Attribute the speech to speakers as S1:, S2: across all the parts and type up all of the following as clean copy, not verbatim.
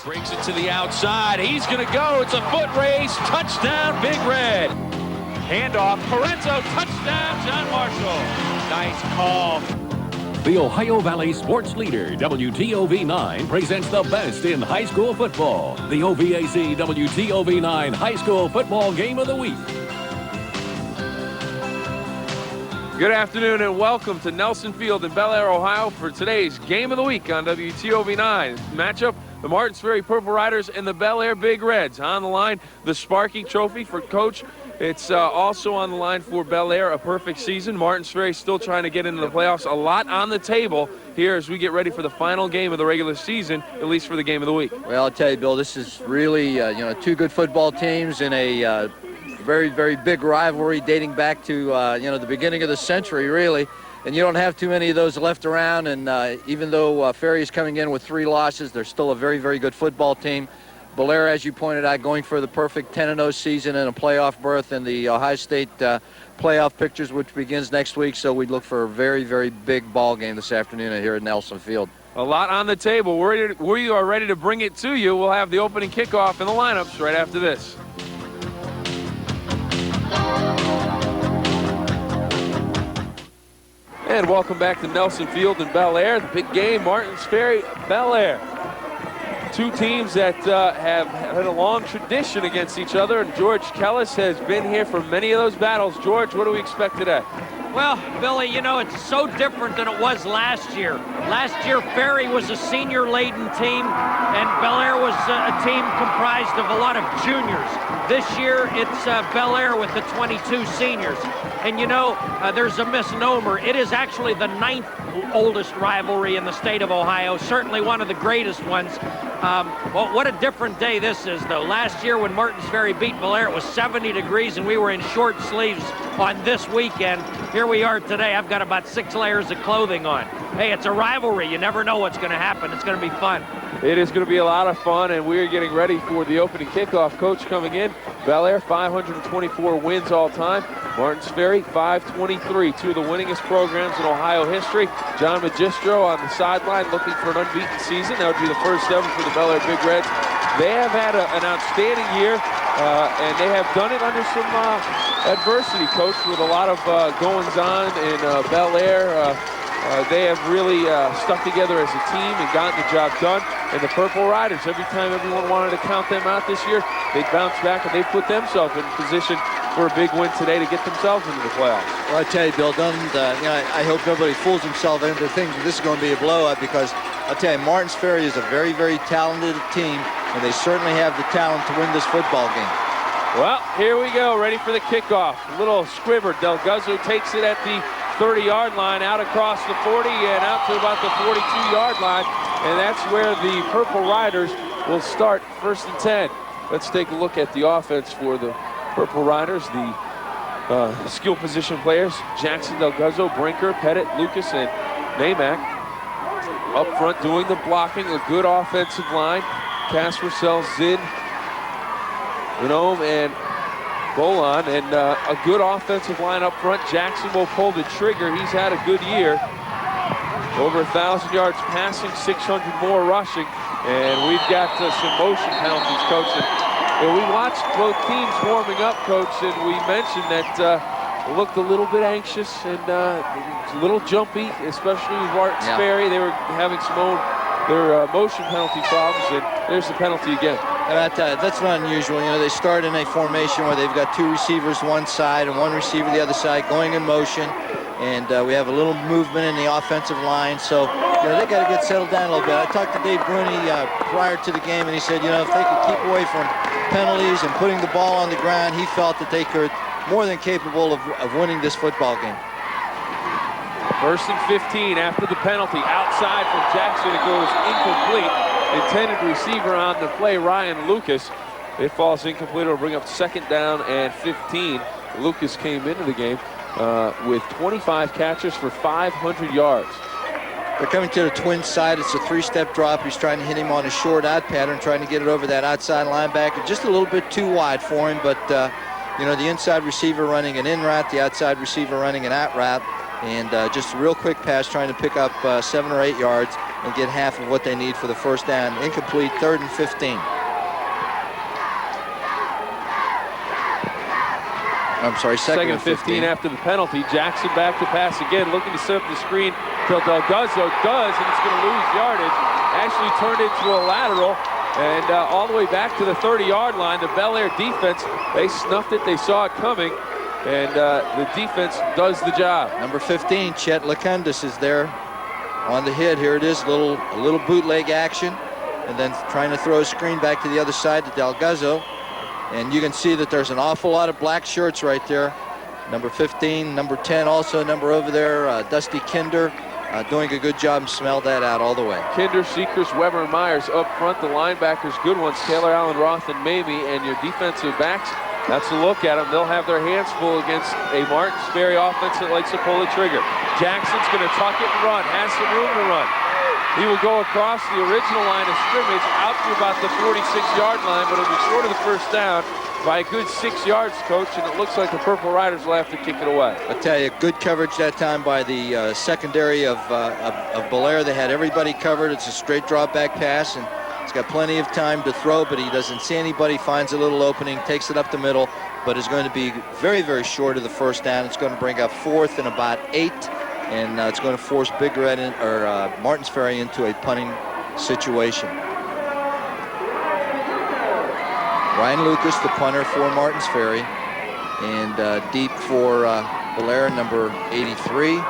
S1: Breaks it to the outside. He's going to go. It's a foot race. Touchdown, Big Red. Handoff. Parenzo. Touchdown, John Marshall. Nice call.
S2: The Ohio Valley sports leader, WTOV9, presents the best in high school football. The OVAC WTOV9 High School Football Game of the Week.
S3: Good afternoon and welcome to Nelson Field in Bellaire, Ohio for today's Game of the Week on WTOV9. Matchup, the Martins Ferry Purple Riders and the Bellaire Big Reds. On the line, the Sparky Trophy for Coach. It's also on the line for Bellaire, a perfect season. Martins Ferry still trying to get into the playoffs. A lot on the table here as we get ready for the final game of the regular season, at least for the Game of the Week.
S4: Well, I'll tell you, Bill, this is really, two good football teams in a very, very big rivalry dating back to, the beginning of the century, really. And you don't have too many of those left around. And even though Ferry is coming in with 3 losses, they're still a very, very good football team. Bellaire, as you pointed out, going for the perfect 10-0 season and a playoff berth in the Ohio State playoff pictures, which begins next week. So we look for a very, very big ball game this afternoon here at Nelson Field.
S3: A lot on the table. We are ready to bring it to you. We'll have the opening kickoff and the lineups right after this. And welcome back to Nelson Field in Bellaire. The big game, Martins Ferry, Bellaire. Two teams that have had a long tradition against each other, and George Kellis has been here for many of those battles. George, what do we expect today?
S5: Well, Billy, it's so different than it was last year. Last year, Ferry was a senior-laden team, and Bellaire was a team comprised of a lot of juniors. This year, it's Bellaire with the 22 seniors. And there's a misnomer. It is actually the 9th oldest rivalry in the state of Ohio, certainly one of the greatest ones. Well, what a different day this is, though. Last year when Martins Ferry beat Bellaire, it was 70 degrees, and we were in short sleeves on this weekend. Here we are today. I've got about 6 layers of clothing on. Hey, it's a rivalry. You never know what's going to happen. It's going to be fun.
S3: It is going to be a lot of fun, and we're getting ready for the opening kickoff. Coach coming in, Bellaire, 524 wins all time. Martins Ferry, 523, 2 of the winningest programs in Ohio history. John Magistro on the sideline looking for an unbeaten season. That would be the first ever for the Bellaire Big Reds. They have had an outstanding year, and they have done it under some adversity, Coach, with a lot of goings-on in Bellaire. They have really stuck together as a team and gotten the job done. And the Purple Riders, every time everyone wanted to count them out this year, they bounced back and they put themselves in position for a big win today to get themselves into the playoffs.
S4: Well, I tell you, Bill, I hope nobody fools himself into thinking this is going to be a blowout, because I'll tell you, Martins Ferry is a very, very talented team, and they certainly have the talent to win this football game.
S3: Well, here we go, ready for the kickoff. A little squibber. Delguzzo takes it at the 30-yard line, out across the 40 and out to about the 42-yard line. And that's where the Purple Riders will start, 1st and 10. Let's take a look at the offense for the Purple Riders. The skill position players, Jackson, Delguzzo, Brinker, Pettit, Lucas, and Namack. Up front doing the blocking, a good offensive line. Casper, Zinn, and Bolon, and a good offensive line up front. Jackson will pull the trigger. He's had a good year. Over 1,000 yards passing, 600 more rushing, and we've got some motion penalties, Coach. And we watched both teams warming up, Coach, and we mentioned that it looked a little bit anxious and a little jumpy, especially with Martins Ferry. They were having their motion penalty problems, and there's the penalty again.
S4: And that's not unusual. They start in a formation where they've got 2 receivers one side and 1 receiver the other side going in motion. And we have a little movement in the offensive line. So, they got to get settled down a little bit. I talked to Dave Bruni prior to the game, and he said, if they could keep away from penalties and putting the ball on the ground, he felt that they could more than capable of winning this football game.
S3: 1st and 15 after the penalty. Outside from Jackson, it goes incomplete. Intended receiver on the play, Ryan Lucas. It falls incomplete. It'll bring up 2nd down and 15. Lucas came into the game with 25 catches for 500 yards.
S4: They're coming to the twin side. It's a 3-step drop. He's trying to hit him on a short out pattern, trying to get it over that outside linebacker. Just a little bit too wide for him, but the inside receiver running an in route, the outside receiver running an out route. And just a real quick pass trying to pick up 7 or 8 yards and get half of what they need for the first down. Incomplete, 3rd and 15. I'm sorry, second and 15
S3: after the penalty. Jackson back to pass again, looking to set up the screen till Delguzzo does, and it's going to lose yardage. Actually turned into a lateral, and all the way back to the 30-yard line. The Bellaire defense, they snuffed it, they saw it coming, and the defense does the job.
S4: Number 15, Chet Lekanudos is there on the hit. Here it is, a little bootleg action, and then trying to throw a screen back to the other side to Delguzzo. And you can see that there's an awful lot of black shirts right there. Number 15, number 10 also, number over there, Dusty Kinder, doing a good job and smelled that out all the way.
S3: Kinder, Seekers, Weber, and Myers up front. The linebackers, good ones, Taylor, Allen, Roth, and Mamie. And your defensive backs, that's a look at them. They'll have their hands full against a Martins Ferry offense that likes to pull the trigger. Jackson's going to tuck it and run, has some room to run. He will go across the original line of scrimmage out to about the 46-yard line, but it'll be short of the first down by a good 6 yards, Coach, and it looks like the Purple Riders will have to kick it away.
S4: I tell you, good coverage that time by the secondary of Bellaire. They had everybody covered. It's a straight drop back pass, and he's got plenty of time to throw, but he doesn't see anybody, finds a little opening, takes it up the middle, but is going to be very, very short of the first down. It's going to bring up 4th and about 8. And it's going to force Big Red Martins Ferry into a punting situation. Ryan Lucas, the punter for Martins Ferry, and deep for Bellaire, number 83,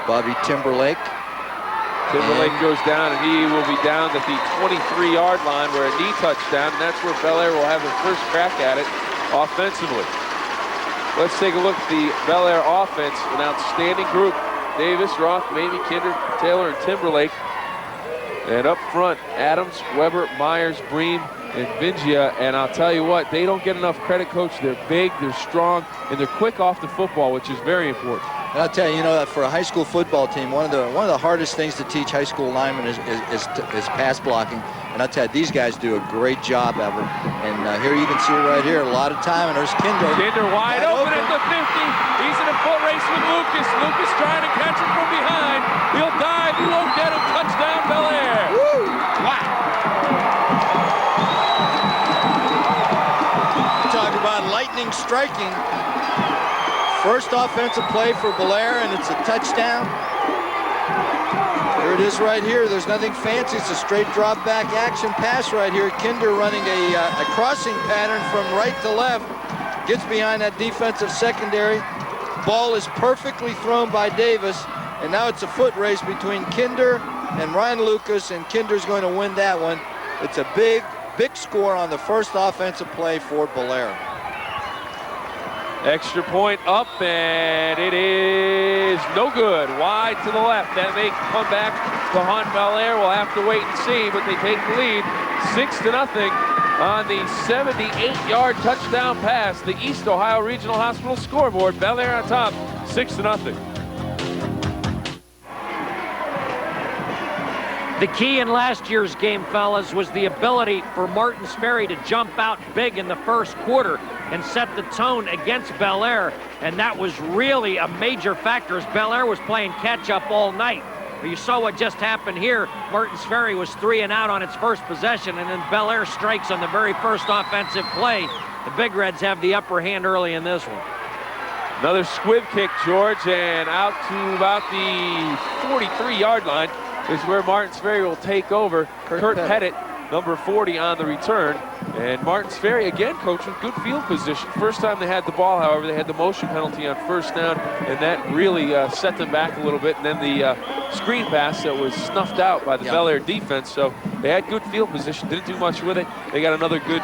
S4: Bobby Timberlake.
S3: Timberlake goes down, and he will be down at the 23-yard line where a knee touchdown, and that's where Bellaire will have their first crack at it offensively. Let's take a look at the Bellaire offense. An outstanding group. Davis, Roth, Mamie, Kinder, Taylor, and Timberlake. And up front, Adams, Weber, Myers, Bream, and Vingia. And I'll tell you what, they don't get enough credit, Coach. They're big, they're strong, and they're quick off the football, which is very important.
S4: And I'll tell you, for a high school football team, one of the hardest things to teach high school linemen is pass blocking. And I'll tell you, these guys do a great job of it. And here you can see right here, a lot of time, and there's Kinder.
S3: Kinder wide open at the 50. He's in a foot race with Lucas. Lucas trying to catch him from behind. He'll dive, he won't get him. Touchdown, Bellaire.
S4: Woo!
S3: Wow.
S4: Talk about lightning striking. First offensive play for Bellaire, and it's a touchdown. Here it is right here. There's nothing fancy. It's a straight drop back action pass right here. Kinder running a crossing pattern from right to left. Gets behind that defensive secondary. Ball is perfectly thrown by Davis, and now it's a foot race between Kinder and Ryan Lucas, and Kinder's going to win that one. It's a big score on the first offensive play for Bellaire.
S3: Extra point up, and it is no good. Wide to the left. That may come back to haunt Bellaire. We'll have to wait and see, but they take the lead 6-0 on the 78-yard touchdown pass. The East Ohio Regional Hospital scoreboard. Bellaire on top, 6-0.
S5: The key in last year's game, fellas, was the ability for Martins Ferry to jump out big in the first quarter and set the tone against Bellaire, and that was really a major factor as Bellaire was playing catch-up all night. But you saw what just happened here. Martins Ferry was 3 and out on its first possession, and then Bellaire strikes on the very first offensive play. The Big Reds have the upper hand early in this one.
S3: Another squib kick, George, and out to about the 43-yard line is where Martins Ferry will take over. Kurt Pettit, number 40 on the return. And Martins Ferry, again, Coach, with good field position. First time they had the ball, however, they had the motion penalty on first down, and that really set them back a little bit. And then the screen pass that was snuffed out by the Bellaire defense. So they had good field position, didn't do much with it. They got another good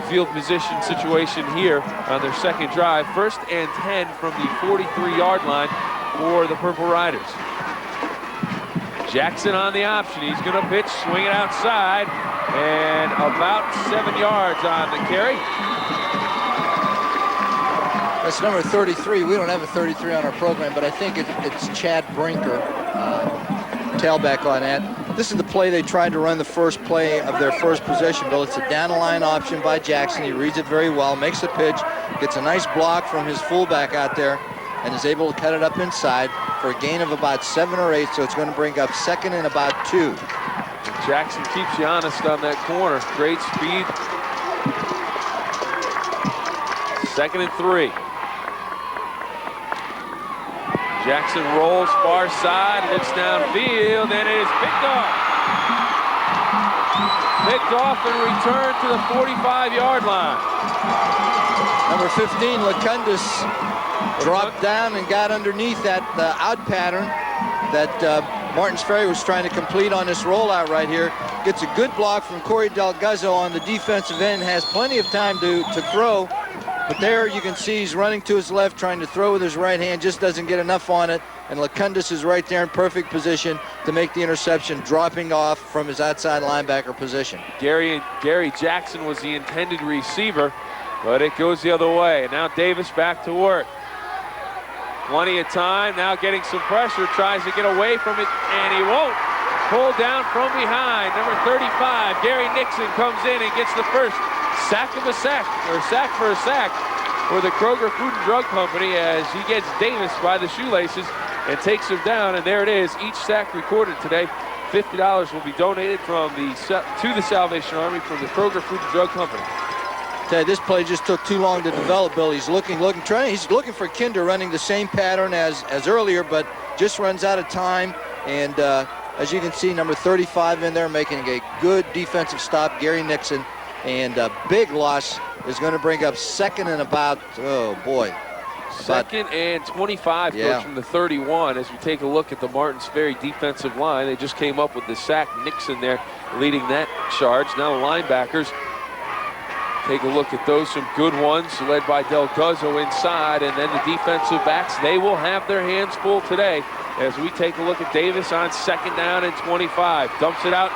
S3: field position situation here on their second drive. 1st and 10 from the 43-yard line for the Purple Riders. Jackson on the option. He's going to pitch, swing it outside, and about 7 yards on the carry.
S4: That's number 33. We don't have a 33 on our program, but I think it's Chad Brinker, tailback on that. This is the play they tried to run the first play of their first possession, Bill. It's a down-the-line option by Jackson. He reads it very well, makes the pitch, gets a nice block from his fullback out there, and is able to cut it up inside for a gain of about 7 or 8, so it's going to bring up 2nd and about 2.
S3: Jackson keeps you honest on that corner. Great speed. 2nd and 3. Jackson rolls far side, looks downfield, and it is picked off. Picked off and returned to the 45-yard line.
S4: Number 15, Lekanudos, dropped down and got underneath that out pattern that Martins Ferry was trying to complete on this rollout right here. Gets a good block from Cory Delguzzo on the defensive end, has plenty of time to throw. But there you can see he's running to his left, trying to throw with his right hand, just doesn't get enough on it. And Lekanudos is right there in perfect position to make the interception, dropping off from his outside linebacker position.
S3: Gary Jackson was the intended receiver, but it goes the other way. And now Davis back to work. Plenty of time, now getting some pressure, tries to get away from it, and he won't. Pulled down from behind, number 35, Gary Nixon comes in and gets the first sack for a sack for the Kroger Food and Drug Company as he gets Davis by the shoelaces and takes him down. And there it is, each sack recorded today. $50 will be donated to the Salvation Army from the Kroger Food and Drug Company.
S4: Tell you, this play just took too long to develop, Bill. He's looking for Kinder running the same pattern as earlier, but just runs out of time. And as you can see, number 35 in there making a good defensive stop, Gary Nixon. And a big loss is going to bring up 2nd and about, oh boy.
S3: 2nd and 25,
S4: yeah.
S3: Coach, from the 31. As we take a look at the Martins Ferry defensive line, they just came up with the sack. Nixon there leading that charge. Now the linebackers take a look at those, some good ones led by Delguzzo inside, and then the defensive backs, they will have their hands full today as we take a look at Davis on 2nd down and 25. Dumps it out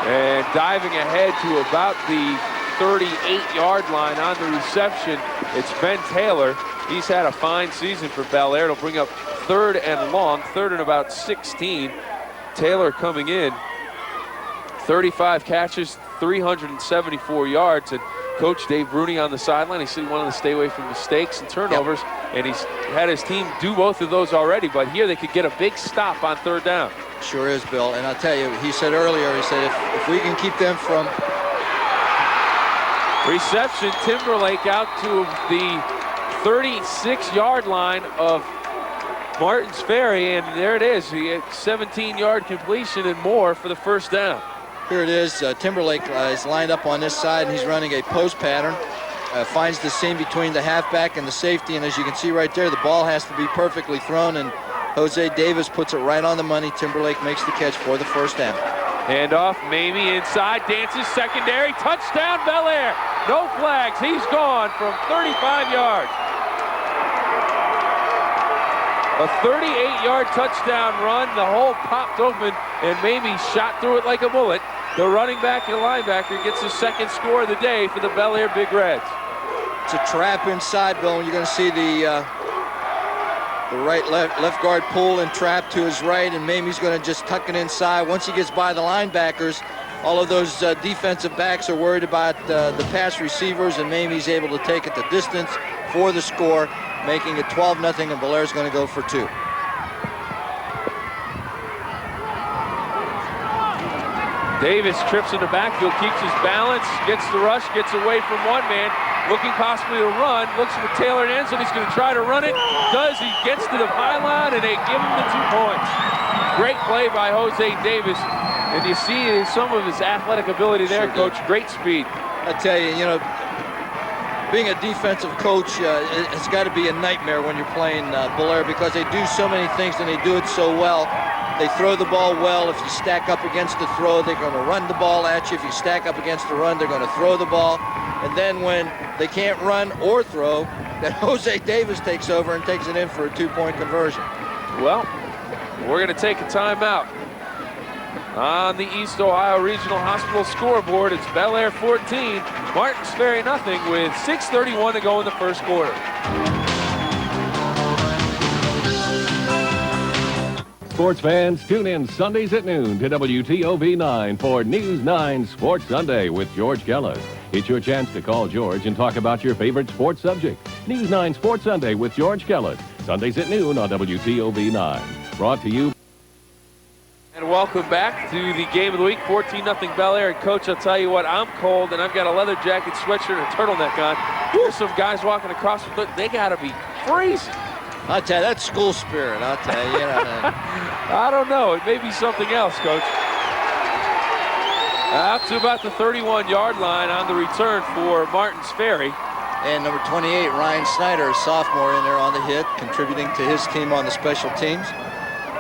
S3: and diving ahead to about the 38-yard line on the reception. It's Ben Taylor. He's had a fine season for Bellaire. It'll bring up 3rd and long, 3rd and about 16. Taylor coming in, 35 catches, 374 yards, and Coach Dave Bruni on the sideline. He said he wanted to stay away from mistakes and turnovers, and he's had his team do both of those already, but here they could get a big stop on 3rd down.
S4: Sure is, Bill. And I'll tell you, he said earlier, he said if we can keep them from...
S3: Reception, Timberlake out to the 36-yard line of Martins Ferry, and there it is. He had 17-yard completion and more for the 1st down.
S4: Here it is. Timberlake is lined up on this side, and he's running a post pattern. Finds the seam between the halfback and the safety, and as you can see right there, the ball has to be perfectly thrown, and Jose Davis puts it right on the money. Timberlake makes the catch for the 1st down.
S3: Handoff, Mamie inside, dances secondary, touchdown Bellaire. No flags, he's gone from 35 yards. A 38-yard touchdown run, the hole popped open, and Mamie shot through it like a bullet. The running back and linebacker gets his 2nd score of the day for the Bellaire Big Reds.
S4: It's a trap inside, Bill, and you're going to see the left guard pull and trap to his right, and Mamie's going to just tuck it inside. Once he gets by the linebackers, all of those defensive backs are worried about the pass receivers, and Mamie's able to take it the distance for the score, making it 12-0, and Bellaire's going to go for 2.
S3: Davis trips in the backfield, keeps his balance, gets the rush, gets away from one man, looking possibly to run, looks for Taylor and Enzo, he's going to try to run it, does, he gets to the pylon, and they give him the 2 points. Great play by Jose Davis, and you see some of his athletic ability there, sure, Coach, great speed.
S4: I tell you, being a defensive coach, it's got to be a nightmare when you're playing Bellaire, because they do so many things and they do it so well. They throw the ball well. If you stack up against the throw, they're going to run the ball at you. If you stack up against the run, they're going to throw the ball. And then when they can't run or throw, then Jose Davis takes over and takes it in for a 2-point conversion.
S3: Well, we're going to take a timeout. On the East Ohio Regional Hospital scoreboard, it's Bellaire 14, Martins Ferry nothing, with 6:31 to go in the 1st quarter.
S2: Sports fans, tune in Sundays at noon to WTOV 9 for News 9 Sports Sunday with George Kellis. It's your chance to call George and talk about your favorite sports subject. News 9 Sports Sunday with George Kellett. Sundays at noon on WTOV 9. Brought to you.
S3: And welcome back to the game of the week, 14-0 Bellaire. And Coach, I'll tell you what, I'm cold, and I've got a leather jacket, sweatshirt, and a turtleneck on. There's some guys walking across, but they got to be freezing.
S4: I'll tell you, that's school spirit, I'll tell you.
S3: I don't know. It may be something else, Coach. Out to about the 31-yard line on the return for Martins Ferry.
S4: And number 28, Ryan Snyder, a sophomore in there on the hit, contributing to his team on the special teams.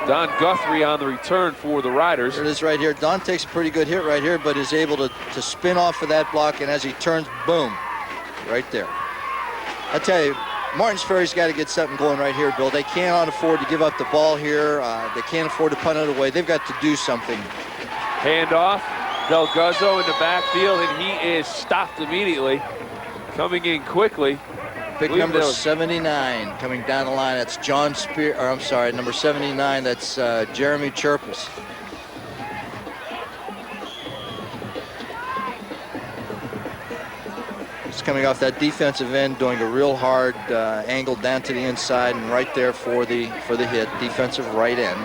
S3: Don Guthrie on the return for the Riders.
S4: There it is right here. Don takes a pretty good hit right here, but is able to spin off of that block, and as he turns, boom, right there. I tell you, Martins Ferry's got to get something going right here, Bill. They cannot afford to give up the ball here. They can't afford to punt it away. They've got to do something.
S3: Handoff, Delguzzo in the backfield, and he is stopped immediately. Coming in quickly.
S4: Big number 79 coming down the line. That's John Spear, or I'm sorry, number 79. That's Jeremy Chirpus. He's coming off that defensive end, doing a real hard angle down to the inside, and right there for the hit, defensive right end.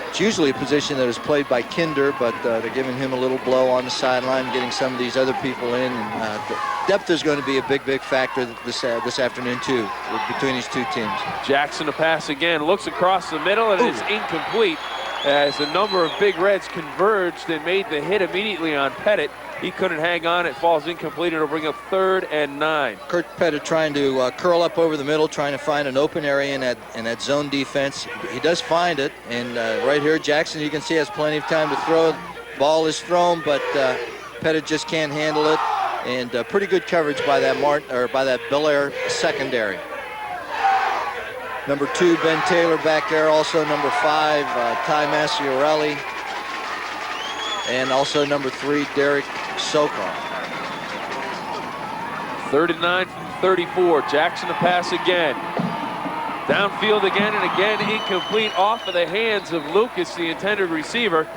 S4: It's usually a position that is played by Kinder, but they're giving him a little blow on the sideline, getting some of these other people in. And, depth is going to be a big factor this afternoon too, between these two teams.
S3: Jackson a pass again, looks across the middle, and it's incomplete as a number of Big Reds converged and made the hit immediately on Pettit. He couldn't hang on. It falls incomplete. It'll bring up 3rd and 9.
S4: Kurt Pettit trying to curl up over the middle, trying to find an open area in that zone defense. He does find it, and right here, Jackson, you can see, has plenty of time to throw. Ball is thrown, but Pettit just can't handle it. And pretty good coverage by that Bellaire secondary. Number 2, Ben Taylor back there. Also number 5, Ty Massiarelli. And also number 3, Derek Sokol.
S3: 3rd and 9 from 34. Jackson to pass again. Downfield again and again, incomplete off of the hands of Lucas, the intended receiver.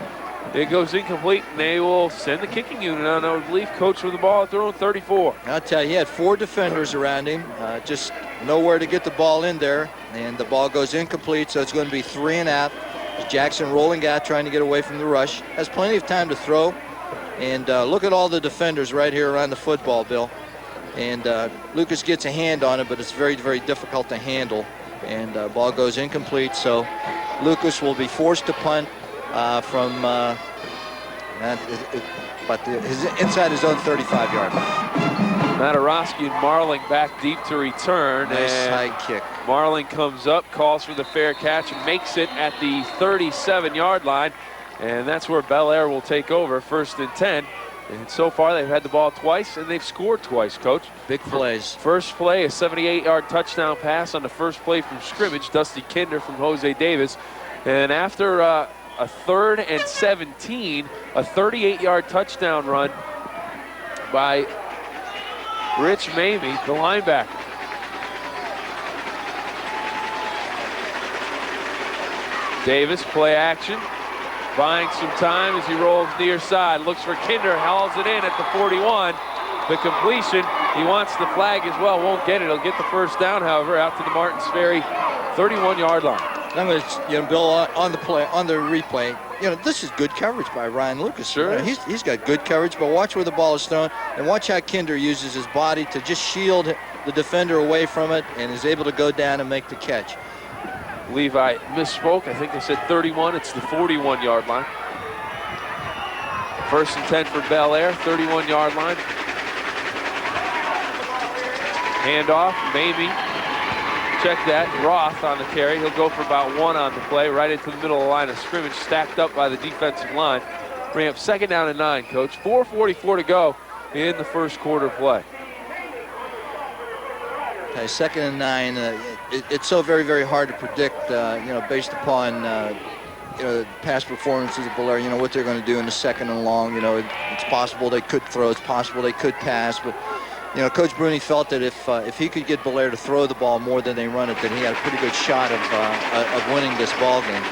S3: It goes incomplete, and they will send the kicking unit on, I believe, coach with the ball at their own 34.
S4: I'll tell you, he had 4 defenders around him, just nowhere to get the ball in there, and the ball goes incomplete, so it's going to be 3 and out. Jackson rolling out, trying to get away from the rush. Has plenty of time to throw, and look at all the defenders right here around the football, Bill. And Lucas gets a hand on it, but it's very, very difficult to handle, and ball goes incomplete, so Lucas will be forced to punt from inside his own 35-yard line.
S3: Matarowski and Marling back deep to return.
S4: Nice high kick.
S3: Marling comes up, calls for the fair catch, and makes it at the 37-yard line. And that's where Bellaire will take over, 1st and 10. And so far, they've had the ball twice, and they've scored twice, Coach.
S4: Big plays.
S3: First play, a 78-yard touchdown pass on the first play from scrimmage, Dusty Kinder from Jose Davis. And after a 3rd and 17, a 38-yard touchdown run by Rich Mamie, the linebacker. Davis, play action, buying some time as he rolls near side, looks for Kinder, hauls it in at the 41. The completion, he wants the flag as well, won't get it. He'll get the first down, however, out to the Martins Ferry 31-yard line.
S4: I'm going to, Bill, on the replay, this is good coverage by Ryan Lucas.
S3: Sure.
S4: He's got good coverage, but watch where the ball is thrown, and watch how Kinder uses his body to just shield the defender away from it, and is able to go down and make the catch.
S3: Levi misspoke. I think they said 31. It's the 41-yard line. 1st and 10 for Bellaire, 31-yard line. Handoff, Mamie. Check that, Roth on the carry. He'll go for about 1 on the play, right into the middle of the line of scrimmage, stacked up by the defensive line. Bring up 2nd down and 9, Coach. 4:44 to go in the first quarter play.
S4: Okay, 2nd and 9. It's so very, very hard to predict, based upon, the past performances of Bellaire, what they're going to do in the 2nd and long. It's possible they could throw, it's possible they could pass, but Coach Bruni felt that if he could get Bellaire to throw the ball more than they run it, then he had a pretty good shot of winning this ball game.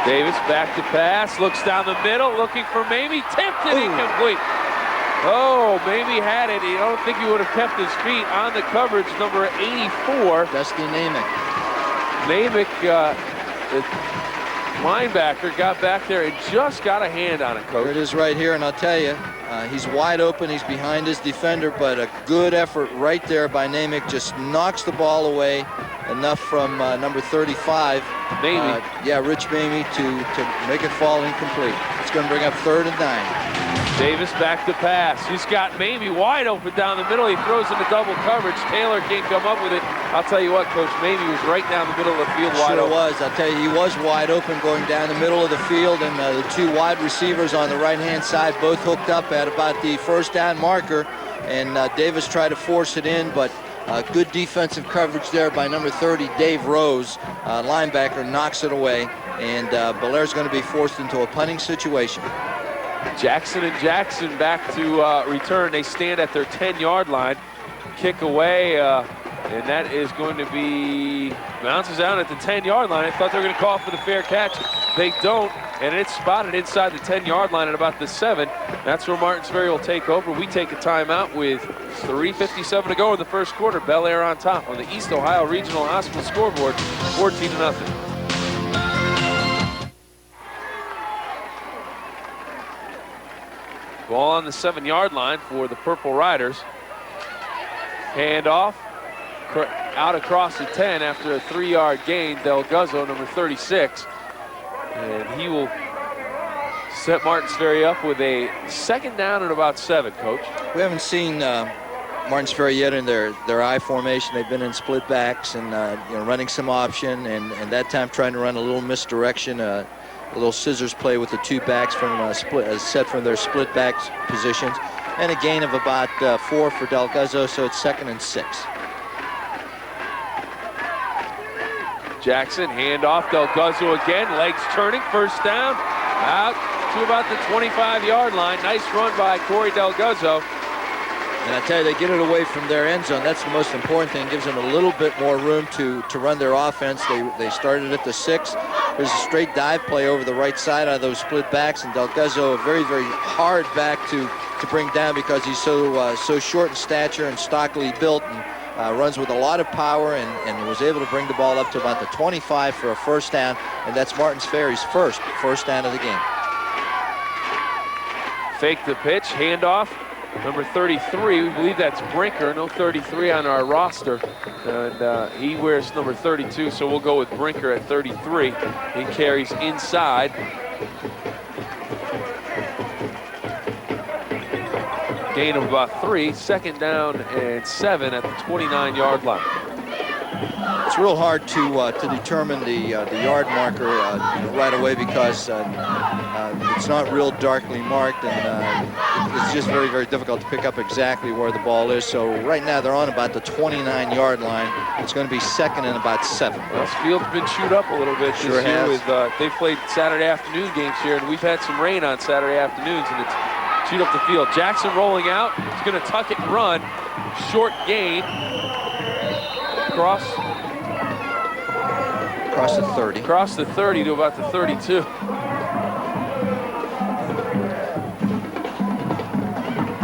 S3: Davis back to pass, looks down the middle, looking for Mamie, tipped and incomplete. Oh, Mamie had it. I don't think he would have kept his feet on the coverage, number 84.
S4: Dusty Namick.
S3: Namick, the linebacker, got back there and just got a hand on it, Coach.
S4: There it is right here, and I'll tell you, he's wide open. He's behind his defender, but a good effort right there by Namick. Just knocks the ball away. Enough from number 35.
S3: Mamie.
S4: Yeah, Rich Mamie to make it fall incomplete. It's going to bring up 3rd and 9.
S3: Davis back to pass. He's got Mamie wide open down the middle. He throws into double coverage. Taylor can't come up with it. I'll tell you what, Coach, Mamie was right down the middle of the field wide open.
S4: Sure was. I'll tell you, he was wide open going down the middle of the field, and the 2 wide receivers on the right-hand side both hooked up at about the 1st down marker, and Davis tried to force it in, but good defensive coverage there by number 30, Dave Rose. Linebacker knocks it away, and Bellaire's going to be forced into a punting situation.
S3: Jackson and Jackson back to return. They stand at their 10-yard line. Kick away, and that is going to be, bounces out at the 10-yard line. I thought they were going to call for the fair catch. They don't, and it's spotted inside the 10-yard line at about the 7. That's where Martins Ferry will take over. We take a timeout with 3:57 to go in the first quarter. Bellaire on top on the East Ohio Regional Hospital scoreboard, 14-0. Ball on the 7-yard line for the Purple Riders. Hand off, out across the 10 after a 3-yard gain. Delguzzo, number 36. And he will set Martins Ferry up with a 2nd down and about 7, Coach.
S4: We haven't seen Martins Ferry yet in their I formation. They've been in split backs and running some option, and that time trying to run a little misdirection, a little scissors play with the 2 backs from set from their split backs positions, and a gain of about 4 for Delguzzo, so it's 2nd and 6.
S3: Jackson, handoff, Delguzzo again, legs turning, 1st down, out to about the 25-yard line. Nice run by Cory Delguzzo.
S4: And I tell you, they get it away from their end zone. That's the most important thing. It gives them a little bit more room to run their offense. They started at the 6. There's a straight dive play over the right side out of those split backs, and Delguzzo, a very, very hard back to bring down because he's so short in stature and stockily built, and runs with a lot of power, and was able to bring the ball up to about the 25 for a 1st down, and that's Martins Ferry's first down of the game.
S3: Fake the pitch, handoff. Number 33, we believe that's Brinker, no 33 on our roster, and he wears number 32, so we'll go with Brinker at 33. He carries inside. Gain of about 3, 2nd down and 7 at the 29-yard line.
S4: It's real hard to determine the yard marker right away because it's not real darkly marked, and it's just very, very difficult to pick up exactly where the ball is. So right now they're on about the 29-yard line. It's going to be 2nd and about 7.
S3: Well, this field's been chewed up a little bit this
S4: Sure
S3: year.
S4: has.
S3: They've played Saturday afternoon games here, and we've had some rain on Saturday afternoons, and it's chewed up the field. Jackson rolling out. He's going to tuck it and run. Short gain. Across
S4: the 30.
S3: Across the 30 to about the 32.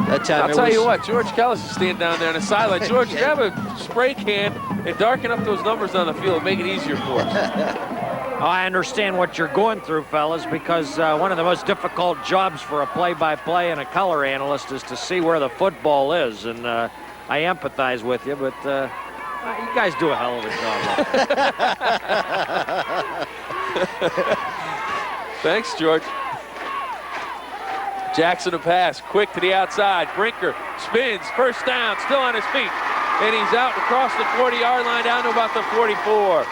S4: That time
S3: I'll tell you what, George Kellis is standing down there on the sideline. George, grab a spray can and darken up those numbers on the field and make it easier for us.
S5: I understand what you're going through, fellas, because one of the most difficult jobs for a play-by-play and a color analyst is to see where the football is, and I empathize with you, but you guys do a hell of a job.
S3: Thanks, George. Jackson a pass, quick to the outside. Brinker spins, 1st down, still on his feet. And he's out across the 40-yard line down to about the 44.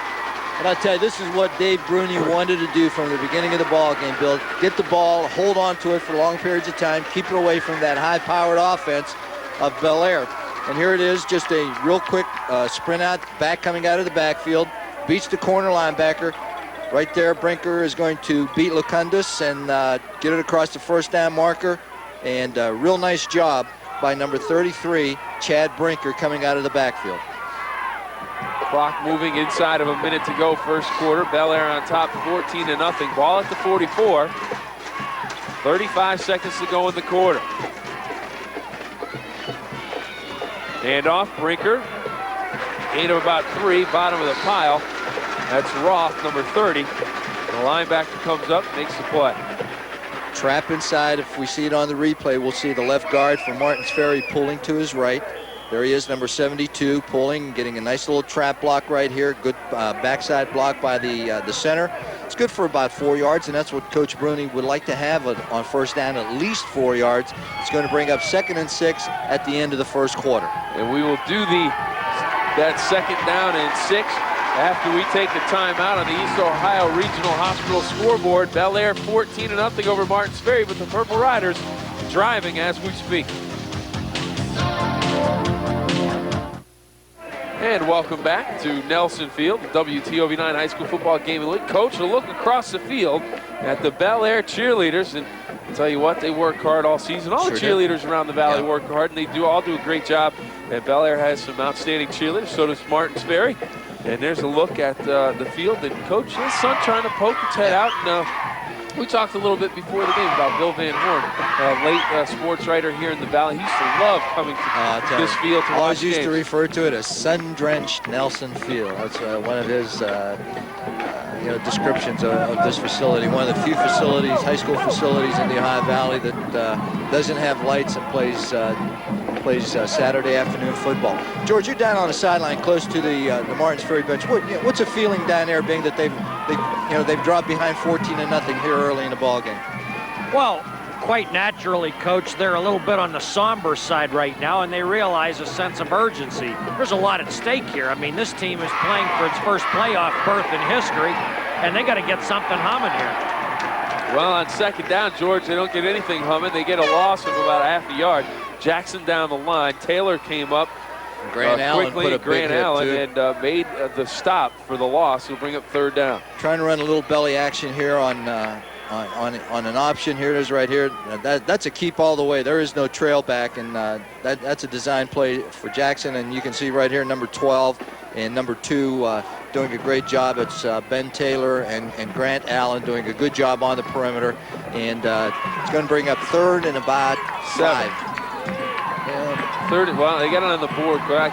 S4: And I'll tell you, this is what Dave Bruni wanted to do from the beginning of the ball game, Bill. Get the ball, hold on to it for long periods of time, keep it away from that high-powered offense of Bellaire. And here it is, just a real quick sprint out, back coming out of the backfield, beats the corner linebacker. Right there, Brinker is going to beat Lekanudos and get it across the 1st down marker. And a real nice job by number 33, Chad Brinker, coming out of the backfield.
S3: Clock moving inside of a minute to go, first quarter. Bellaire on top, 14-0. Ball at the 44. 35 seconds to go in the quarter. Handoff, Brinker. Gain of about 3, bottom of the pile. That's Roth, number 30. The linebacker comes up, makes the play.
S4: Trap inside. If we see it on the replay, we'll see the left guard for Martins Ferry pulling to his right. There he is, number 72, pulling, getting a nice little trap block right here. Good backside block by the center. It's good for about 4 yards, and that's what Coach Bruni would like to have on first down, at least 4 yards. It's going to bring up 2nd and 6 at the end of the first quarter.
S3: And we will do that 2nd down and 6 after we take the timeout on the East Ohio Regional Hospital scoreboard. Bellaire 14-0 over Martins Ferry, but the Purple Riders driving as we speak. And welcome back to Nelson Field, the WTOV 9 high school football game of the week. Coach, a look across the field at the Bellaire cheerleaders, and I'll tell you what, they work hard all season. All the cheerleaders around the valley work hard, and they all do a great job. And Bellaire has some outstanding cheerleaders, so does Martins Ferry. And there's a look at the field, and Coach, his son trying to poke his head out. And we talked a little bit before the game about Bill Van Horn, late sports writer here in the Valley. He used to love coming to this field to watch
S4: always used
S3: games.
S4: to refer to it as sun-drenched Nelson Field. That's one of his descriptions of this facility. One of the few facilities, high school facilities in the Ohio Valley that doesn't have lights and plays Saturday afternoon football. George, you're down on the sideline close to the Martins Ferry bench. What's a feeling down there, being that they've dropped behind 14-0 here early in the ball game?
S5: Well, quite naturally, Coach, they're a little bit on the somber side right now, and they realize a sense of urgency. There's a lot at stake here. I mean, this team is playing for its first playoff berth in history, and they got to get something humming here.
S3: Well, on 2nd down, George, they don't get anything humming. They get a loss of about a half a yard. Jackson down the line. Taylor came up quickly, Grant Allen, and made the stop for the loss. He'll bring up 3rd down.
S4: Trying to run a little belly action here on an option. Here it is right here. That's a keep all the way. There is no trail back, and that's a design play for Jackson. And you can see right here number 12 and number 2 doing a great job. It's Ben Taylor and Grant Allen doing a good job on the perimeter. And it's going to bring up 3rd and about 5.
S3: Well, they got it on the board. I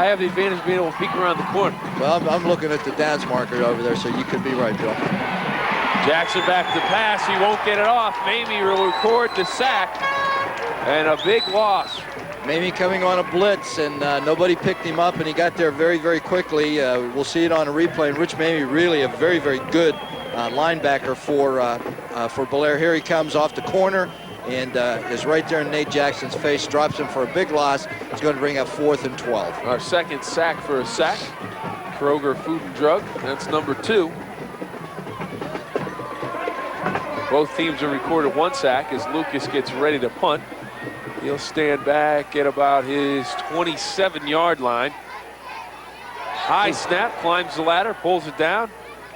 S3: have the advantage of being able to peek around the corner.
S4: Well, I'm looking at the downs marker over there, so you could be right, Bill.
S3: Jackson back to pass. He won't get it off. Mamie will record the sack, and a big loss.
S4: Mamie coming on a blitz, and nobody picked him up, and he got there very, very quickly. We'll see it on a replay. And Rich Mamie, really a very, very good linebacker for Bellaire. Here he comes off the corner, and is right there in Nate Jackson's face, drops him for a big loss. It's going to bring up 4th and 12.
S3: Our 2nd sack for a sack. Kroger Food and Drug, that's number 2. Both teams have recorded 1 sack as Lucas gets ready to punt. He'll stand back at about his 27-yard line. High snap, climbs the ladder, pulls it down.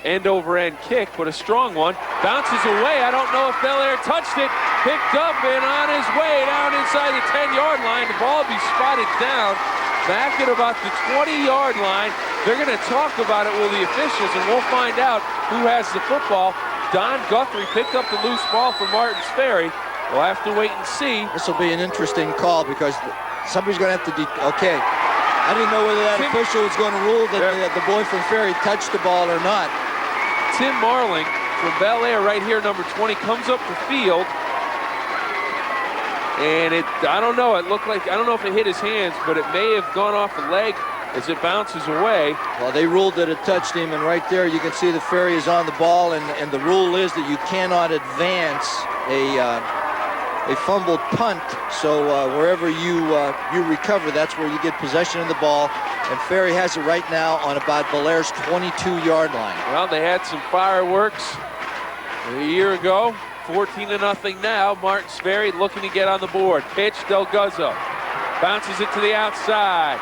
S3: End over end kick, but a strong one. Bounces away. I don't know if Bellaire touched it. Picked up and on his way down inside the 10-yard line. The ball will be spotted down back at about the 20-yard line. They're going to talk about it with the officials, and we'll find out who has the football. Don Guthrie picked up the loose ball for Martins Ferry. We'll have to wait and see.
S4: This will be an interesting call because somebody's going to have to okay. I didn't know whether that official was going to rule that the boy from Ferry touched the ball or not.
S3: Tim Marling from Bellaire right here, number 20, comes up the field. And I don't know, it looked like, I don't know if it hit his hands, but it may have gone off the leg as it bounces away.
S4: Well, they ruled that it touched him, and right there you can see the Ferry is on the ball, and the rule is that you cannot advance a fumbled punt. So wherever you recover, that's where you get possession of the ball. And Ferry has it right now on about Bellaire's 22-yard line.
S3: Well, they had some fireworks a year ago. 14-0 now. Martins Ferry looking to get on the board. Pitch, Delguzzo. Bounces it to the outside.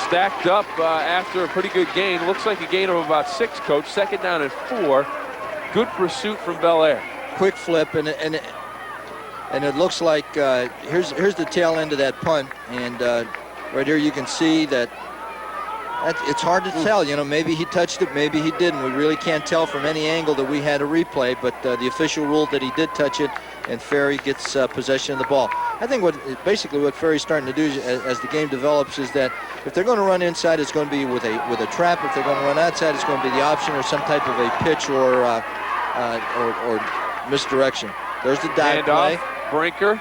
S3: Stacked up after a pretty good gain. Looks like a gain of about 6, Coach. 2nd down and 4. Good pursuit from Bellaire.
S4: Quick flip, and it looks like here's the tail end of that punt, and right here you can see that it's hard to tell. You know, maybe he touched it, maybe he didn't. We really can't tell from any angle that we had a replay, but the official ruled that he did touch it, and Ferry gets possession of the ball. I think basically what Ferry's starting to do as the game develops is that if they're going to run inside, it's going to be with a trap. If they're going to run outside, it's going to be the option or some type of a pitch or misdirection. There's the dive play.
S3: Brinker.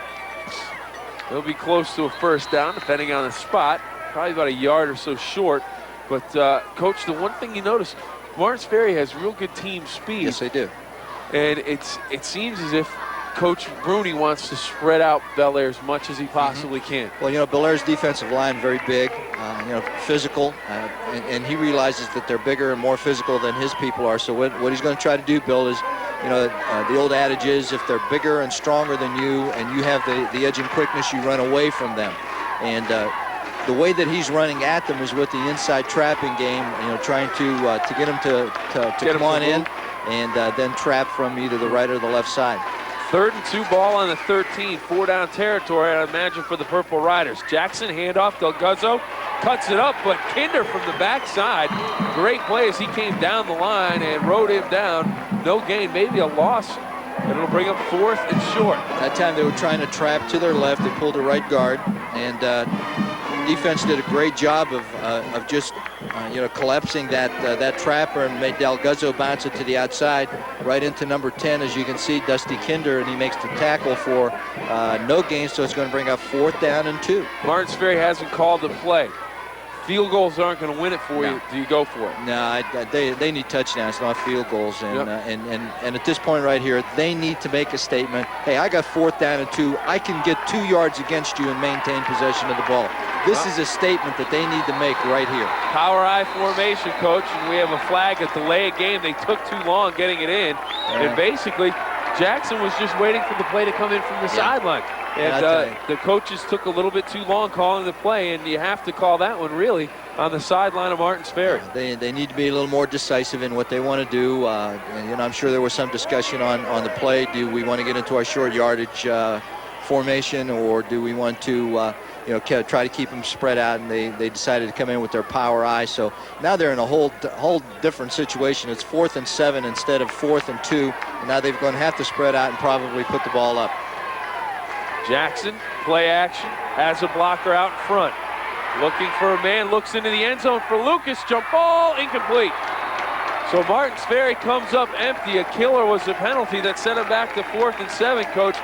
S3: He'll be close to a first down, depending on the spot. Probably about a yard or so short. But, Coach, the one thing you notice, Martins Ferry has real good team speed.
S4: Yes, they do.
S3: And it seems as if Coach Bruni wants to spread out Bellaire as much as he possibly can.
S4: Well, Bellaire's defensive line very big, physical, and he realizes that they're bigger and more physical than his people are. So what he's going to try to do, Bill, is, the old adage is if they're bigger and stronger than you and you have the edge and quickness, you run away from them. And the way that he's running at them is with the inside trapping game, trying to get them to come on in and then trap from either the right or the left side.
S3: 3rd and 2 ball on the 13, 4-down territory, I imagine, for the Purple Riders. Jackson, handoff, Delguzzo cuts it up, but Kinder from the backside. Great play as he came down the line and rode him down. No gain, maybe a loss, and it'll bring up 4th and short.
S4: That time they were trying to trap to their left. They pulled a right guard, and defense did a great job of just collapsing that trapper and made Delguzzo bounce it to the outside right into number 10, as you can see, Dusty Kinder, and he makes the tackle for no gain, so it's going to bring up 4th down and 2.
S3: Martins Ferry hasn't called the play. Field goals aren't going to win it for you. Do you go for it?
S4: No, they need touchdowns, not field goals. And, and at this point right here, they need to make a statement. Hey, I got 4th down and 2. I can get 2 yards against you and maintain possession of the ball. This is a statement that they need to make right here.
S3: Power I formation, Coach, and we have a flag at delay a game. They took too long getting it in, and basically Jackson was just waiting for the play to come in from the sideline. And the coaches took a little bit too long calling the play, and you have to call that one really on the sideline of Martins Ferry.
S4: They need to be a little more decisive in what they want to do. And I'm sure there was some discussion on the play. Do we want to get into our short yardage formation, or do we want to try to keep them spread out? And they decided to come in with their power I. So now they're in a whole different situation. It's 4th and 7 instead of 4th and 2. And now they're going to have to spread out and probably put the ball up.
S3: Jackson, play action, has a blocker out in front. Looking for a man, looks into the end zone for Lucas. Jump ball, incomplete. So Martins Ferry comes up empty. A killer was the penalty that sent him back to 4th and 7, Coach.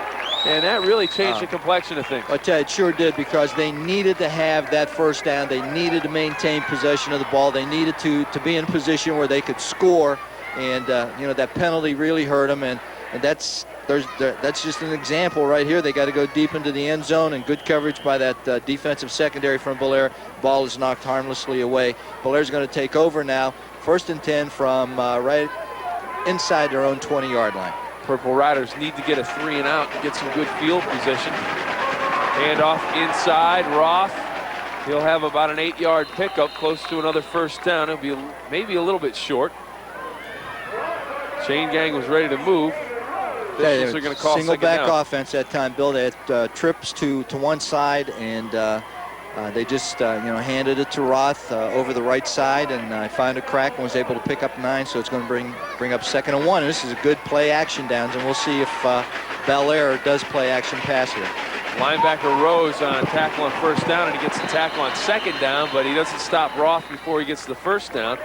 S3: And that really changed the complexion of things.
S4: I tell you, it sure did, because they needed to have that first down. They needed to maintain possession of the ball. They needed to be in a position where they could score. And, that penalty really hurt them. And that's just an example right here. They got to go deep into the end zone, and good coverage by that defensive secondary from Bellaire. Ball is knocked harmlessly away. Bellaire's going to take over now. 1st and 10 from right inside their own 20-yard line.
S3: Purple Riders need to get a 3 and out and get some good field position. Handoff inside, Roth. He'll have about an 8-yard pickup, close to another first down. It'll be maybe a little bit short. Chain gang was ready to move. Officials are going to call
S4: single back
S3: down.
S4: offense that time, Bill. They had trips to one side, and they just handed it to Roth over the right side, and found a crack and was able to pick up 9. So it's going to bring up 2nd and 1. And this is a good play action downs, and we'll see if Bellaire does play action pass here.
S3: Linebacker Rose on tackle on first down, and he gets the tackle on 2nd down, but he doesn't stop Roth before he gets the first down.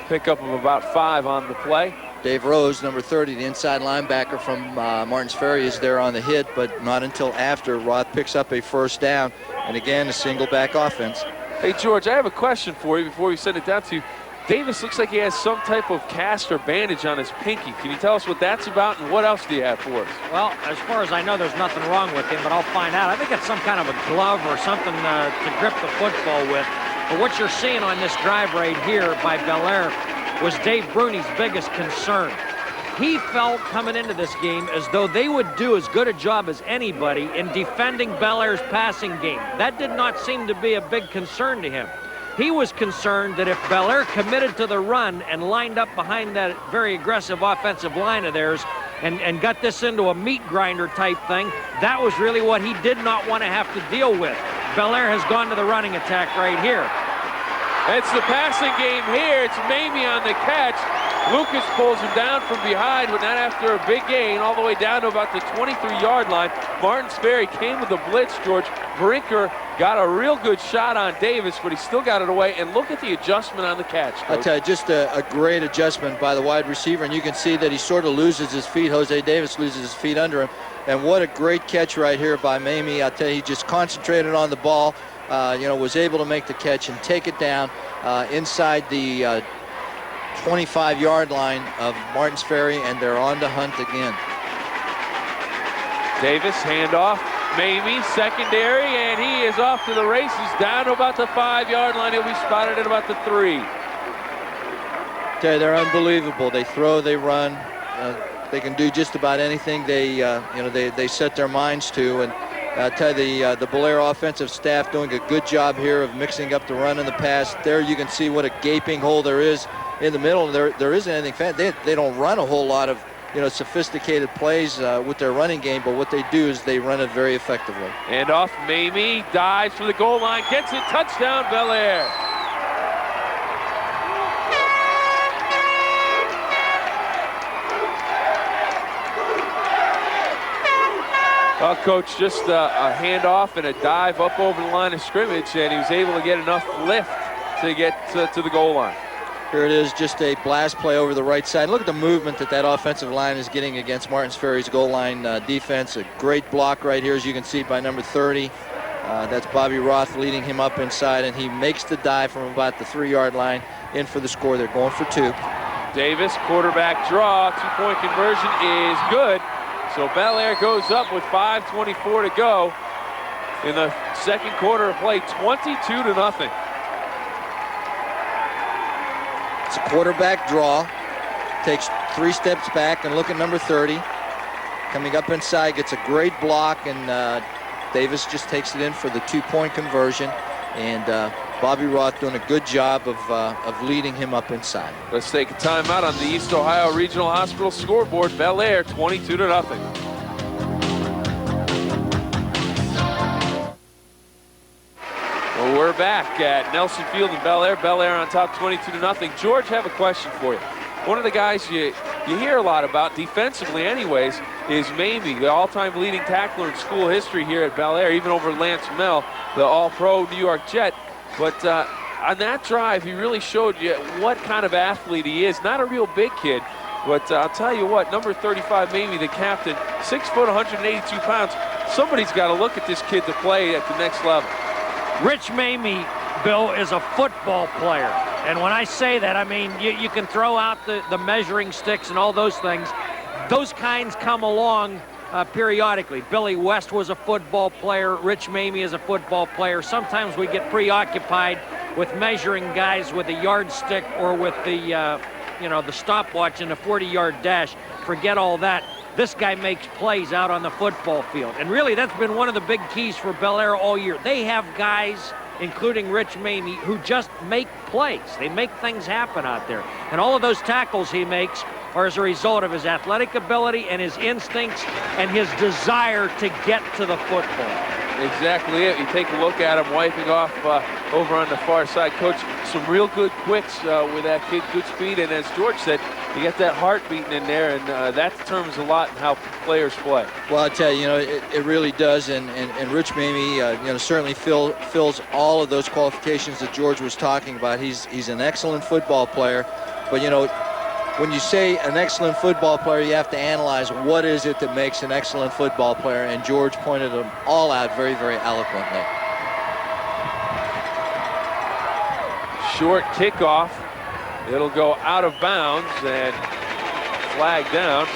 S3: Pickup of about 5 on the play.
S4: Dave Rose, number 30, the inside linebacker from Martins Ferry, is there on the hit, but not until after Roth picks up a first down. And again, a single back offense.
S3: Hey, George, I have a question for you before we send it down to you. Davis looks like he has some type of cast or bandage on his pinky. Can you tell us what that's about, and what else do you have for us?
S5: Well, as far as I know, there's nothing wrong with him, but I'll find out. I think it's some kind of a glove or something to grip the football with. But what you're seeing on this drive right here by Bellaire was Dave Bruni's biggest concern. He felt coming into this game as though they would do as good a job as anybody in defending Bellaire's passing game. That did not seem to be a big concern to him. He was concerned that if Bellaire committed to the run and lined up behind that very aggressive offensive line of theirs and got this into a meat grinder type thing, that was really what he did not want to have to deal with. Bellaire has gone to the running attack right here.
S3: It's the passing game here. It's Mamie on the catch. Lucas pulls him down from behind, but not after a big gain, all the way down to about the 23-yard line. Martins Ferry came with a blitz, George. Brinker got a real good shot on Davis, but he still got it away. And look at the adjustment on the catch, Coach.
S4: I'll tell you, just a great adjustment by the wide receiver, and you can see that he sort of loses his feet. Jose Davis loses his feet under him. And what a great catch right here by Mamie. I'll tell you, he just concentrated on the ball, was able to make the catch and take it down inside the 25-yard line of Martins Ferry, and they're on to Hunt again.
S3: Davis, handoff. Mamie, secondary, and he is off to the races, down to about the 5-yard line. He'll be spotted at about the 3.
S4: They're unbelievable. They throw, they run. They can do just about anything they set their minds to. And I tell you, the Bellaire offensive staff doing a good job here of mixing up the run and the pass. There you can see what a gaping hole there is in the middle. There isn't anything fancy. They don't run a whole lot of sophisticated plays with their running game, but what they do is they run it very effectively.
S3: And off, Mamie dives for the goal line, gets it, touchdown, Bellaire. Well, Coach, just a handoff and a dive up over the line of scrimmage, and he was able to get enough lift to get to the goal line.
S4: Here it is, just a blast play over the right side. Look at the movement that offensive line is getting against Martins Ferry's goal line defense. A great block right here, as you can see, by number 30. That's Bobby Roth leading him up inside, and he makes the dive from about the 3-yard line in for the score. They're going for 2.
S3: Davis, quarterback draw, 2-point conversion is good. So Bellaire goes up with 5:24 to go in the second quarter of play, 22-0.
S4: It's a quarterback draw. Takes 3 steps back, and look at number 30. Coming up inside, gets a great block, and Davis just takes it in for the 2-point conversion. And Bobby Roth doing a good job of leading him up inside.
S3: Let's take a timeout on the East Ohio Regional Hospital scoreboard. Bellaire 22-0. Well, we're back at Nelson Field in Bellaire. Bellaire on top 22-0. George, I have a question for you. One of the guys you hear a lot about, defensively anyways, is Mamie, the all-time leading tackler in school history here at Bellaire, even over Lance Mell, the all-pro New York Jet. But on that drive, he really showed you what kind of athlete he is. Not a real big kid, but I'll tell you what, number 35, Mamie, the captain, 6 foot, 182 pounds. Somebody's got to look at this kid to play at the next level.
S5: Rich Mamie, Bill, is a football player. And when I say that, I mean, you can throw out the measuring sticks and all those things. Those kinds come along periodically. Billy West was a football player. Rich Mamie is a football player. Sometimes we get preoccupied with measuring guys with a yardstick or with the stopwatch in a 40-yard dash. Forget all that. This guy makes plays out on the football field. And really, that's been one of the big keys for Bellaire all year. They have guys, including Rich Mamie, who just make plays. They make things happen out there. And all of those tackles he makes are as a result of his athletic ability and his instincts and his desire to get to the football.
S3: Exactly it. You take a look at him wiping off over on the far side. Coach, some real good quicks with that kid, good speed. And as George said, you get that heart beating in there, and that determines a lot in how players play.
S4: Well, I tell you, it really does. And Rich Mamie, certainly fills all of those qualifications that George was talking about. He's an excellent football player, but when you say an excellent football player, you have to analyze what is it that makes an excellent football player, and George pointed them all out very, very eloquently.
S3: Short kickoff. It'll go out of bounds and flag down.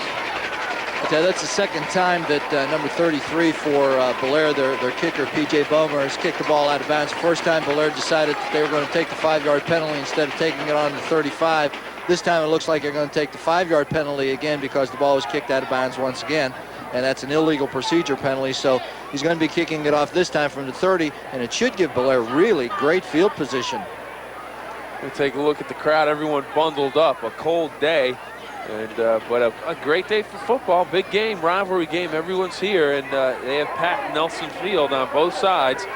S4: Okay, that's the second time that number 33 for Bellaire, their kicker, P.J. Bomer, has kicked the ball out of bounds. First time Bellaire decided that they were going to take the 5-yard penalty instead of taking it on the 35. This time it looks like they're going to take the 5-yard penalty again because the ball was kicked out of bounds once again, and that's an illegal procedure penalty. So he's going to be kicking it off this time from the 30, and it should give Bellaire really great field position.
S3: We'll take a look at the crowd. Everyone bundled up. A cold day, and but a great day for football. Big game, rivalry game. Everyone's here, and they have packed Nelson Field on both sides.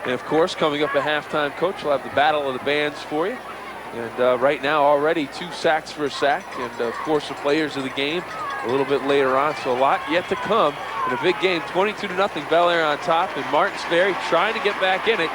S3: And of course, coming up at halftime, Coach will have the Battle of the Bands for you. And right now already 2 sacks for a sack. And of course the players of the game a little bit later on. So a lot yet to come in a big game. 22-0 Bellaire on top, and Martins Ferry trying to get back in it.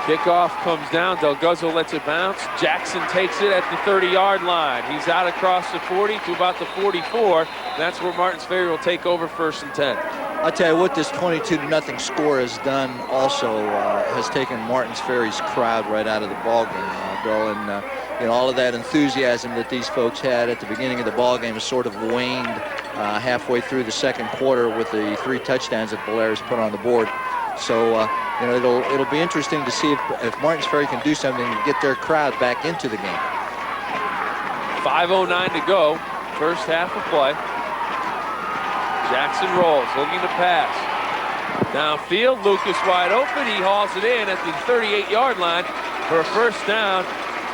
S3: Kickoff comes down. Delguzzo lets it bounce. Jackson takes it at the 30-yard line. He's out across the 40 to about the 44. That's where Martins Ferry will take over 1st and 10.
S4: I'll tell you what, this 22-0 score has done also has taken Martins Ferry's crowd right out of the ballgame, Bill. And you know, all of that enthusiasm that these folks had at the beginning of the ballgame has sort of waned halfway through the 2nd quarter with the 3 touchdowns that Bellaire has put on the board. So you know, it'll be interesting to see if Martins Ferry can do something to get their crowd back into the game.
S3: 5:09 to go, 1st half of play. Jackson rolls, looking to pass. Downfield, Lucas wide open. He hauls it in at the 38-yard line for a 1st down.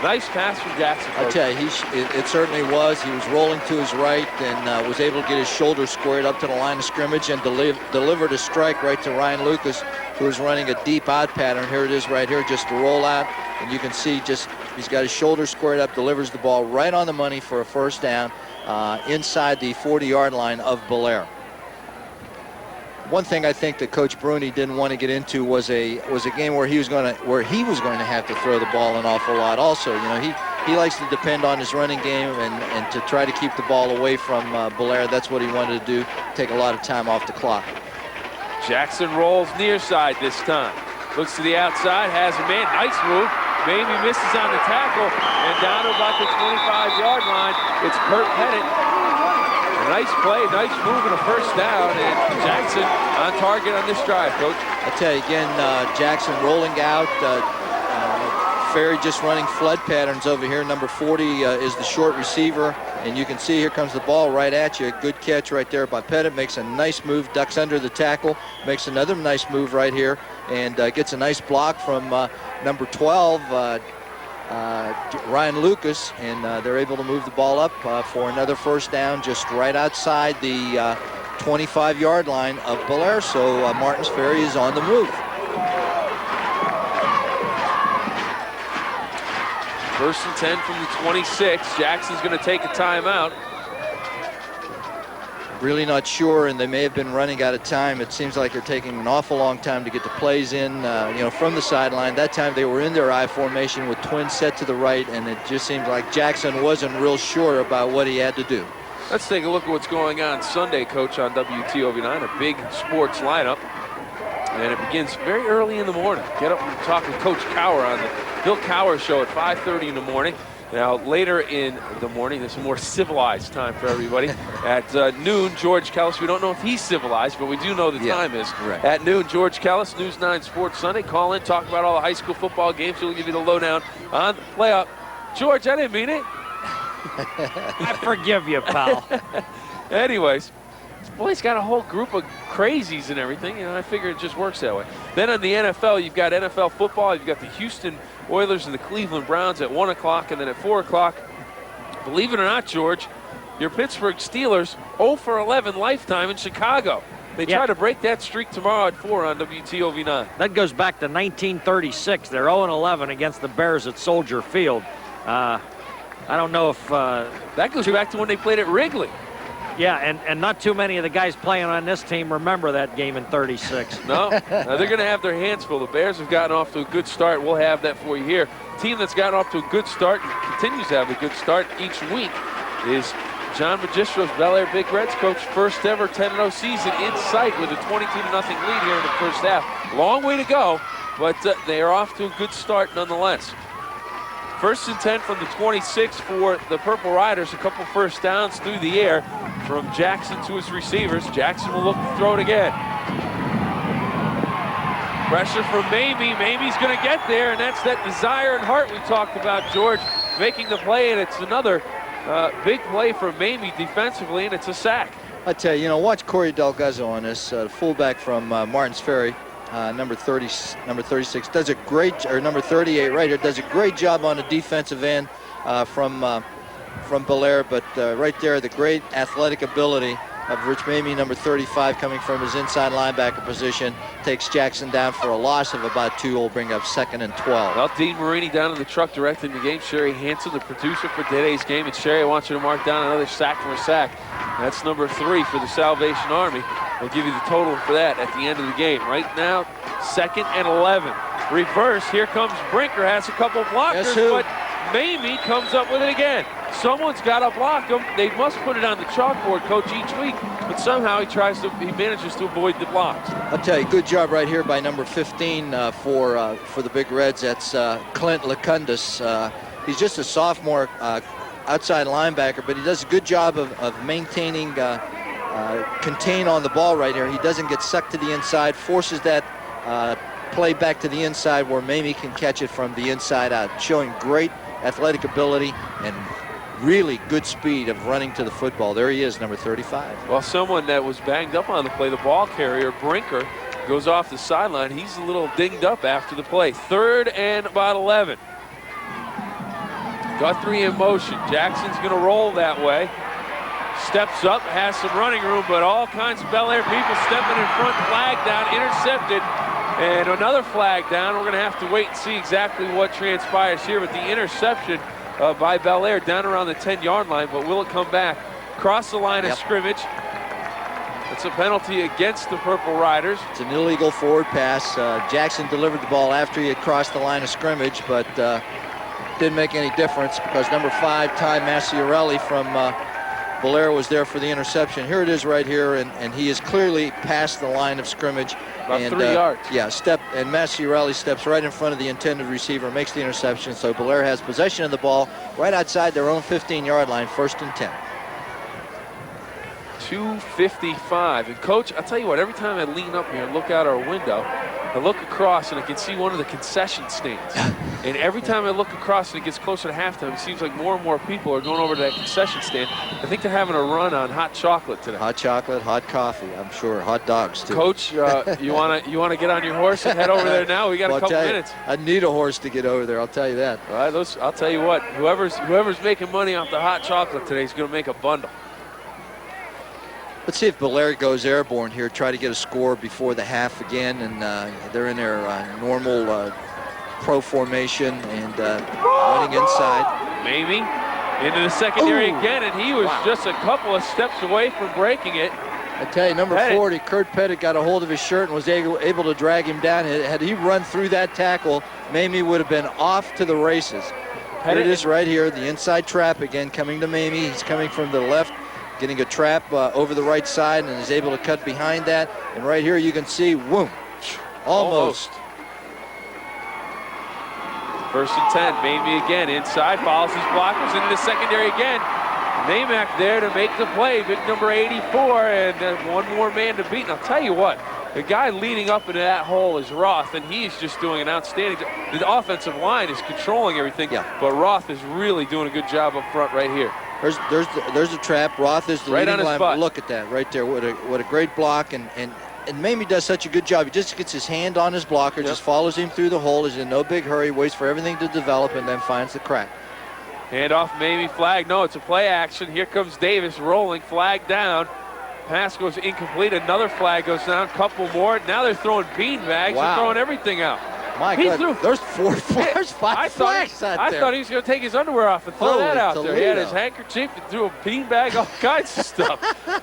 S3: Nice pass from Jackson.
S4: I tell you, it certainly was. He was rolling to his right and was able to get his shoulder squared up to the line of scrimmage and delivered a strike right to Ryan Lucas, who was running a deep out pattern. Here it is right here, just to roll out. And you can see just he's got his shoulder squared up, delivers the ball right on the money for a 1st down inside the 40-yard line of Bellaire. One thing I think that Coach Bruni didn't want to get into was a game where he was going to have to throw the ball an awful lot. Also, you know, he likes to depend on his running game and to try to keep the ball away from Bellaire. That's what he wanted to do, take a lot of time off the clock.
S3: Jackson rolls near side this time. Looks to the outside, has a man, nice move. Mamie misses on the tackle, and down to about the 25-yard line, it's Kurt Pettit. A nice play, nice move, and a 1st down, and Jackson on target on this drive, Coach.
S4: I tell you again, Jackson rolling out. Ferry just running flood patterns over here. Number 40 is the short receiver, and you can see here comes the ball right at you. Good catch right there by Pettit. Makes a nice move, ducks under the tackle, makes another nice move right here, and gets a nice block from number 12. Ryan Lucas, and they're able to move the ball up for another 1st down just right outside the 25-yard line of Bellaire. So Martins Ferry is on the move.
S3: 1st and 10 from the 26. Jackson's going to take a timeout.
S4: Really not sure, and they may have been running out of time. It seems like they're taking an awful long time to get the plays in, you know, from the sideline. That time they were in their I formation with twins set to the right, and it just seems like Jackson wasn't real sure about what he had to do.
S3: Let's take a look at what's going on Sunday, Coach, on WTOV9, a big sports lineup. And it begins very early in the morning. Get up and talk with Coach Cower on the Bill Cower Show at 5:30 in the morning. Now, later in the morning, there's a more civilized time for everybody. At noon, George Kellis. We don't know if he's civilized, but we do know the time is.
S4: Right.
S3: At noon, George Kellis, News 9 Sports Sunday. Call in, talk about all the high school football games. He'll give you the lowdown on the playoff. George, I didn't mean it.
S5: I forgive you, pal.
S3: Anyways, well, he's got a whole group of crazies and everything. You know, I figure it just works that way. Then on the NFL, you've got NFL football. You've got the Houston Oilers and the Cleveland Browns at 1 o'clock, and then at 4 o'clock, believe it or not, George, your Pittsburgh Steelers 0 for 11 lifetime in Chicago. They try to break that streak tomorrow at 4 on WTOV9.
S5: That goes back to 1936. They're 0-11 against the Bears at Soldier Field. I don't know if...
S3: that goes back to when they played at Wrigley.
S5: Yeah, and not too many of the guys playing on this team remember that game in 36.
S3: No, they're going to have their hands full. The Bears have gotten off to a good start. We'll have that for you here. Team that's gotten off to a good start and continues to have a good start each week is John Magistro's Bellaire Big Reds. Coach, first ever 10-0 season in sight with a 22-0 lead here in the 1st half. Long way to go, but they are off to a good start nonetheless. 1st and 10 from the 26 for the Purple Riders. A couple 1st downs through the air from Jackson to his receivers. Jackson will look to throw it again. Pressure from Mamie. Mamie's going to get there, and that's that desire and heart we talked about, George, making the play, and it's another big play from Mamie defensively, and it's a sack.
S4: I tell you, watch Cory Delguzzo on this, fullback from Martins Ferry. Number 36 does a great, or number 38 right here, does a great job on the defensive end from Bellaire, but right there, the great athletic ability of Rich Mamie, number 35, coming from his inside linebacker position. Takes Jackson down for a loss of about 2. Will bring up 2nd and 12.
S3: Well, Dean Marini down in the truck directing the game. Sherry Hansen, the producer for today's game. And Sherry, I want you to mark down another sack for a sack. That's number 3 for the Salvation Army. We'll give you the total for that at the end of the game. Right now, 2nd and 11. Reverse, here comes Brinker, has a couple blockers, but Mamie comes up with it again. Someone's got to block him. They must put it on the chalkboard, Coach, each week, but somehow he manages to avoid the blocks.
S4: I'll tell you, good job right here by number 15 for the Big Reds. That's Clint Lekanudos. He's just a sophomore outside linebacker, but he does a good job of maintaining contain on the ball right here. He doesn't get sucked to the inside, forces that play back to the inside where Mamie can catch it from the inside out, showing great athletic ability and really good speed of running to the football. There he is, number 35.
S3: Well, someone that was banged up on the play, the ball carrier, Brinker, goes off the sideline. He's a little dinged up after the play. 3rd and about 11. Guthrie in motion. Jackson's going to roll that way. Steps up, has some running room, but all kinds of Bellaire people stepping in front. Flag down, intercepted, and another flag down. We're going to have to wait and see exactly what transpires here, but the interception by Bellaire down around the 10-yard line, but will it come back? Cross the line of scrimmage. It's a penalty against the Purple Riders.
S4: It's an illegal forward pass. Jackson delivered the ball after he had crossed the line of scrimmage, but didn't make any difference because number 5, Ty Maciarelli from Bellaire was there for the interception. Here it is right here, and he is clearly past the line of scrimmage.
S3: About 3 yards.
S4: Yeah, and Maciarelli steps right in front of the intended receiver, makes the interception. So Bellaire has possession of the ball right outside their own 15-yard line, 1st and 10.
S3: 2:55. And Coach, I'll tell you what, every time I lean up here and look out our window, I look across and I can see one of the concession stands. And every time I look across and it gets closer to halftime, it seems like more and more people are going over to that concession stand. I think they're having a run on hot chocolate today.
S4: Hot chocolate, hot coffee, I'm sure. Hot dogs, too.
S3: Coach, you wanna get on your horse and head over there now? We got a couple minutes.
S4: I need a horse to get over there, I'll tell you that.
S3: All right, I'll tell you what, whoever's making money off the hot chocolate today is going to make a bundle.
S4: Let's see if Bellaire goes airborne here, try to get a score before the half again, and they're in their normal pro formation and running inside.
S3: Mamie into the secondary again, and he was just a couple of steps away from breaking it.
S4: I tell you, number 40, Kurt Pettit, got a hold of his shirt and was able to drag him down. Had he run through that tackle, Mamie would have been off to the races. Here it is right here, the inside trap again coming to Mamie. He's coming from the left, getting a trap over the right side, and is able to cut behind that. And right here you can see, whoom, almost.
S3: 1st and 10, Mamie again inside, follows his blockers into the secondary again. Namack there to make the play, big number 84, and one more man to beat. And I'll tell you what, the guy leading up into that hole is Roth, and he's just doing an outstanding job. The offensive line is controlling everything, but Roth is really doing a good job up front right here.
S4: There's the trap. Roth is the leading line.
S3: Butt.
S4: Look at that right there. What a great block, and Mamie does such a good job. He just gets his hand on his blocker, just follows him through the hole. He's in no big hurry, waits for everything to develop, and then finds the crack.
S3: Hand off Mamie, flag. No, it's a play action. Here comes Davis rolling, flag down. Pass goes incomplete. Another flag goes down. Couple more. Now they're throwing beanbags. They're throwing everything out.
S4: My God, there's 4 flags, 5 flags out there.
S3: I thought he was going to take his underwear off and throw that out there. He had his handkerchief and threw a beanbag, all kinds of stuff.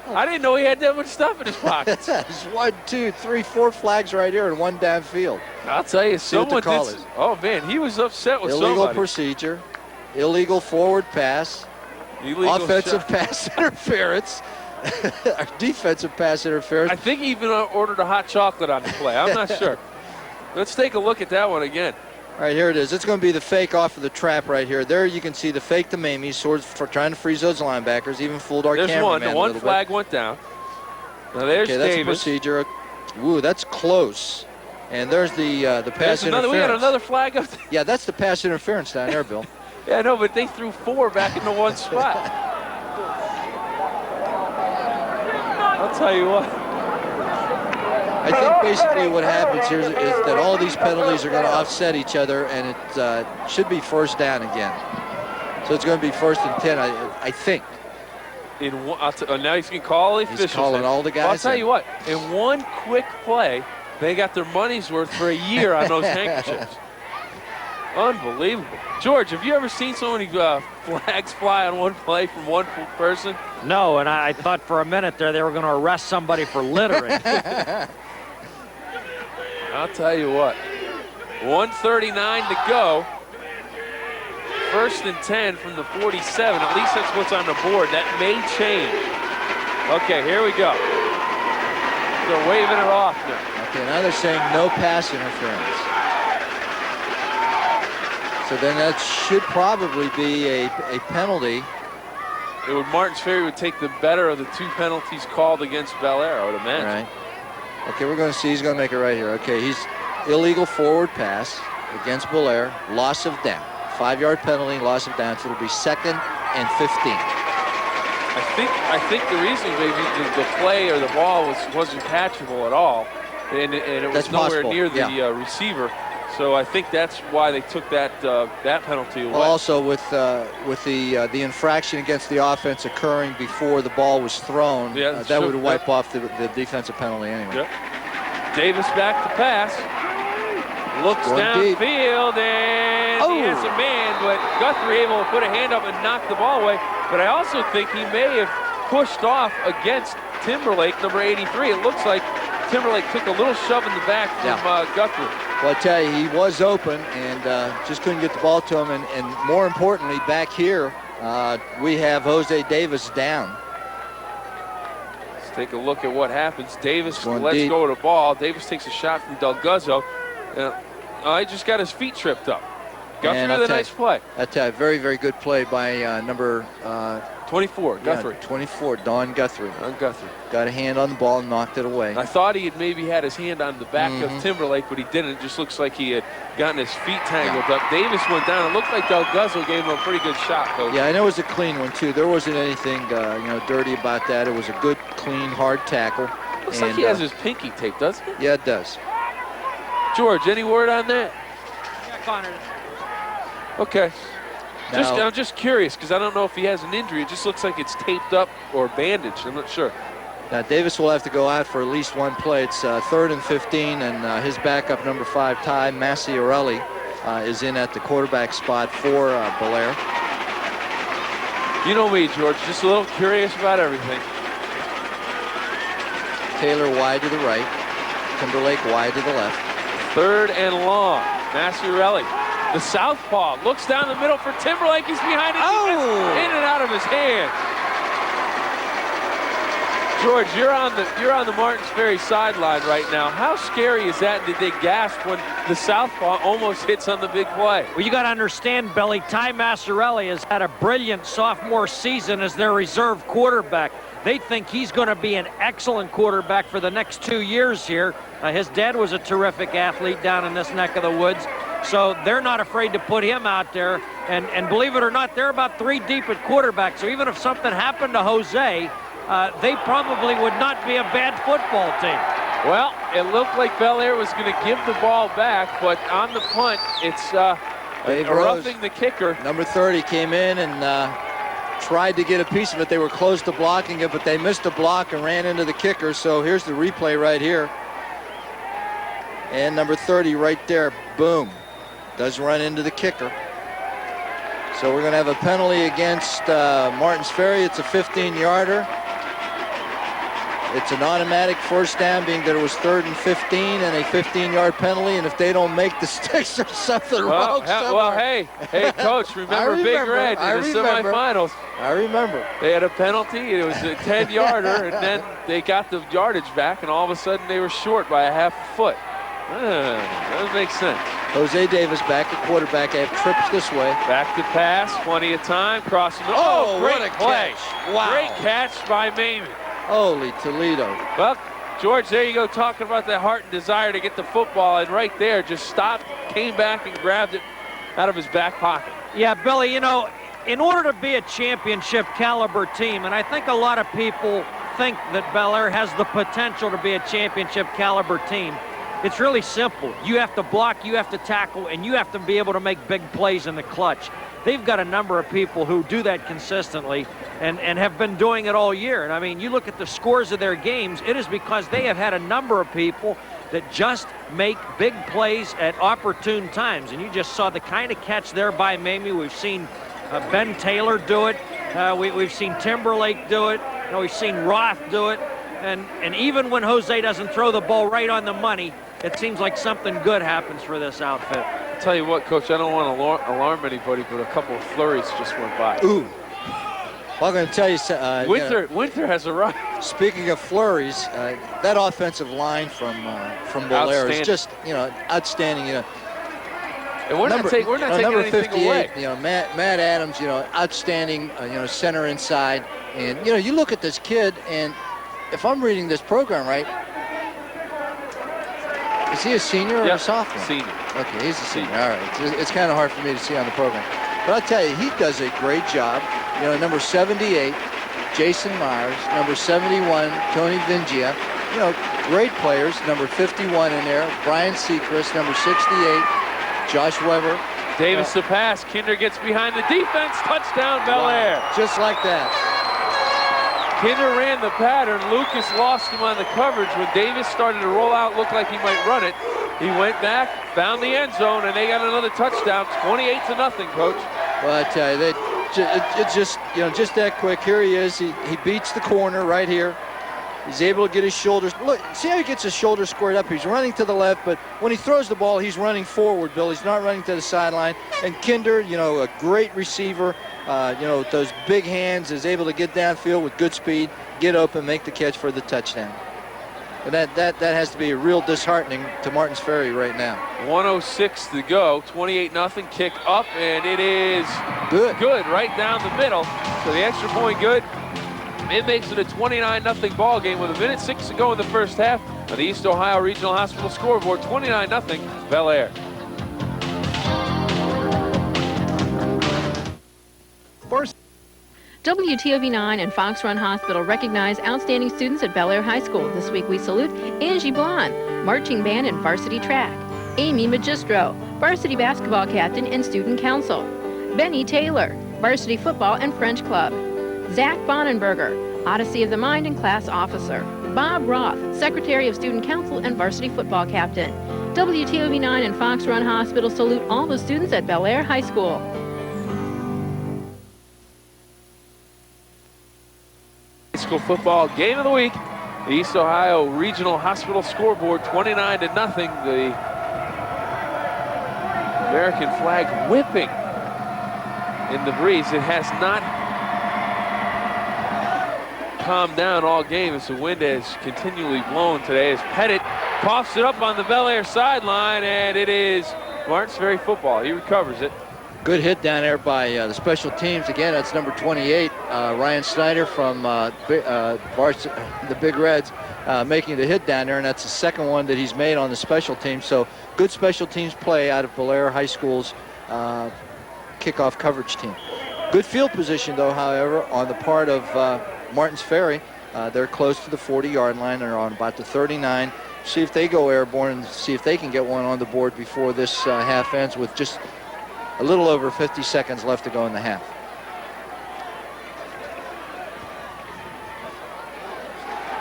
S3: I didn't know he had that much stuff in his pockets.
S4: There's 1, 2, 3, 4 flags right here and one downfield.
S3: I'll tell you, someone did. Oh man, he was upset with
S4: illegal
S3: somebody.
S4: Procedure, illegal forward pass, offensive pass interference. Defensive pass interference.
S3: I think he even ordered a hot chocolate on the play. I'm not sure. Let's take a look at that one again.
S4: All right, here it is. It's going to be the fake off of the trap right here. There you can see the fake to Mamie, sort of for trying to freeze those linebackers. Even fooled our cameraman.
S3: There's one flag went down. Now there's Davis.
S4: That's a procedure. Ooh, that's close. And there's the pass interference.
S3: We had another flag up there.
S4: Yeah, that's the pass interference down there, Bill.
S3: Yeah, no, but they threw 4 back into one spot. I'll tell you what.
S4: I think basically what happens here is that all these penalties are going to offset each other, and it should be 1st down again. So it's going to be 1st and 10, I think.
S3: now he's going to call the officials.
S4: He's calling all the guys.
S3: Well, I'll tell you what, in one quick play, they got their money's worth for a year on those handkerchiefs. Unbelievable. George, have you ever seen so many flags fly on one play from one person?
S5: No, and I thought for a minute there they were going to arrest somebody for littering.
S3: I'll tell you what, 1:39 to go. 1st and 10 from the 47. At least that's what's on the board. That may change. Okay, here we go. They're waving it off now.
S4: Okay, now they're saying no pass interference. So then that should probably be a penalty.
S3: It would, Martins Ferry would take the better of the 2 penalties called against Bellaire, I would imagine.
S4: Right. Okay, we're going to see. He's going to make it right here. Okay, he's illegal forward pass against Bellaire. Loss of down. 5-yard penalty, loss of down. So it'll be 2nd and 15.
S3: I think the reason maybe the play or the ball wasn't catchable at all, and it was
S4: that's
S3: nowhere
S4: possible.
S3: near the receiver. So I think that's why they took that penalty away.
S4: Well, also with the infraction against the offense occurring before the ball was thrown, that would wipe off the defensive penalty anyway.
S3: Yep. Davis back to pass. Looks downfield, and he has a man, but Guthrie able to put a hand up and knock the ball away. But I also think he may have pushed off against Timberlake, number 83. It looks like Timberlake took a little shove in the back from Guthrie.
S4: Well, I tell you, he was open and just couldn't get the ball to him. And more importantly, back here, we have Jose Davis down.
S3: Let's take a look at what happens. Davis lets go of the ball. Davis takes a shot from Delguzzo. He just got his feet tripped up. Guthrie with a nice play.
S4: That's a very, very good play by number
S3: 24, Guthrie.
S4: 24, Don Guthrie. Got a hand on the ball and knocked it away.
S3: I thought he had maybe had his hand on the back of Timberlake, but he didn't. It just looks like he had gotten his feet tangled up. Davis went down. It looked like Delguzzo gave him a pretty good shot, Coach.
S4: Yeah, and it was a clean one, too. There wasn't anything dirty about that. It was a good, clean, hard tackle.
S3: Looks like he has his pinky taped, doesn't he?
S4: Yeah, it does.
S3: George, any word on that?
S5: Check on it.
S3: Okay. I'm just curious because I don't know if he has an injury. It just looks like it's taped up or bandaged. I'm not sure.
S4: Now Davis will have to go out for at least one play. It's 3rd and 15, and his backup, number 5, Ty Maciarelli, is in at the quarterback spot for Bellaire.
S3: You know me, George. Just a little curious about everything.
S4: Taylor wide to the right. Timberlake wide to the left.
S3: 3rd and long. Maciarelli. The southpaw looks down the middle for Timberlake. He's behind it. In and out of his hands. George, you're on the Martins Ferry sideline right now. How scary is that? Did they gasp when the southpaw almost hits on the big play?
S5: Well, you got to understand, Billy, Ty Maciarelli has had a brilliant sophomore season as their reserve quarterback. They think he's going to be an excellent quarterback for the next 2 years here. His dad was a terrific athlete down in this neck of the woods. So they're not afraid to put him out there. And believe it or not, they're about 3 deep at quarterback. So even if something happened to Jose, they probably would not be a bad football team.
S3: Well, it looked like Bellaire was going to give the ball back, but on the punt, it's roughing the kicker.
S4: Number 30 came in and tried to get a piece of it. They were close to blocking it, but they missed a block and ran into the kicker. So here's the replay right here. And number 30 right there, boom, does run into the kicker. So we're going to have a penalty against Martins Ferry. It's a 15-yarder. It's an automatic first down, being that it was 3rd and 15 and a 15-yard penalty. And if they don't make the sticks, there's something wrong somewhere.
S3: Well, hey, Coach, remember Big Red in the semifinals?
S4: I remember.
S3: They had a penalty. It was a 10-yarder, and then they got the yardage back, and all of a sudden they were short by a half foot. That makes sense.
S4: Jose Davis back at quarterback. They have trips this way.
S3: Back to pass. Plenty of time. Crossing.
S4: Great
S3: what a play.
S4: Catch. Wow.
S3: Great catch by Mamie.
S4: Holy Toledo.
S3: Well, George, there you go, talking about that heart and desire to get the football, and right there just stopped, came back and grabbed it out of his back pocket.
S5: Yeah, Billy, in order to be a championship caliber team, and I think a lot of people think that Bellaire has the potential to be a championship caliber team, it's really simple. You have to block, you have to tackle, and you have to be able to make big plays in the clutch. they've got a number of people who do that consistently and have been doing it all year. And I mean, you look at the scores of their games, it is because they have had a number of people that just make big plays at opportune times. And you just saw the kind of catch there by Mamie. We've seen Ben Taylor do it. We've seen Timberlake do it. You know, we've seen Roth do it. And even when Jose doesn't throw the ball right on the money, it seems like something good happens for this outfit.
S3: I'll tell you what, Coach, I don't want to alarm anybody, but a couple of flurries just went by.
S4: Ooh. Well, I'm going to tell you,
S3: Winter has arrived.
S4: Speaking of flurries, that offensive line from Bellaire is just, outstanding.
S3: And we're not taking
S4: number
S3: anything
S4: 58,
S3: away.
S4: Matt Adams, outstanding, center inside. And, you look at this kid, and if I'm reading this program right, is he a senior or a sophomore?
S3: Senior.
S4: Okay, he's a senior. All right. It's kind of hard for me to see on the program. But I'll tell you, he does a great job. Number 78, Jason Myers. Number 71, Tony Vingia. Great players. Number 51 in there, Brian Seacrest. Number 68, Josh Weber.
S3: Davis the pass. Kinder gets behind the defense. Touchdown, Bellaire.
S4: Wow. Just like that.
S3: Kinder ran the pattern. Lucas lost him on the coverage. When Davis started to roll out, looked like he might run it. He went back, found the end zone, and they got another touchdown. 28-0, Coach.
S4: Well, I tell you, it's just, just that quick. Here he is. He beats the corner right here. He's able to get his shoulders. Look, see how he gets his shoulders squared up? He's running to the left, but when he throws the ball, he's running forward, Bill. He's not running to the sideline. And Kinder, a great receiver, with those big hands, is able to get downfield with good speed, get open, make the catch for the touchdown. And that has to be real disheartening to Martins Ferry right now.
S3: 1:06 to go, 28-0, kick up, and it is good right down the middle. So the extra point good. It makes it a 29-0 ball game with 1:06 to go in the first half on the East Ohio Regional Hospital scoreboard. 29-0 Bellaire.
S6: WTOV9 and Fox Run Hospital recognize outstanding students at Bellaire High School. This week we salute Angie Blonde, marching band and varsity track; Amy Magistro, varsity basketball captain and student council; Benny Taylor, varsity football and French club; Zach Bonenberger, Odyssey of the Mind and class officer; Bob Roth, secretary of student council and varsity football captain. WTOV9 and Fox Run Hospital salute all the students at Bellaire High School.
S3: High school football game of the week. The East Ohio Regional Hospital scoreboard, 29-0. The American flag whipping in the breeze. It has not calmed down all game as the wind has continually blown today, as Pettit coughs it up on the Bellaire sideline, and it is Martins Ferry football. He recovers it.
S4: Good hit down there by the special teams. Again, that's number 28, Ryan Snyder from the Big Reds, making the hit down there, and that's the second one that he's made on the special teams. So good special teams play out of Bellaire High School's kickoff coverage team. Good field position, though, however, on the part of Martins Ferry. They're close to the 40-yard line. They're on about the 39. See if they go airborne and see if they can get one on the board before this half ends, with just a little over 50 seconds left to go in the half.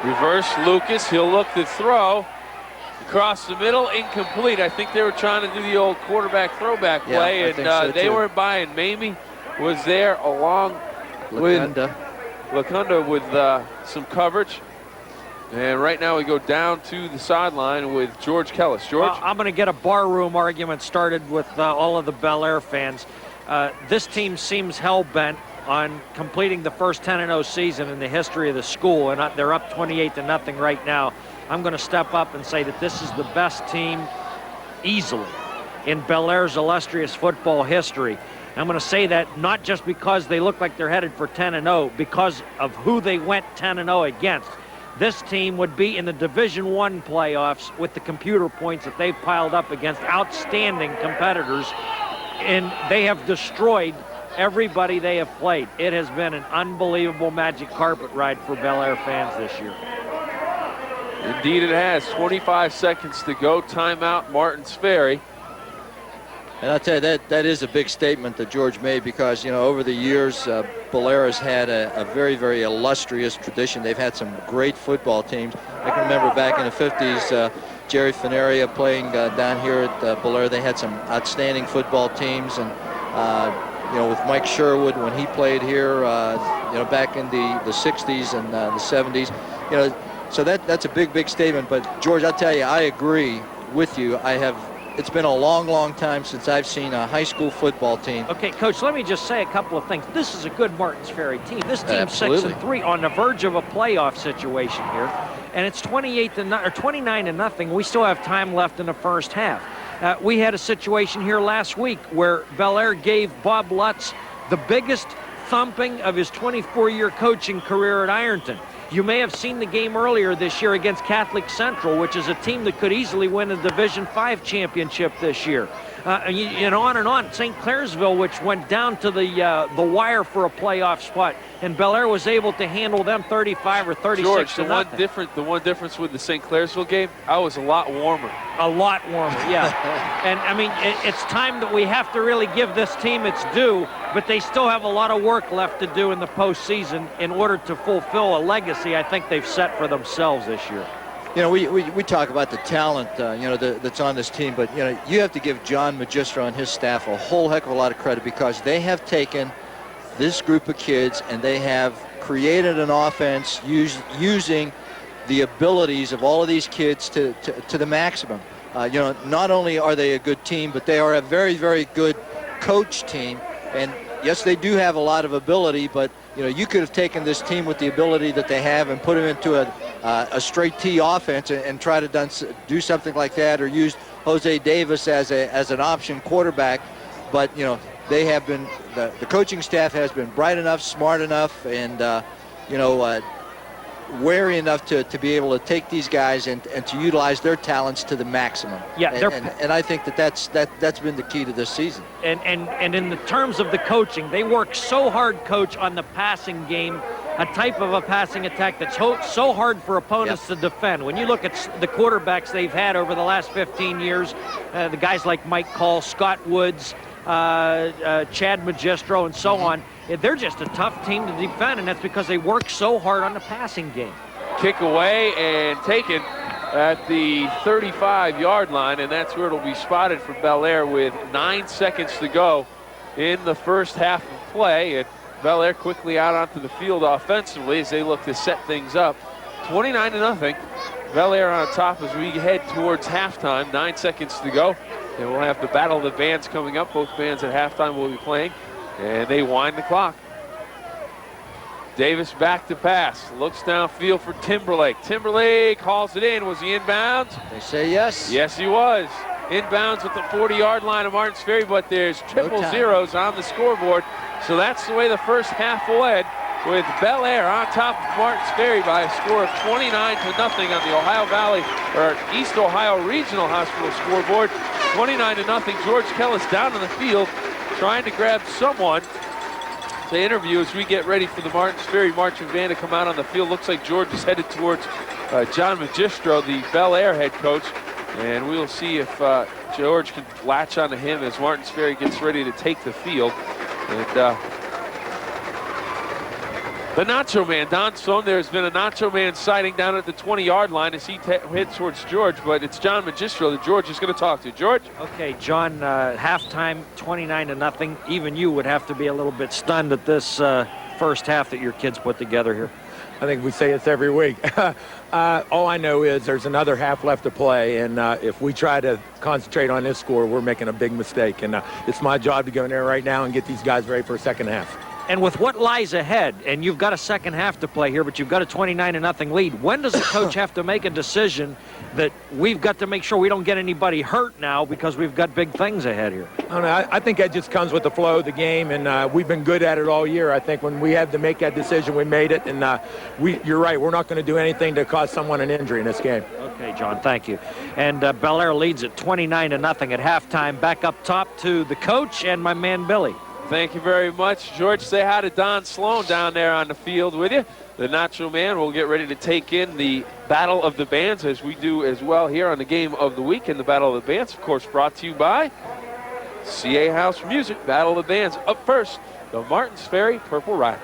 S3: Reverse Lucas, he'll look to throw. Across the middle, incomplete. I think they were trying to do the old quarterback throwback play, and so they weren't buying. Mamie was there along with Lekunda with some coverage. And right now we go down to the sideline with George Kellis. George?
S5: I'm going to get a barroom argument started with all of the Bellaire fans. This team seems hell-bent on completing the first 10-0 season in the history of the school, and they're up 28-0 right now. I'm going to step up and say that this is the best team easily in Bellaire's illustrious football history. I'm going to say that not just because they look like they're headed for 10-0, because of who they went 10-0 against. This team would be in the Division I playoffs with the computer points that they've piled up against outstanding competitors, and they have destroyed everybody they have played. It has been an unbelievable magic carpet ride for Bellaire fans this year.
S3: Indeed it has. 25 seconds to go. Timeout, Martins Ferry.
S4: And I'll tell you, that is a big statement that George made because, you know, over the years, Bellaire has had a very, very illustrious tradition. They've had some great football teams. I can remember back in the 50s, Jerry Feneria playing down here at Bellaire. They had some outstanding football teams. And, you know, with Mike Sherwood when he played here, you know, back in the 60s and the 70s, you know, so that's a big, big statement. But, George, I'll tell you, I agree with you. It's been a long, long time since I've seen a high school football team.
S5: Okay, Coach, let me just say a couple of things. This is a good Martins Ferry team. This team's
S4: Absolutely.
S5: 6-3 on the verge of a playoff situation here. And it's 29-0. We still have time left in the first half. We had a situation here last week where Bellaire gave Bob Lutz the biggest thumping of his 24-year coaching career at Ironton. You may have seen the game earlier this year against Catholic Central, which is a team that could easily win a Division V championship this year. And on and on. St. Clairsville, which went down to the wire for a playoff spot, and Bellaire was able to handle them 35 or 36
S3: George,
S5: to nothing.
S3: the one difference with the St. Clairsville game, I was a lot warmer.
S5: A lot warmer, yeah. And I mean, it's time that we have to really give this team its due, but they still have a lot of work left to do in the postseason in order to fulfill a legacy I think they've set for themselves this year.
S4: You know, we talk about the talent, you know, that's on this team, but, you know, you have to give John Magistro and his staff a whole heck of a lot of credit because they have taken this group of kids and they have created an offense using the abilities of all of these kids to the maximum. You know, not only are they a good team, but they are a very, very good coach team. And yes, they do have a lot of ability, but, you know, you could have taken this team with the ability that they have and put them into a straight T offense and try to do something like that, or use Jose Davis as an option quarterback. But, you know, they have been, the coaching staff has been bright enough, smart enough, and, you know, wary enough to be able to take these guys and to utilize their talents to the maximum.
S5: Yeah,
S4: and I think that's been the key to this season.
S5: And in the terms of the coaching, they work so hard, Coach, on the passing game, a type of a passing attack that's so hard for opponents to defend. When you look at the quarterbacks they've had over the last 15 years, the guys like Mike Call, Scott Woods, Chad Magistro, and so on, they're just a tough team to defend, and that's because they work so hard on the passing game.
S3: Kick away and taken at the 35-yard line, and that's where it'll be spotted for Bellaire with 9 seconds to go in the first half of play. And Bellaire quickly out onto the field offensively as they look to set things up. 29-0. Bellaire on top as we head towards halftime. 9 seconds to go. And we'll have the battle of the bands coming up. Both bands at halftime will be playing. And they wind the clock. Davis back to pass. Looks downfield for Timberlake. Timberlake hauls it in. Was he inbounds?
S4: They say yes.
S3: Yes, he was. Inbounds at the 40-yard line of Martins Ferry, but there's triple zeros on the scoreboard. So that's the way the first half will end, with Bellaire on top of Martins Ferry by a score of 29-0 on the Ohio Valley, or East Ohio Regional Hospital scoreboard. 29-0. George Kellis down on the field, trying to grab someone to interview as we get ready for the Martins Ferry marching band to come out on the field. Looks like George is headed towards John Magistro, the Bellaire head coach, and we'll see if George can latch onto him as Martins Ferry gets ready to take the field. And the Nacho Man, Don Sloan, there's been a Nacho Man sighting down at the 20-yard line as he heads towards George, but it's John Magistro that George is going to talk to. George?
S5: Okay, John, halftime, 29-0. Even you would have to be a little bit stunned at this first half that your kids put together here.
S7: I think we say this every week. All I know is there's another half left to play, and if we try to concentrate on this score, we're making a big mistake. And it's my job to go in there right now and get these guys ready for a second half.
S5: And with what lies ahead, and you've got a second half to play here, but you've got a 29-0 lead, when does the coach have to make a decision that we've got to make sure we don't get anybody hurt now because we've got big things ahead here?
S7: I don't know. I think that just comes with the flow of the game, and we've been good at it all year. I think when we had to make that decision, we made it, and you're right. We're not going to do anything to cause someone an injury in this game.
S5: Okay, John, thank you. And Bellaire leads at 29-0 at halftime. Back up top to the coach and my man Billy.
S3: Thank you very much. George, say hi to Don Sloan down there on the field with you. The Nacho Man will get ready to take in the Battle of the Bands, as we do as well here on the Game of the Week. And the Battle of the Bands, of course, brought to you by CA House Music Battle of the Bands. Up first, the Martins Ferry Purple Riders.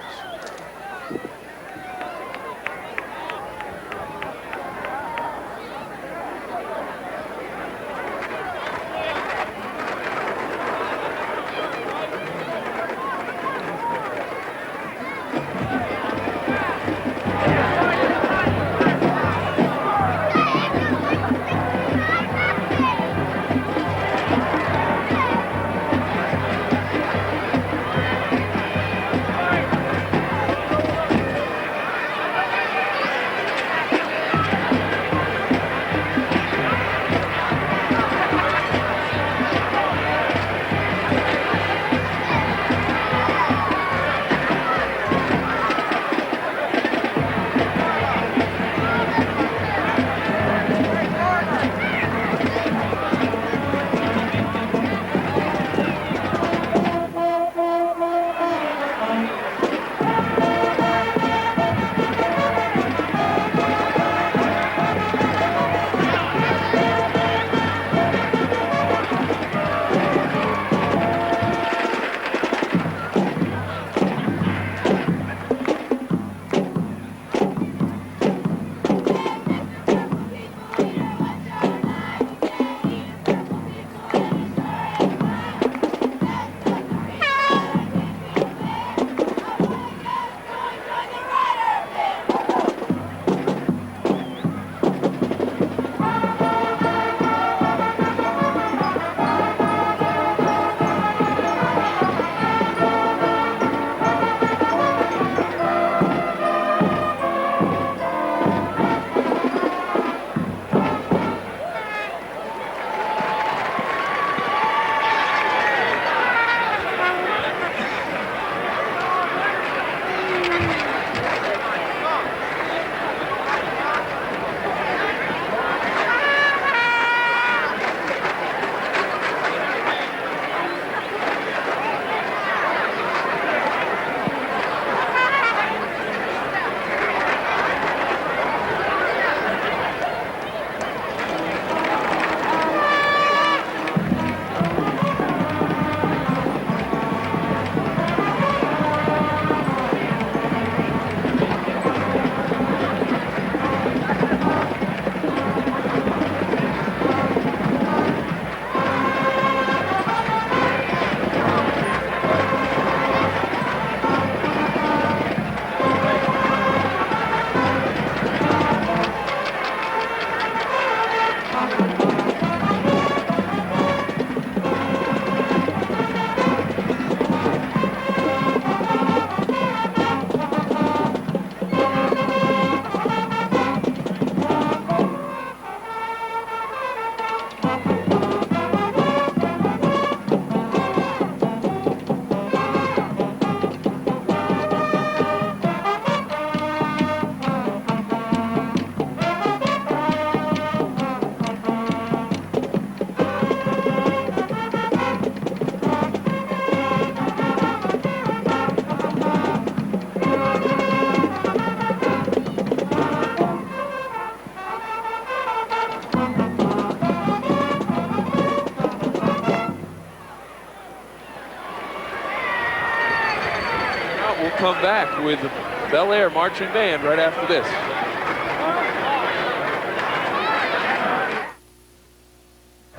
S3: Come back with the Bellaire Marching Band right after this.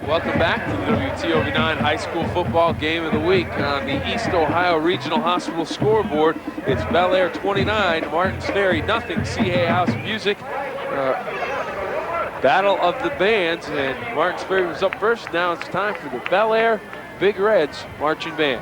S3: Welcome back to the WTOV9 High School Football Game of the Week. On the East Ohio Regional Hospital scoreboard, it's Bellaire 29, Martins Ferry nothing. CA House Music Battle of the Bands, and Martins Ferry was up first. Now it's time for the Bellaire Big Reds Marching Band.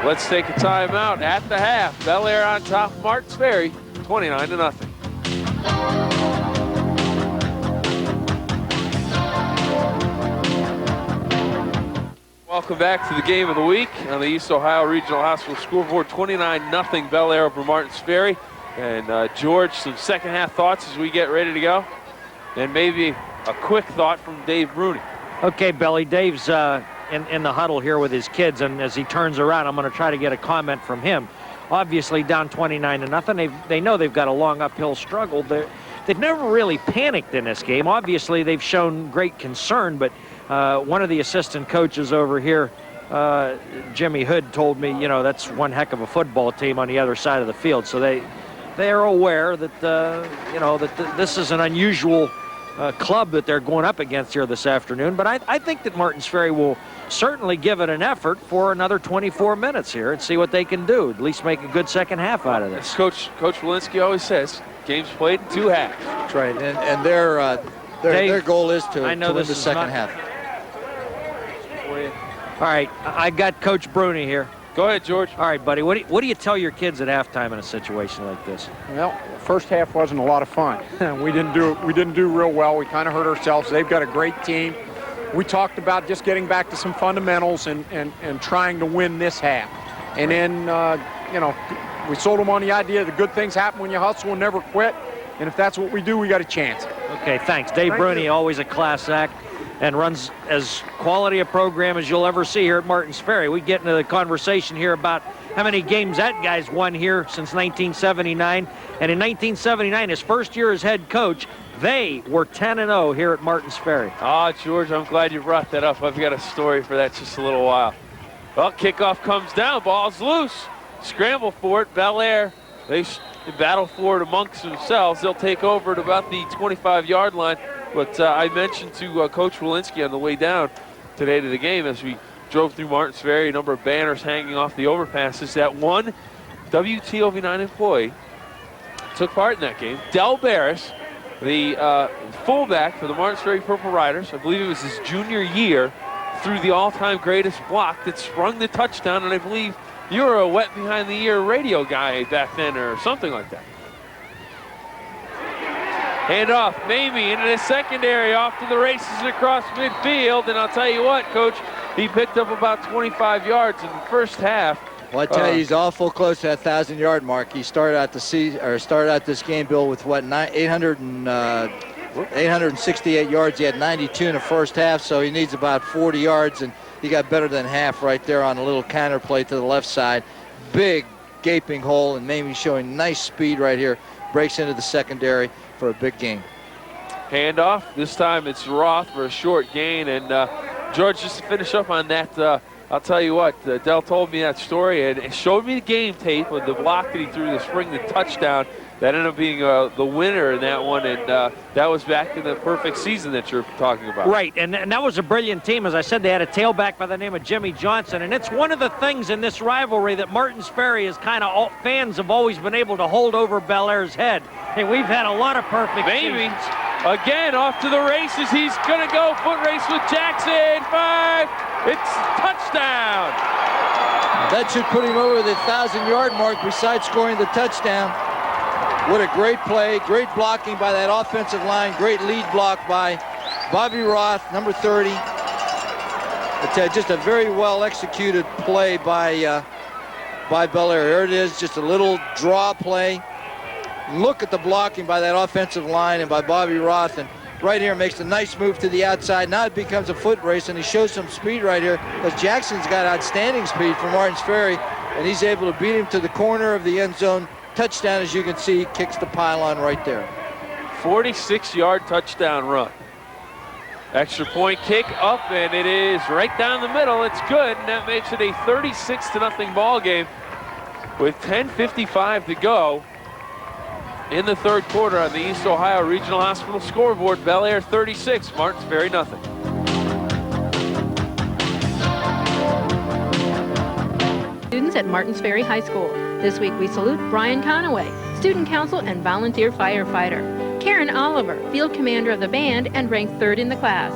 S3: Let's take a timeout at the half. Bellaire on top, Martins Ferry, 29-0. Welcome back to the game of the week on the East Ohio Regional Hospital scoreboard. 29-0 Bellaire over Martins Ferry. And George, some second half thoughts as we get ready to go. And maybe a quick thought from Dave Bruni.
S5: Okay, Belly, Dave's in the huddle here with his kids, and as he turns around, I'm going to try to get a comment from him. Obviously down 29-0. They know they've got a long uphill struggle. They've never really panicked in this game. Obviously, they've shown great concern, but one of the assistant coaches over here, Jimmy Hood, told me, you know, that's one heck of a football team on the other side of the field. So they are aware that, you know, that this is an unusual club that they're going up against here this afternoon. But I think that Martins Ferry will certainly give it an effort for another 24 minutes here and see what they can do. At least make a good second half out of this.
S3: Coach Walensky always says, games played in 2 halves.
S4: That's right, and their goal is to win the second half.
S5: All right, I got Coach Bruni here.
S3: Go ahead, George.
S5: All right, buddy. What do you tell your kids at halftime in a situation like this?
S8: Well, first half wasn't a lot of fun. We didn't do real well. We kind of hurt ourselves. They've got a great team. We talked about just getting back to some fundamentals and trying to win this half. And then, you know, we sold them on the idea that good things happen when you hustle and never quit. And if that's what we do, we got a chance.
S5: Okay, thanks. Dave Bruni, always a class act, and runs as quality a program as you'll ever see here at Martins Ferry. We get into the conversation here about how many games that guy's won here since 1979. And in 1979, his first year as head coach, they were 10-0 here at Martins Ferry.
S3: George, I'm glad you brought that up. I've got a story for that just a little while. Well, kickoff comes down, ball's loose. Scramble for it, Bellaire. They battle for it amongst themselves. They'll take over at about the 25-yard line. But I mentioned to Coach Walensky on the way down today to the game as we drove through Martins Ferry, a number of banners hanging off the overpasses, that one WTOV9 employee took part in that game. Del Barris, the fullback for the Martins Ferry Purple Riders, I believe it was his junior year, threw the all-time greatest block that sprung the touchdown, and I believe you were a wet behind-the-ear radio guy back then or something like that. Handoff, Mamie into the secondary, off to the races and across midfield. And I'll tell you what, Coach, he picked up about 25 yards in the first half.
S4: Well, I tell you, he's awful close to that 1,000-yard mark. He started out this game, Bill, with what, 868 yards. He had 92 in the first half, so he needs about 40 yards, and he got better than half right there on a little counter play to the left side. Big gaping hole, and Mamie showing nice speed right here. Breaks into the secondary for a big gain.
S3: Handoff. This time it's Roth for a short gain. And George, just to finish up on that, I'll tell you what, Del told me that story and showed me the game tape of the block that he threw to spring the touchdown. That ended up being the winner in that one, and that was back in the perfect season that you're talking about.
S5: Right, and that was a brilliant team. As I said, they had a tailback by the name of Jimmy Johnson, and it's one of the things in this rivalry that Martins Ferry is kind of, fans have always been able to hold over Bellaire's head. Hey, we've had a lot of perfect
S3: Mamie,
S5: seasons.
S3: Again, off to the races. He's going to go foot race with Jackson. 5, it's touchdown.
S4: That should put him over the 1,000-yard mark besides scoring the touchdown. What a great play, great blocking by that offensive line, great lead block by Bobby Roth, number 30. It's just a very well executed play by Bellaire. Here it is, just a little draw play. Look at the blocking by that offensive line and by Bobby Roth, and right here makes a nice move to the outside. Now it becomes a foot race, and he shows some speed right here, because Jackson's got outstanding speed for Martins Ferry, and he's able to beat him to the corner of the end zone. Touchdown, as you can see, kicks the pylon right there.
S3: 46-yard touchdown run. Extra point kick up, and it is right down the middle. It's good, and that makes it a 36-0 ball game with 10:55 to go in the third quarter on the East Ohio Regional Hospital scoreboard. Bellaire 36, Martins Ferry nothing.
S6: Students at Martins Ferry High School. This week we salute Brian Conaway, student council and volunteer firefighter. Karen Oliver, field commander of the band and ranked 3rd in the class.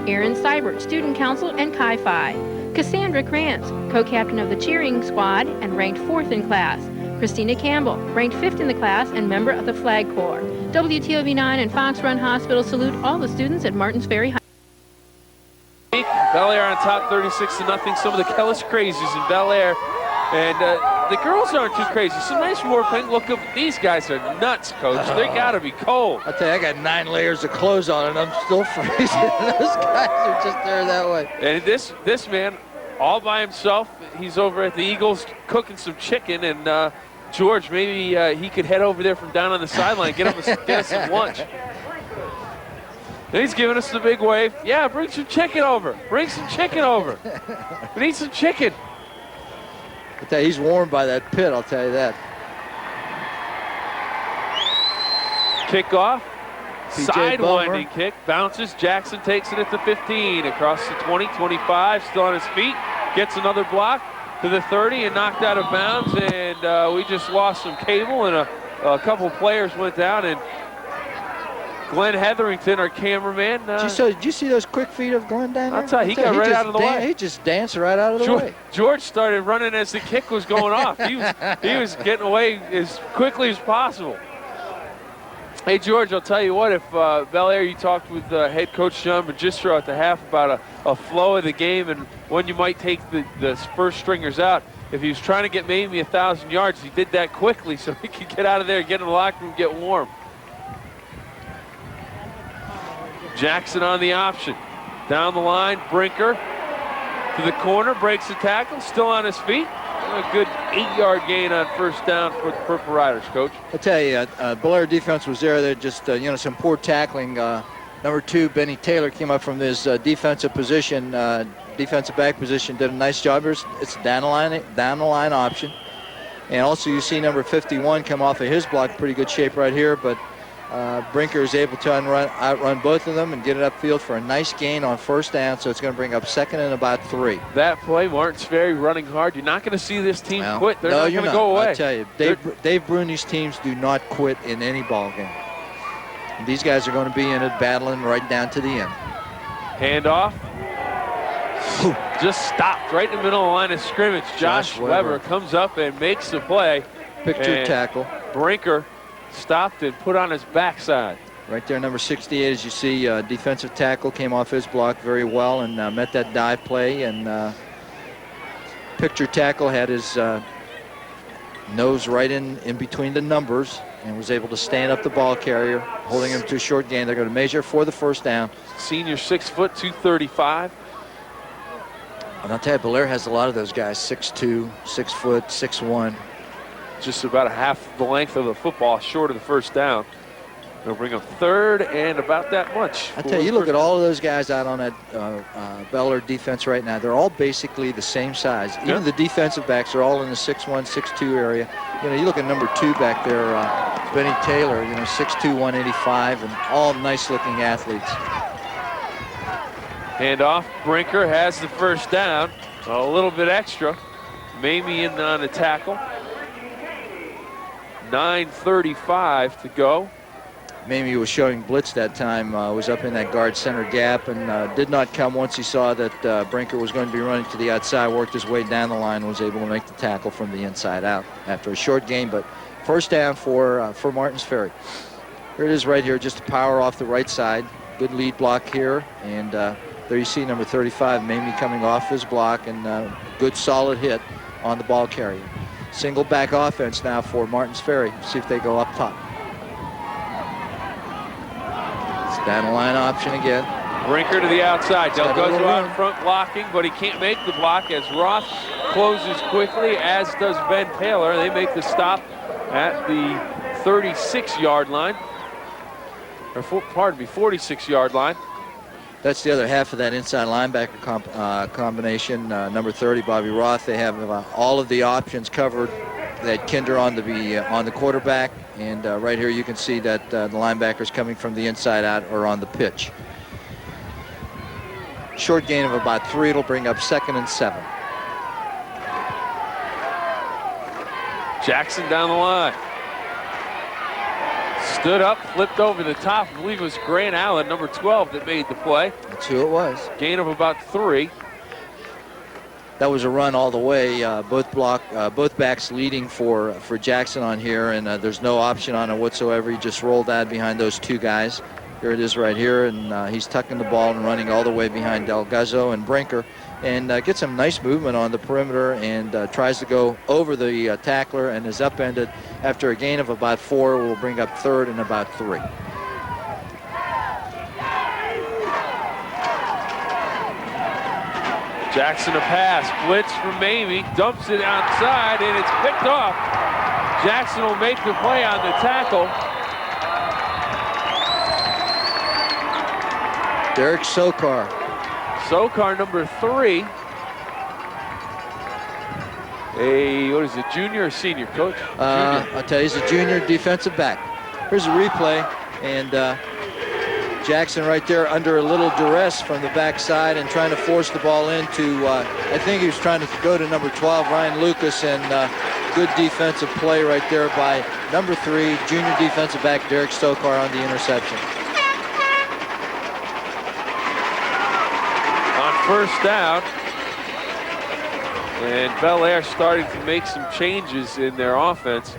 S6: Aaron Seibert, student council and Chi Phi. Cassandra Krantz, co-captain of the cheering squad and ranked 4th in class. Christina Campbell, ranked 5th in the class and member of the Flag Corps. WTOV 9 and Fox Run Hospital salute all the students at Martins Ferry High.
S3: Bellaire on top 36-0. Some of the Kellis crazies in Bellaire. And the girls aren't too crazy. Some nice more pink. Look up, these guys are nuts, Coach. They gotta be cold.
S4: I tell you, I got 9 layers of clothes on and I'm still freezing. Those guys are just there that way.
S3: And this man, all by himself, he's over at the Eagles cooking some chicken. And George, maybe he could head over there from down on the sideline, get us some lunch. And he's giving us the big wave. Yeah, bring some chicken over. Bring some chicken over. We need some chicken.
S4: I tell you, he's warmed by that pit, I'll tell you that.
S3: Kickoff. Sidewinding kick. Bounces. Jackson takes it at the 15. Across the 20, 25. Still on his feet. Gets another block to the 30 and knocked out of bounds. And we just lost some cable and a couple players went down. And Glenn Hetherington, our cameraman.
S4: Did you see those quick feet of Glenn down there?
S3: I'll tell you, he got right out of the way.
S4: He just danced right out of the way.
S3: George started running as the kick was going off. He was getting away as quickly as possible. Hey, George, I'll tell you what, if Bellaire, you talked with head coach John Magistro at the half about a flow of the game and when you might take the first stringers out. If he was trying to get Mamie 1,000 yards, he did that quickly so he could get out of there, get in the locker room, get warm. Jackson on the option. Down the line, Brinker to the corner, breaks the tackle, still on his feet. A good 8-yard gain on first down for the Purple Riders, Coach.
S4: I tell you, Bellaire defense was there. They're just, some poor tackling. Number 2, Benny Taylor, came up from this defensive position, defensive back position, did a nice job. It's down the line option. And also you see number 51 come off of his block, pretty good shape right here, but Brinker is able to outrun both of them and get it upfield for a nice gain on first down, so it's going to bring up 2nd and about 3.
S3: That play, Martins Ferry running hard. You're not going to see this team quit. They're not going to go away.
S4: I tell you, Dave Bruni's teams do not quit in any ball game. And these guys are going to be in it battling right down to the end.
S3: Handoff. Just stopped right in the middle of the line of scrimmage. Josh Weber comes up and makes the play.
S4: Picture tackle.
S3: Brinker stopped and put on his backside.
S4: Right there, number 68, as you see, defensive tackle came off his block very well and met that dive play. And picture tackle had his nose right in between the numbers and was able to stand up the ball carrier, holding him to a short gain. They're going to measure for the first down.
S3: Senior 6 foot, 235.
S4: And I'll tell you, Bellaire has a lot of those guys, 6'2", 6 foot, 6'1".
S3: Just about a half the length of the football short of the first down. They'll bring up 3rd and about that much.
S4: I tell you, look at all of those guys out on that Bellaire defense right now. They're all basically the same size. Even the defensive backs are all in the 6'1", 6'2" area. You look at number 2 back there, Benny Taylor, 6'2", 185, and all nice-looking athletes.
S3: Handoff. Brinker has the first down. A little bit extra. Mamie in on the tackle. 9:35 to go.
S4: Mamie was showing blitz that time, was up in that guard center gap and did not come once he saw that Brinker was going to be running to the outside, worked his way down the line and was able to make the tackle from the inside out after a short gain, but first down for Martins Ferry. Here it is right here, just a power off the right side. Good lead block here, and there you see number 35, Mamie coming off his block, and good solid hit on the ball carrier. Single back offense now for Martins Ferry. See if they go up top. It's down the line option again.
S3: Brinker to the outside. Delguzzo out in front blocking, but he can't make the block as Roth closes quickly, as does Ben Taylor. They make the stop at the 36-yard line. Or 46-yard line.
S4: That's the other half of that inside linebacker combination. Number 30, Bobby Roth. They have all of the options covered. They had Kinder on the quarterback, and right here you can see that the linebackers coming from the inside out are on the pitch. Short gain of about 3. It'll bring up 2nd and 7.
S3: Jackson down the line. Stood up, flipped over the top. I believe it was Grant Allen, number 12, that made the play.
S4: That's who it was.
S3: Gain of about 3.
S4: that was a run all the way. Both backs leading for Jackson on here, and there's no option on it whatsoever. He just rolled out behind those two guys. Here it is right here, and he's tucking the ball and running all the way behind Delguzzo and Brinker, and gets some nice movement on the perimeter, and tries to go over the tackler, and is upended after a gain of about 4. Will bring up third and about 3.
S3: Jackson a pass, blitz from Mamie, dumps it outside, and it's picked off. Jackson will make the play on the tackle.
S4: Derek Sokar.
S3: Sokar, number 3. What is it, junior or senior, Coach?
S4: I'll tell you, he's a junior defensive back. Here's a replay, and Jackson right there under a little duress from the backside and trying to force the ball into, I think he was trying to go to number 12, Ryan Lucas, and good defensive play right there by number 3, junior defensive back Derek Sokar on the interception.
S3: On first down, and Bellaire starting to make some changes in their offense.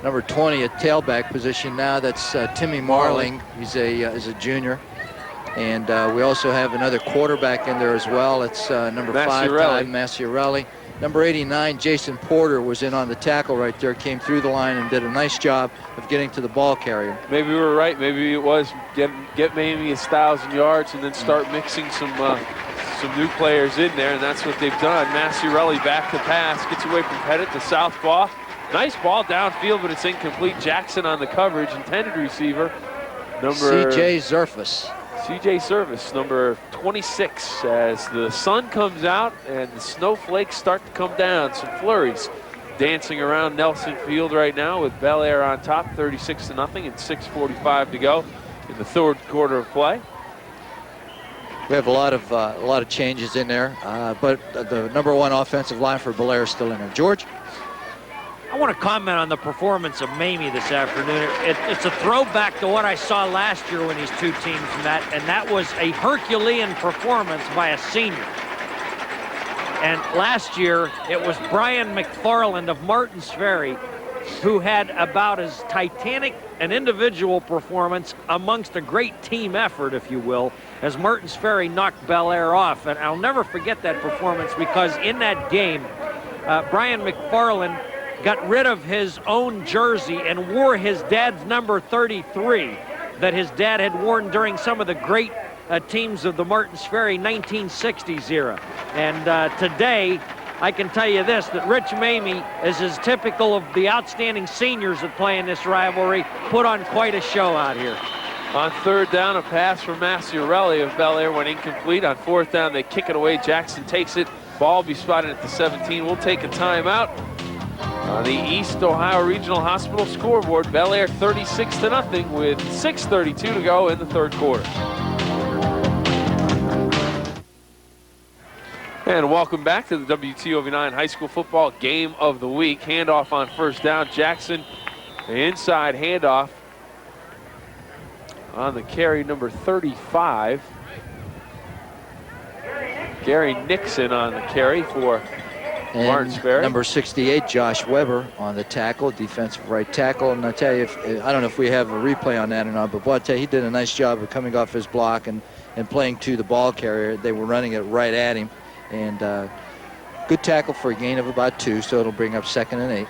S4: Number 20 at tailback position now, that's Timmy Marling. He's a junior. And we also have another quarterback in there as well. It's number 5, Ty Massiarelli. Number 89, Jason Porter, was in on the tackle right there, came through the line and did a nice job of getting to the ball carrier.
S3: Maybe we were right. Maybe it was get Mamie 1,000 yards and then start mixing some new players in there, and that's what they've done. Massiarelli back to pass, gets away from Pettit to southpaw. Nice ball downfield, but it's incomplete. Jackson on the coverage, intended receiver. Number
S4: C.J. Zerfus.
S3: C.J. Service, number 26, as the sun comes out and the snowflakes start to come down. Some flurries dancing around Nelson Field right now with Bellaire on top, 36-0, and 6:45 to go in the third quarter of play.
S4: We have a lot of changes in there, but the number 1 offensive line for Bellaire is still in there. George?
S5: I want to comment on the performance of Mamie this afternoon. It's a throwback to what I saw last year when these two teams met, and that was a Herculean performance by a senior. And last year, it was Brian McFarland of Martins Ferry who had about as titanic an individual performance amongst a great team effort, if you will, as Martins Ferry knocked Bellaire off. And I'll never forget that performance, because in that game, Brian McFarland got rid of his own jersey and wore his dad's number 33 that his dad had worn during some of the great teams of the Martins Ferry 1960s era. And today, I can tell you this, that Rich Mamie is as typical of the outstanding seniors that play in this rivalry, put on quite a show out here.
S3: On third down, a pass from Massiarelli of Bellaire went incomplete. On fourth down, they kick it away. Jackson takes it. Ball be spotted at the 17. We'll take a timeout. On the East Ohio Regional Hospital scoreboard, Bellaire 36-0 with 6:32 to go in the third quarter. And welcome back to the WTOV9 High School Football Game of the Week. Handoff on first down. Jackson, inside handoff on the carry, number 35. Gary Nixon on the carry for Martins Ferry.
S4: Number 68, Josh Weber on the tackle, defensive right tackle. And I tell you, I don't know if we have a replay on that or not, but boy, I tell you, he did a nice job of coming off his block and playing to the ball carrier. They were running it right at him. And good tackle for a gain of about 2, so it'll bring up 2nd and 8.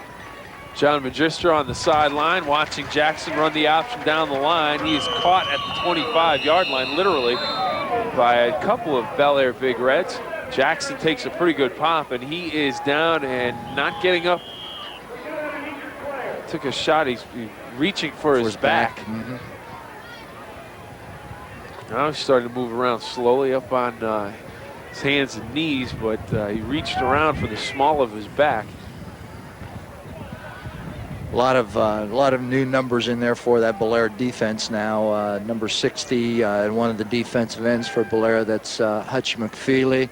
S3: John Magistro on the sideline, watching Jackson run the option down the line. He is caught at the 25-yard line, literally, by a couple of Bellaire Big Reds. Jackson takes a pretty good pop, and he is down and not getting up. Took a shot. He's reaching for his back.
S4: Mm-hmm.
S3: Now he's starting to move around slowly up on his hands and knees, but he reached around for the small of his back.
S4: A lot of new numbers in there for that Bellaire defense now. Number 60 and one of the defensive ends for Bellaire, that's Hutch McFeely.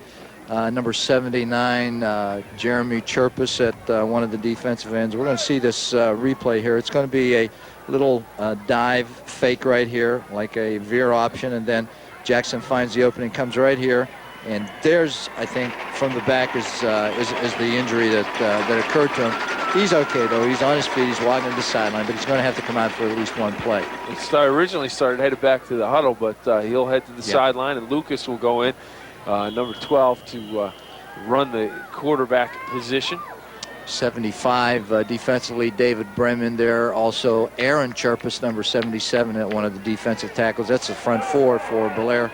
S4: Number 79, Jeremy Chirpus at one of the defensive ends. We're going to see this replay here. It's going to be a little dive fake right here, like a veer option, and then Jackson finds the opening, comes right here, And there's, I think, from the back is the injury that occurred to him. He's okay, though. He's on his feet. He's walking to the sideline, but he's going to have to come out for at least one play.
S3: He originally started headed back to the huddle, but he'll head to the sideline, and Lucas will go in, number 12, to run the quarterback position.
S4: 75 defensively, David Bremen there. Also, Aaron Chirpus, number 77, at one of the defensive tackles. That's the front four for Bellaire.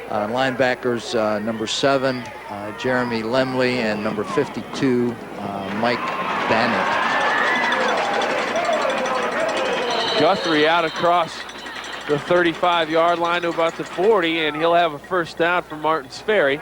S4: Linebackers, number 7, Jeremy Lemley, and number 52, Mike Bannett.
S3: Guthrie out across the 35-yard line to about the 40, and he'll have a first down for Martins Ferry.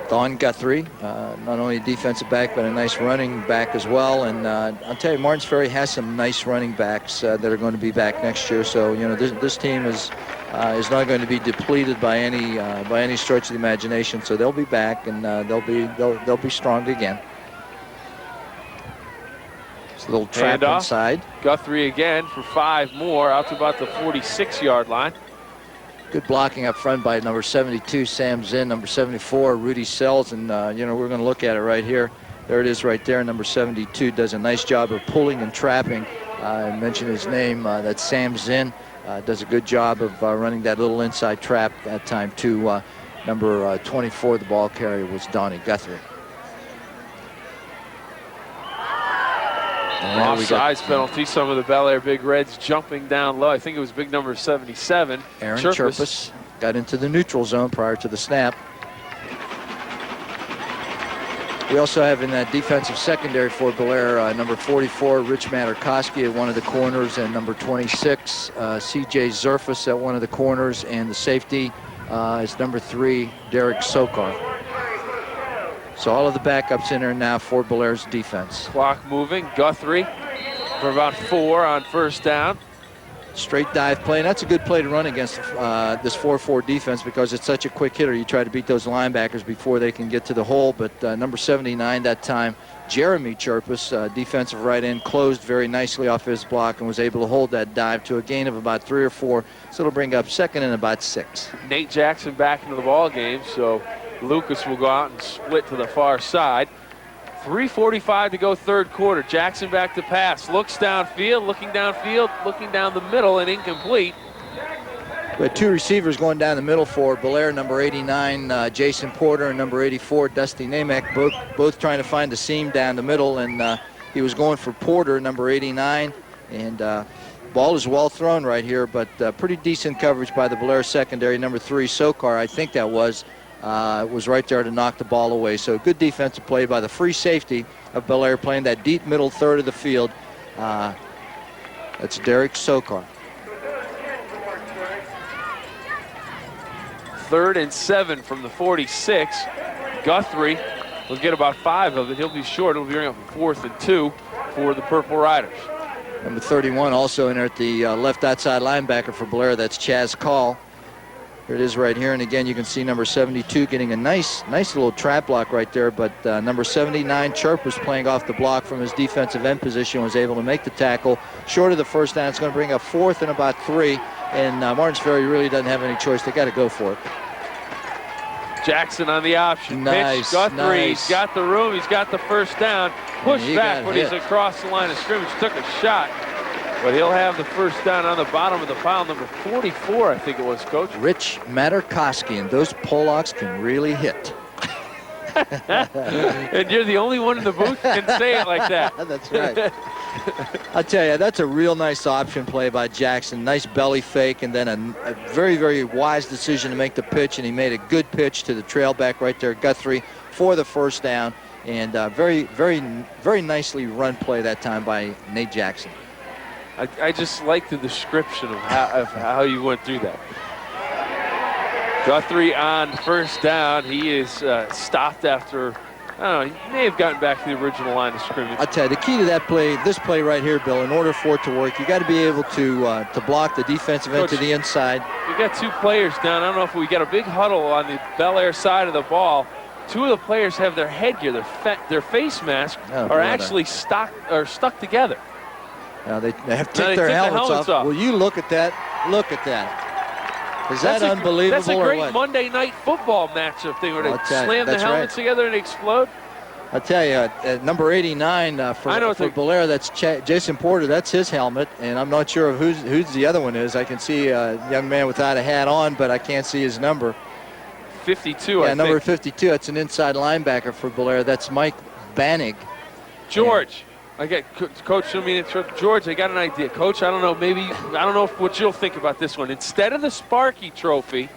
S4: Don Guthrie, not only a defensive back, but a nice running back as well. And I'll tell you, Martins Ferry has some nice running backs that are going to be back next year. So, you know, this team is not going to be depleted by any stretch of the imagination. So they'll be back, and they'll be strong again. It's a little trap inside.
S3: Guthrie again for 5 more, out to about the 46-yard line.
S4: Good blocking up front by number 72, Sam Zinn, number 74, Rudy Sells, and you know, we're going to look at it right here. There it is right there. Number 72 does a nice job of pulling and trapping. I mentioned his name. That's Sam Zinn. Does a good job of running that little inside trap that time too. Number 24, the ball carrier, was Donnie Guthrie.
S3: Offsides penalty. Some of the Bellaire Big Reds jumping down low. I think it was big number 77.
S4: Aaron Chirpus got into the neutral zone prior to the snap. We also have in that defensive secondary for Bellaire, number 44, Rich Materkoski at one of the corners, and number 26, C.J. Zerfus at one of the corners, and the safety is number 3, Derek Sokar. So all of the backups in there now for Bellaire's defense.
S3: Clock moving. Guthrie for about 4 on first down.
S4: Straight dive play, and that's a good play to run against this 4-4 defense because it's such a quick hitter. You try to beat those linebackers before they can get to the hole, but number 79 that time, Jeremy Chirpus, defensive right end, closed very nicely off his block and was able to hold that dive to a gain of about 3 or 4, so it'll bring up second and about 6.
S3: Nate Jackson back into the ball game, so Lucas will go out and split to the far side. 3:45 to go third quarter. Jackson back to pass. Looks downfield, looking down the middle, and incomplete.
S4: We had 2 receivers going down the middle for Bellaire, number 89, Jason Porter, and number 84, Dusty Namek, both trying to find the seam down the middle, and he was going for Porter, number 89, and ball is well thrown right here, but pretty decent coverage by the Bellaire secondary. Number 3, Sokar, I think that was right there to knock the ball away. So good defensive play by the free safety of Bellaire, playing that deep middle third of the field. That's Derek Sokar.
S3: 3rd and 7 from the 46. Guthrie will get about 5 of it. He'll be short. It'll be bring up a 4th and 2 for the Purple Riders.
S4: Number 31 also in there at the left outside linebacker for Bellaire. That's Chaz Call. Here it is right here, and again you can see number 72 getting a nice little trap block right there, but number 79 Chirp was playing off the block from his defensive end position, was able to make the tackle short of the first down. It's going to bring up 4th and about 3, and Martins Ferry really doesn't have any choice. They got to go for it.
S3: Jackson on the option.
S4: Nice,
S3: pitch. Guthrie,
S4: nice.
S3: He's got the room, he's got the first down. Pushed back when he's across the line of scrimmage, took a shot. But he'll have the first down on the bottom of the pile, number 44, I think it was, Coach.
S4: Rich Materkoski, and those Polacks can really hit.
S3: And you're the only one in the booth who can say it like that.
S4: That's right. I'll tell you, that's a real nice option play by Jackson. Nice belly fake, and then a very, very wise decision to make the pitch, and he made a good pitch to the trailback right there, Guthrie, for the first down. And very, very, very nicely run play that time by Nate Jackson.
S3: I just like the description of how you went through that. Guthrie on first down. He is stopped after, I don't know, he may have gotten back to the original line of scrimmage.
S4: I'll tell you, the key to that play, this play right here, Bill, in order for it to work, you got to be able to block the defensive end to the inside.
S3: We got 2 players down. I don't know if we got a big huddle on the Bellaire side of the ball. 2 of the players have their headgear, their face masks are actually stuck together.
S4: Now they have to take their helmets off. Will you look at that? Look at that. Is that unbelievable?
S3: That's a great
S4: or what?
S3: Monday Night Football matchup thing where they slam the
S4: that's
S3: helmets together and explode.
S4: I'll tell you, number 89 for Bellaire, that's Jason Porter. That's his helmet, and I'm not sure of who's the other one is. I can see a young man without a hat on, but I can't see his number.
S3: 52,
S4: yeah, number 52. That's an inside linebacker for Bellaire. That's Mike Banig.
S3: George, I get Coach. George, I got an idea. Coach, I don't know. Maybe I don't know what you'll think about this one. Instead of the Sparky Trophy,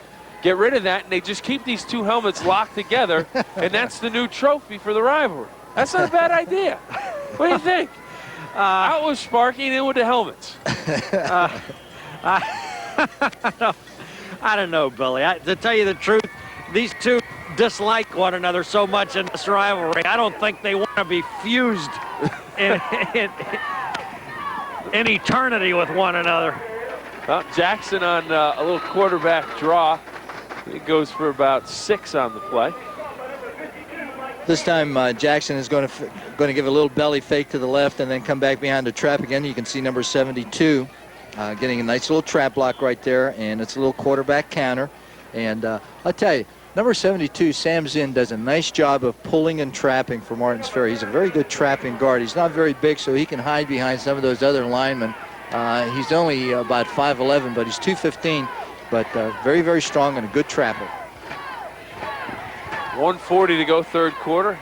S3: get rid of that, and they just keep these two helmets locked together, and that's the new trophy for the rivalry. That's not a bad idea. What do you think? Out with Sparky and in with the helmets.
S5: I don't know, Billy. To tell you the truth, these two dislike one another so much in this rivalry. I don't think they want to be fused in eternity with one another.
S3: Well, Jackson on a little quarterback draw. It goes for about 6 on the play.
S4: This time Jackson is going to give a little belly fake to the left and then come back behind the trap again. You can see number 72 getting a nice little trap block right there, and it's a little quarterback counter. And I'll tell you, number 72, Sam Zinn, does a nice job of pulling and trapping for Martins Ferry. He's a very good trapping guard. He's not very big, so he can hide behind some of those other linemen. He's only about 5'11", but he's 215. But very, very strong and a good trapper.
S3: 1:40 to go, third quarter.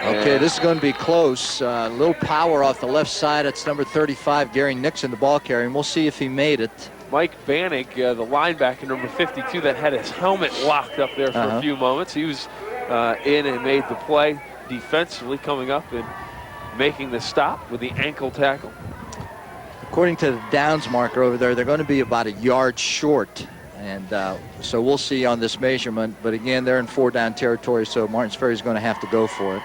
S4: Okay, this is going to be close. A little power off the left side. It's number 35, Gary Nixon, the ball carrier, and we'll see if he made it.
S3: Mike Banig, the linebacker, number 52, that had his helmet locked up there for a few moments. He was in and made the play defensively, coming up and making the stop with the ankle tackle.
S4: According to the downs marker over there, they're going to be about a yard short. And so we'll see on this measurement. But again, they're in 4-down territory, so Martins Ferry is going to have to go for it.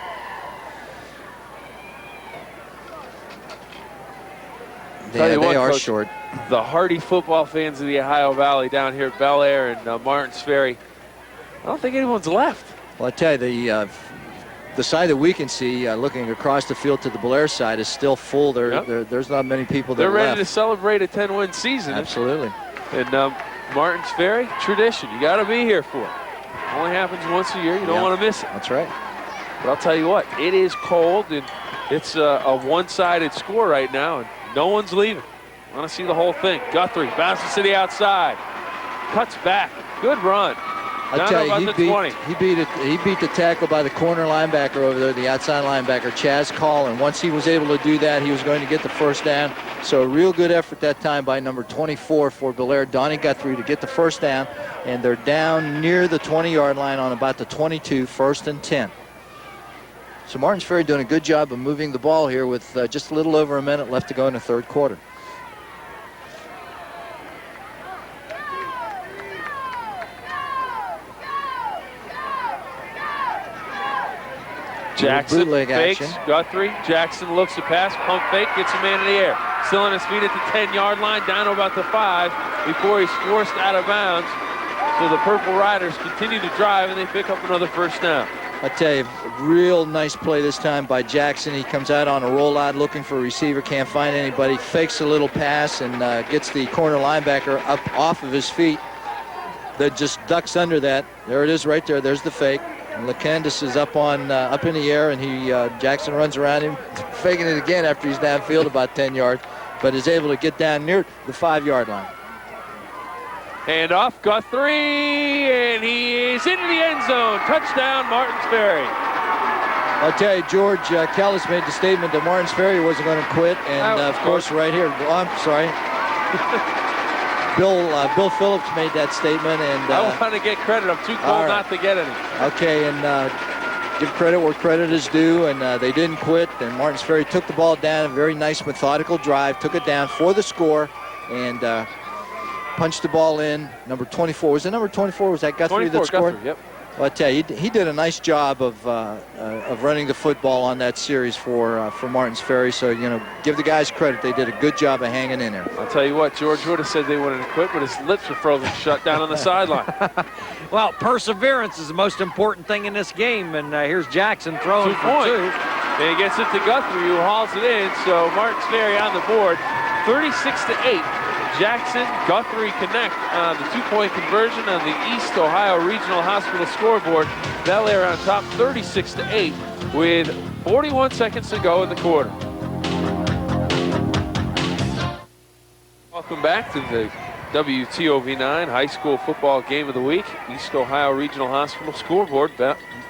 S4: Yeah, they are short.
S3: The hardy football fans of the Ohio Valley down here at Bellaire and Martins Ferry, I don't think anyone's left.
S4: Well, I tell you, the side that we can see looking across the field to the Bellaire side is still full. There's not many people that are left.
S3: They're ready to celebrate a 10-win season.
S4: Absolutely.
S3: And Martins Ferry, tradition. You got to be here for it. Only happens once a year. You don't want to miss it.
S4: That's right.
S3: But I'll tell you what, it is cold, and it's a one-sided score right now, and no one's leaving. I want to see the whole thing. Guthrie bounces to the outside, cuts back. Good run.
S4: I tell you, he beat the tackle by the corner linebacker over there, the outside linebacker, Chaz Call, and once he was able to do that, he was going to get the first down. So a real good effort that time by number 24 for Bellaire, Donnie Guthrie, to get the first down, and they're down near the 20-yard line on about the 22, 1st and 10. So Martins Ferry doing a good job of moving the ball here with just a little over a minute left to go in the third quarter.
S3: Jackson fakes,
S4: action.
S3: Guthrie, Jackson looks to pass, pump fake, gets a man in the air. Still on his feet at the 10-yard line, down to about the 5 before he's forced out of bounds. So the Purple Riders continue to drive, and they pick up another first down.
S4: I tell you, real nice play this time by Jackson. He comes out on a rollout looking for a receiver, can't find anybody, fakes a little pass, and gets the corner linebacker up off of his feet. That just ducks under that. There it is right there. There's the fake. And Lekanudos is up in the air, and Jackson runs around him, faking it again after he's downfield about 10 yards, but is able to get down near the 5-yard line.
S3: Hand off, Guthrie, and he is into the end zone. Touchdown, Martins Ferry.
S4: I'll tell you, George Kellis made the statement that Martins Ferry wasn't going to quit, and of course, right here, I'm sorry. Bill Phillips made that statement, and
S3: I want to get credit. I'm too cold not to get any.
S4: Okay, and give credit where credit is due, and they didn't quit. And Martins Ferry took the ball down, a very nice methodical drive, took it down for the score, and punched the ball in. Number 24 was it? Number 24 was that Guthrie that scored?
S3: Guthrie, yep.
S4: Well, I tell you, he did a nice job of running the football on that series for Martins Ferry. So, give the guys credit. They did a good job of hanging in there.
S3: I'll tell you what, George would have said they wouldn't have quit, but his lips were frozen shut down on the sideline.
S5: Well, perseverance is the most important thing in this game, and here's Jackson throwing for 2.
S3: And he gets it to Guthrie, who hauls it in. So Martins Ferry on the board, 36-8. Jackson, Guthrie connect on the 2-point conversion on the East Ohio Regional Hospital scoreboard. Bellaire on top 36-8 with 41 seconds to go in the quarter. Welcome back to the WTOV9 High School Football Game of the Week. East Ohio Regional Hospital scoreboard.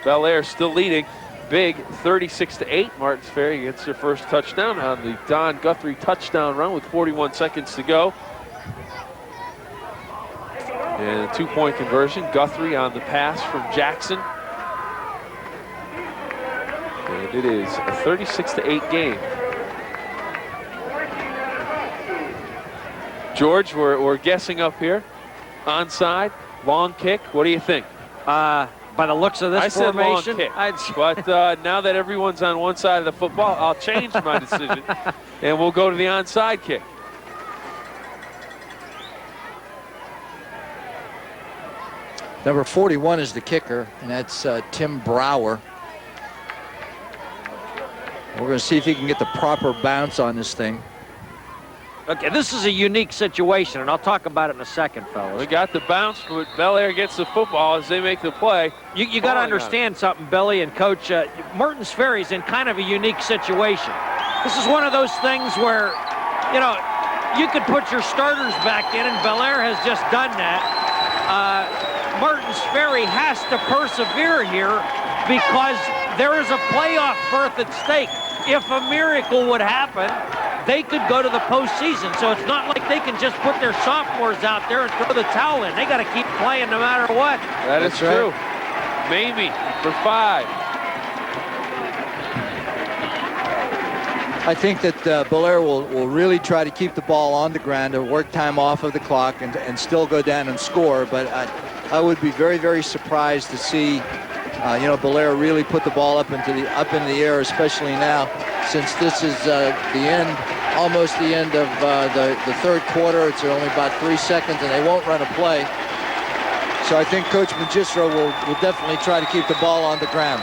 S3: Bellaire still leading big 36-8. Martins Ferry gets their first touchdown on the Don Guthrie touchdown run with 41 seconds to go. And a 2-point conversion. Guthrie on the pass from Jackson. And it is a 36-8 game. George, we're guessing up here. Onside, long kick. What do you think?
S5: By the looks of this formation,
S3: I said long kick. But now that everyone's on one side of the football, I'll change my decision, and we'll go to the onside kick.
S4: Number 41 is the kicker, and that's Tim Brower. We're going to see if he can get the proper bounce on this thing.
S5: Okay, this is a unique situation, and I'll talk about it in a second, fellas.
S3: We got the bounce, but Bellaire gets the football as they make the play.
S5: You got to understand something, Billy and Coach. Martins Ferry's in kind of a unique situation. This is one of those things where, you know, you could put your starters back in, and Bellaire has just done that. Martins Ferry has to persevere here because there is a playoff berth at stake. If a miracle would happen, they could go to the postseason. So it's not like they can just put their sophomores out there and throw the towel in. They got to keep playing no matter what.
S3: That's true. Mamie for 5.
S4: I think that Bellaire will really try to keep the ball on the ground and work time off of the clock and still go down and score. But I would be very, very surprised to see Bellaire really put the ball up into the air, especially now, since this is almost the end of the third quarter. It's only about 3 seconds, and they won't run a play. So I think Coach Magistro will definitely try to keep the ball on the ground.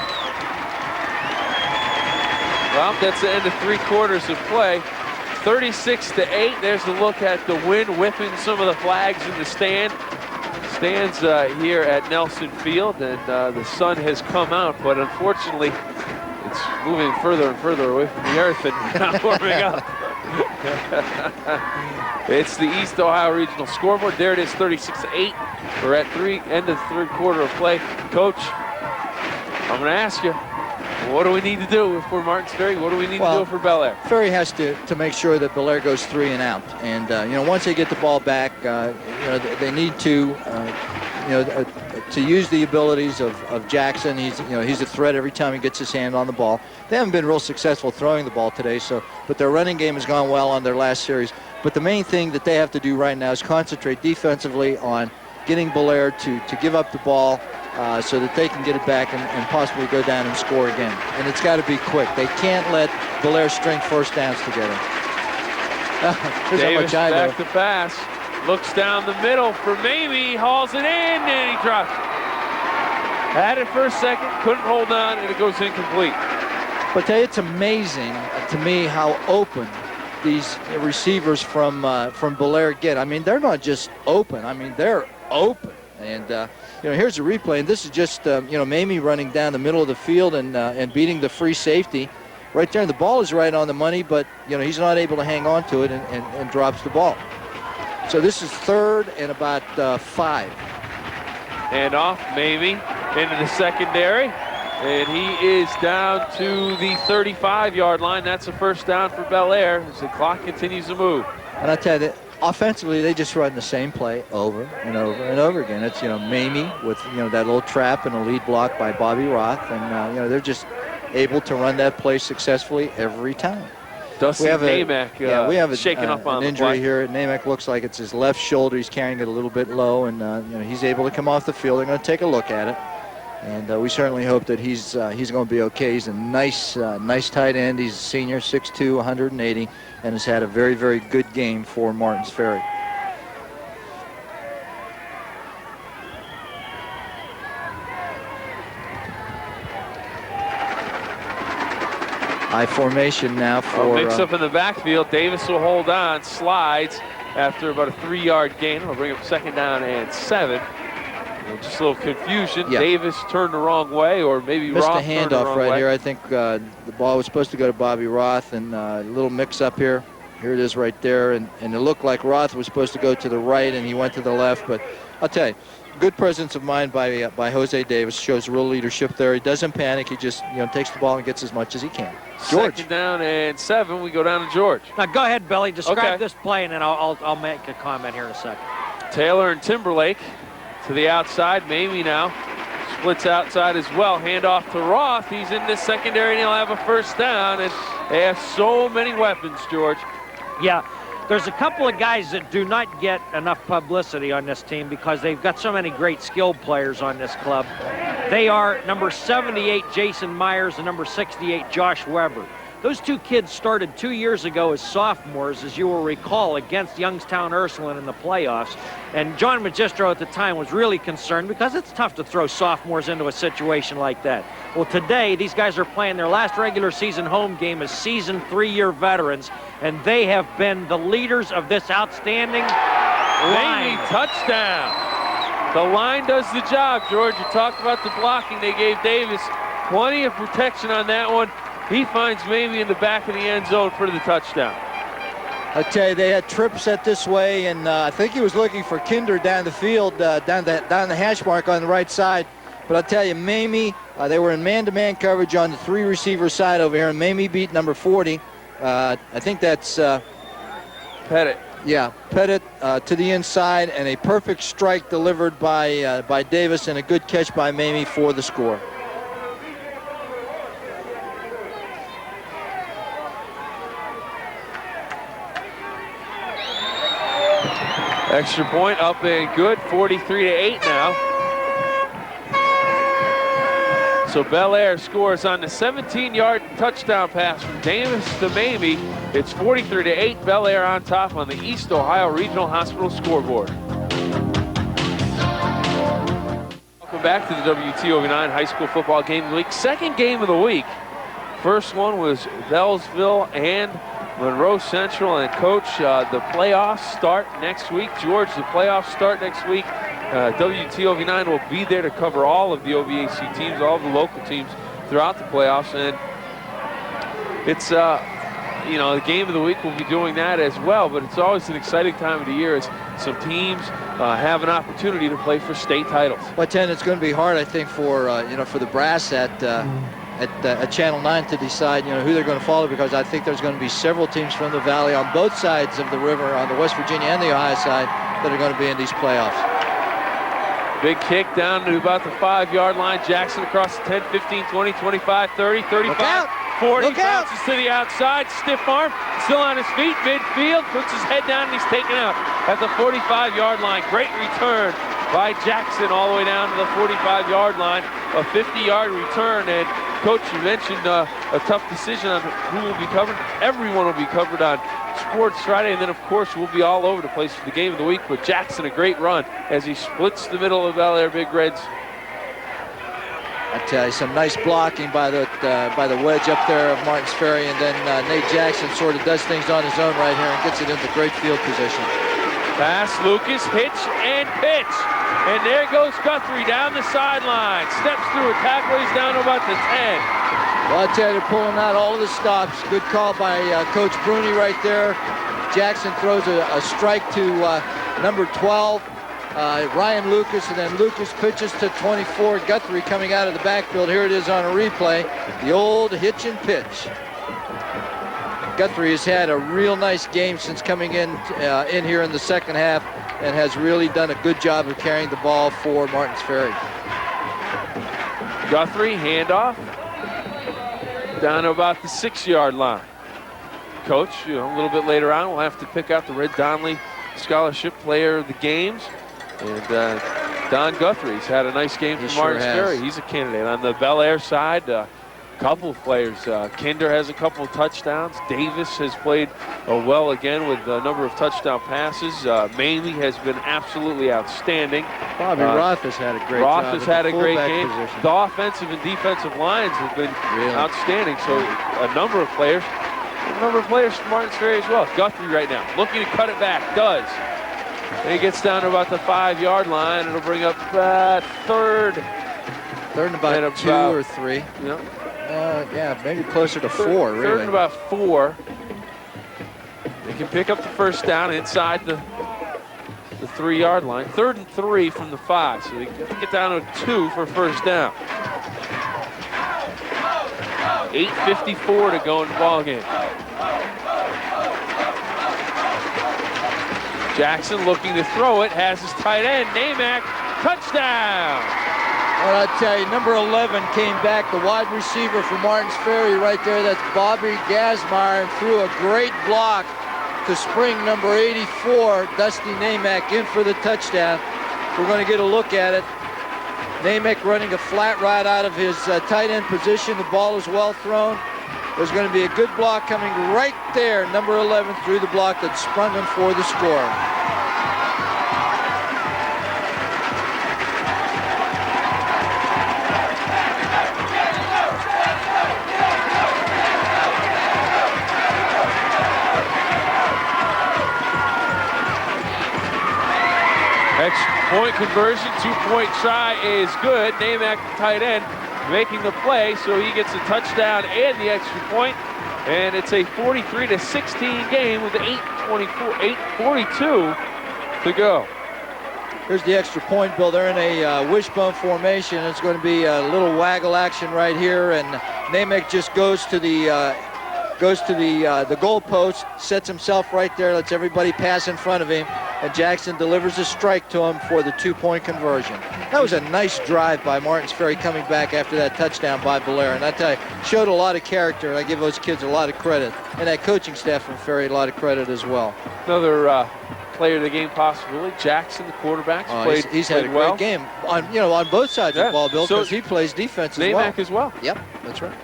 S3: Well, that's the end of 3 quarters of play. 36-8. There's a look at the wind whipping some of the flags in the stands here at Nelson Field, and the sun has come out, but unfortunately it's moving further and further away from the earth and not warming up. It's the East Ohio Regional scoreboard. There it is, 36-8. We're at end of the third quarter of play. Coach, I'm going to ask you, what do we need to do if we're Martins Ferry? What do we need to do for Bellaire?
S4: Ferry has to make sure that Bellaire goes 3 and out. And, once they get the ball back, they need to use the abilities of Jackson. He's a threat every time he gets his hand on the ball. They haven't been real successful throwing the ball today, but their running game has gone well on their last series. But the main thing that they have to do right now is concentrate defensively on getting Bellaire to give up the ball so that they can get it back and possibly go down and score again. And it's got to be quick. They can't let Bellaire string first downs together.
S3: Davis back to pass. Looks down the middle for Mamie, hauls it in, and he drops it. Had it for a second, couldn't hold on, and it goes incomplete.
S4: But it's amazing to me how open these receivers from Bellaire get. I mean, they're not just open. I mean, they're open. And here's a replay, and this is just Mamie running down the middle of the field and beating the free safety right there. And the ball is right on the money, but he's not able to hang on to it and drops the ball. So this is 3rd and about 5.
S3: And off Mamie into the secondary, and he is down to the 35-yard line. That's a first down for Bellaire as the clock continues to move.
S4: And I tell you, offensively, they just run the same play over and over and over again. It's Mamie with that little trap and a lead block by Bobby Roth, and they're just able to run that play successfully every time.
S3: Dustin Namack
S4: we have
S3: shaking up on
S4: an
S3: the
S4: injury
S3: play.
S4: Here. Namack looks like it's his left shoulder. He's carrying it a little bit low, and he's able to come off the field. They're going to take a look at it, and we certainly hope that he's going to be okay. He's a nice tight end. He's a senior, 6'2", 180, and has had a very, very good game for Martins Ferry. High formation now for...
S3: mix up in the backfield. Davis will hold on, slides, after about a 3-yard gain. It'll bring up 2nd down and 7. Just a little confusion.
S4: Yeah.
S3: Davis turned the wrong way, or maybe
S4: Missed
S3: Roth
S4: a
S3: turned the
S4: handoff
S3: wrong
S4: right
S3: way.
S4: here. I think the ball was supposed to go to Bobby Roth, and a little mix-up here. Here it is right there, and it looked like Roth was supposed to go to the right, and he went to the left. But I'll tell you, good presence of mind by Jose Davis. Shows real leadership there. He doesn't panic. He just takes the ball and gets as much as he can. George.
S3: 2nd down and 7. We go down to George.
S5: Now go ahead, Billy. Describe
S3: Okay.
S5: this play, and then I'll make a comment here in a second.
S3: Taylor and Timberlake to the outside. Mamie now splits outside as well. Handoff to Roth. He's in the secondary, and he'll have a 1st down. And they have so many weapons, George.
S5: Yeah, there's a couple of guys that do not get enough publicity on this team because they've got so many great skilled players on this club. They are number 78, Jason Myers, and number 68, Josh Weber. Those 2 kids started 2 years ago as sophomores, as you will recall, against Youngstown Ursuline in the playoffs. And John Magistro at the time was really concerned because it's tough to throw sophomores into a situation like that. Well, today, these guys are playing their last regular season home game as seasoned 3-year veterans, and they have been the leaders of this outstanding line.
S3: Mamie, touchdown. The line does the job, George. You talked about the blocking. They gave Davis plenty of protection on that one. He finds Mamie in the back of the end zone for the touchdown.
S4: I tell you, they had Tripp set this way, and I think he was looking for Kinder down the field, down the hash mark on the right side. But I'll tell you, Mamie, they were in man-to-man coverage on the 3-receiver side over here, and Mamie beat number 40. I think that's
S3: Pettit.
S4: Yeah, Pettit to the inside, and a perfect strike delivered by Davis, and a good catch by Mamie for the score.
S3: Extra point up and good, 43-8 now. So Bellaire scores on the 17-yard touchdown pass from Davis to Mamie. It's 43-8, Bellaire on top on the East Ohio Regional Hospital scoreboard. Welcome back to the WTOV9 High School Football Game of the Week. 2nd game of the week. First one was Bellsville and Monroe Central, and Coach, the playoffs start next week. George, the playoffs start next week. WTOV9 will be there to cover all of the OVAC teams, all of the local teams throughout the playoffs, and it's, the game of the week will be doing that as well, but it's always an exciting time of the year as some teams have an opportunity to play for state titles.
S4: But Ted, it's going to be hard, I think, for the brass at Channel 9 to decide, who they're going to follow, because I think there's going to be several teams from the Valley on both sides of the river, on the West Virginia and the Ohio side, that are going to be in these playoffs.
S3: Big kick down to about the 5-yard line. Jackson across the 10, 15, 20, 25, 30, 35, 40. Bounces to the outside. Stiff arm. Still on his feet. Midfield. Puts his head down and he's taken out at the 45-yard line. Great return by Jackson all the way down to the 45-yard line. A 50-yard return. And Coach, you mentioned a tough decision on who will be covered. Everyone will be covered on Sports Friday, and then of course we'll be all over the place for the game of the week. But Jackson, a great run as he splits the middle of Bellaire Big Reds.
S4: I tell you, some nice blocking by the wedge up there of Martin's Ferry, and then Nate Jackson sort of does things on his own right here and gets it into great field position.
S3: Pass, Lucas, hitch, and pitch. And there goes Guthrie down the sideline. Steps through a tackle. He's down to about the 10.
S4: Well, I tell you, they're pulling out all of the stops. Good call by Coach Bruni right there. Jackson throws a strike to number 12, Ryan Lucas, and then Lucas pitches to 24. Guthrie coming out of the backfield. Here it is on a replay. The old hitch and pitch. Guthrie has had a real nice game since coming in here in the second half, and has really done a good job of carrying the ball for Martins Ferry.
S3: Guthrie, handoff. Down to about the 6-yard line. Coach, a little bit later on, we'll have to pick out the Red Donnelly Scholarship Player of the Games. And Don Guthrie's had a nice game for Martins Ferry. He's a candidate. On the Bellaire side, couple of players. Kinder has a couple of touchdowns. Davis has played well again with a number of touchdown passes. Mamie has been absolutely outstanding.
S4: Bobby Roth has had a great
S3: Roth
S4: job
S3: has had a great game.
S4: Position.
S3: The offensive and defensive lines have been outstanding. So a number of players. a number of players from Martins Ferry as well. Guthrie right now, looking to cut it back, does. And he gets down to about the 5-yard line. It'll bring up third.
S4: Third and about 2 or 3.
S3: Yeah.
S4: Yeah, maybe closer to 4, really.
S3: Third and about 4. They can pick up the first down inside the 3-yard line. 3rd and 3 from the 5, so they can get down to 2 for first down. 8:54 to go in the ball game. Jackson looking to throw it, has his tight end, Namack, touchdown!
S4: Well, I tell you, number 11 came back, the wide receiver for Martins Ferry right there. That's Bobby Gasmeyer, and threw a great block to spring number 84, Dusty Namack, in for the touchdown. We're going to get a look at it. Namack running a flat right out of his tight end position. The ball is well thrown. There's going to be a good block coming right there. Number 11 through the block that sprung him for the score.
S3: Extra point conversion, 2-point try is good. Namack, tight end, making the play, so he gets a touchdown and the extra point, and it's a 43-16 game with 8:42 to go.
S4: Here's the extra point, Bill. They're in a wishbone formation. It's going to be a little waggle action right here, and Namack just goes to the goalpost, sets himself right there, lets everybody pass in front of him, and Jackson delivers a strike to him for the 2-point conversion. That was a nice drive by Martins Ferry coming back after that touchdown by Bellaire, and I tell you, showed a lot of character, and I give those kids a lot of credit, and that coaching staff from Ferry a lot of credit as well.
S3: Another player of the game possibility, Jackson, the quarterback,
S4: he's had a great game on both sides of the ball, Bill, because he plays defense as well.
S3: Namack as well.
S4: Yep, that's right.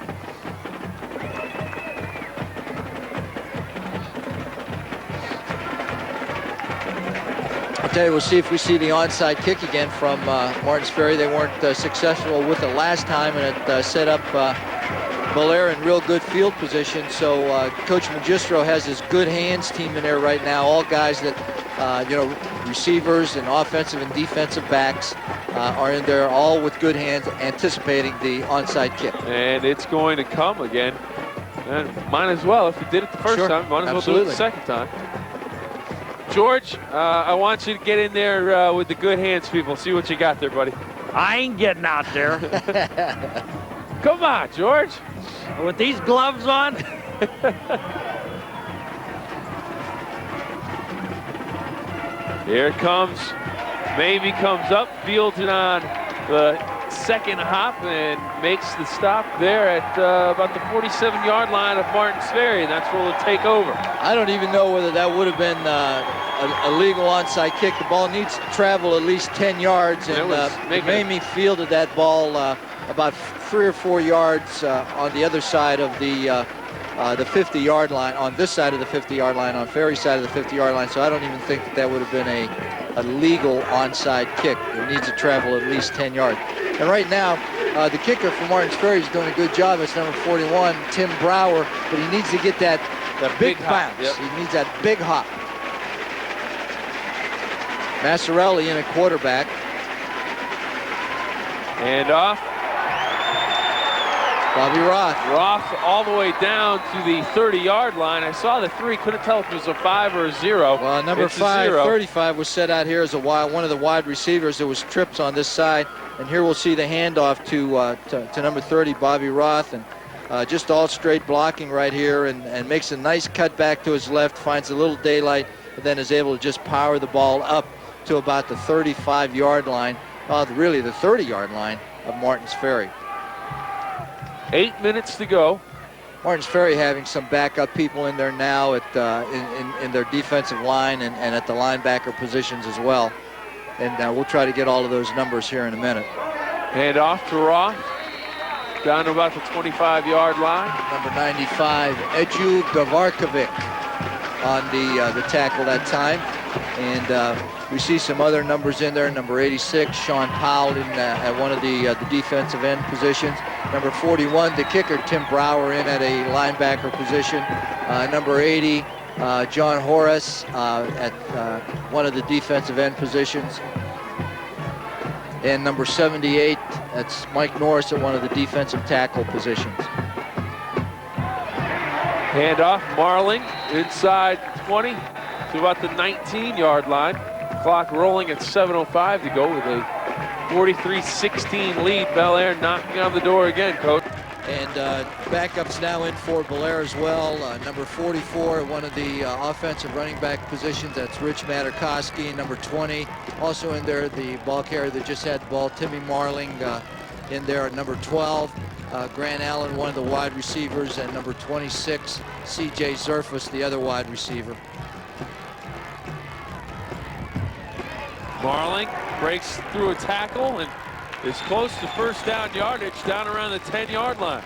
S4: I'll tell you, we'll see if we see the onside kick again from Martins Ferry. They weren't successful with it last time, and it set up Bellaire in real good field position. So Coach Magistro has his good hands team in there right now. All guys that, receivers and offensive and defensive backs are in there, all with good hands, anticipating the onside kick.
S3: And it's going to come again. And might as well, if you did it the first time, might as well do it the second time. George, I want you to get in there with the good hands, people. See what you got there, buddy.
S5: I ain't getting out there.
S3: Come on, George.
S5: With these gloves on.
S3: Here it comes. Mamie comes up, fields it on the second hop, and makes the stop there at about the 47-yard line of Martins Ferry, and that's where we'll take over.
S4: I don't even know whether that would have been a legal onside kick. The ball needs to travel at least 10 yards, and Mamie fielded that ball about 3 or 4 yards on the other side of the 50-yard line, on this side of the 50-yard line, on Ferry's side of the 50-yard line. So I don't even think that would have been a legal onside kick. It needs to travel at least 10 yards. And right now, the kicker for Martins Ferry is doing a good job. It's number 41, Tim Brower, but he needs to get that big bounce.
S3: Yep.
S4: He needs that big hop. Massarelli in a quarterback.
S3: And off.
S4: Bobby Roth.
S3: Roth all the way down to the 30-yard line. I saw the 3, couldn't tell if it was a 5 or a 0.
S4: Well, number 5, 35 was set out here as one of the wide receivers. There was trips on this side, and here we'll see the handoff to number 30, Bobby Roth, and just all straight blocking right here, and makes a nice cut back to his left, finds a little daylight, and then is able to just power the ball up to about the 35-yard line, really the 30-yard line of Martins Ferry.
S3: 8 minutes to go.
S4: Martins Ferry having some backup people in there now at in their defensive line and at the linebacker positions as well. And we'll try to get all of those numbers here in a minute.
S3: Hand off to Roth. Down to about the 25-yard line.
S4: Number 95, Edu Gavarkovic on the tackle that time. And we see some other numbers in there. Number 86, Sean Powell in at one of the defensive end positions. Number 41, the kicker, Tim Brower, in at a linebacker position. Number 80, John Horace at one of the defensive end positions. And number 78, that's Mike Norris at one of the defensive tackle positions.
S3: Handoff, Marling inside 20 to about the 19-yard line. Clock rolling at 7:05 to go with a 43-16 lead. Bellaire knocking on the door again, Coach.
S4: And backups now in for Bellaire as well. Number 44, one of the offensive running back positions, that's Rich Materkoski. Number 20, also in there, the ball carrier that just had the ball, Timmy Marling, in there at number 12. Grant Allen, one of the wide receivers, and number 26, C.J. Zerfus, the other wide receiver.
S3: Marling breaks through a tackle and is close to first down yardage, down around the 10-yard line.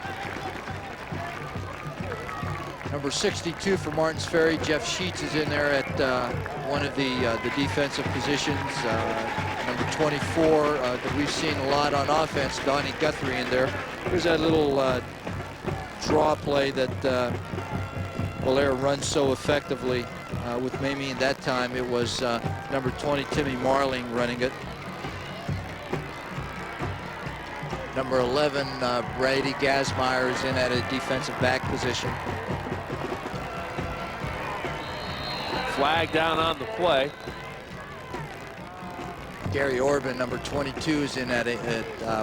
S4: Number 62 for Martins Ferry, Jeff Sheets is in there at one of the defensive positions. Number 24 that we've seen a lot on offense, Donnie Guthrie in there. There's that little draw play that Bellaire runs so effectively with Mamie, and that time it was number 20, Timmy Marling, running it. Number 11, Brady Gasmeyer is in at a defensive back position.
S3: Flag down on the play.
S4: Gary Orban, number 22, is in at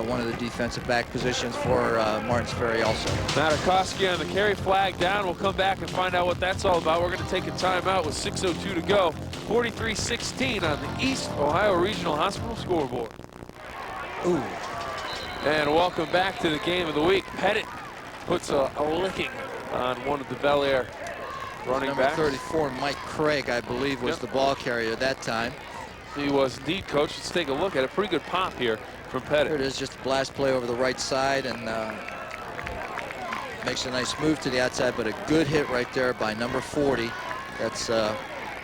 S4: one of the defensive back positions for Martins Ferry also.
S3: Materkoski on the carry, flag down. We'll come back and find out what that's all about. We're going to take a timeout with 6:02 to go. 43-16 on the East Ohio Regional Hospital scoreboard.
S4: Ooh.
S3: And welcome back to the game of the week. Pettit puts a licking on one of the Bellaire running backs.
S4: Number 34, Mike Craig, I believe, was the ball carrier that time.
S3: He was indeed, Coach. Let's take a look at a pretty good pop here from Pettit.
S4: Here it is, just a blast play over the right side, and makes a nice move to the outside, but a good hit right there by number 40. That's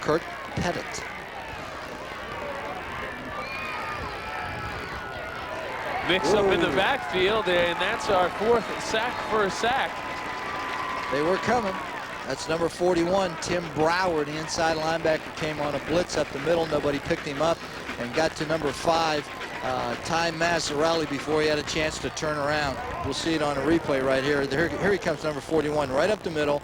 S4: Kurt Pettit.
S3: Mix up in the backfield, and that's our fourth sack for a sack.
S4: They were coming. That's number 41, Tim Brower, the inside linebacker, came on a blitz up the middle. Nobody picked him up and got to number 5, Ty Massarelli, before he had a chance to turn around. We'll see it on a replay right here. Here he comes, number 41, right up the middle.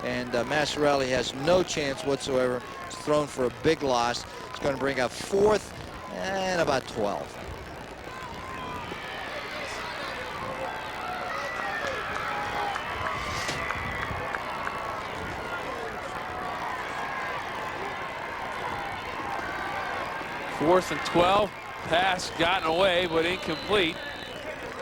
S4: And Massarelli has no chance whatsoever. It's thrown for a big loss. It's going to bring up 4th and about 12.
S3: Fourth and 12. Pass gotten away, but incomplete.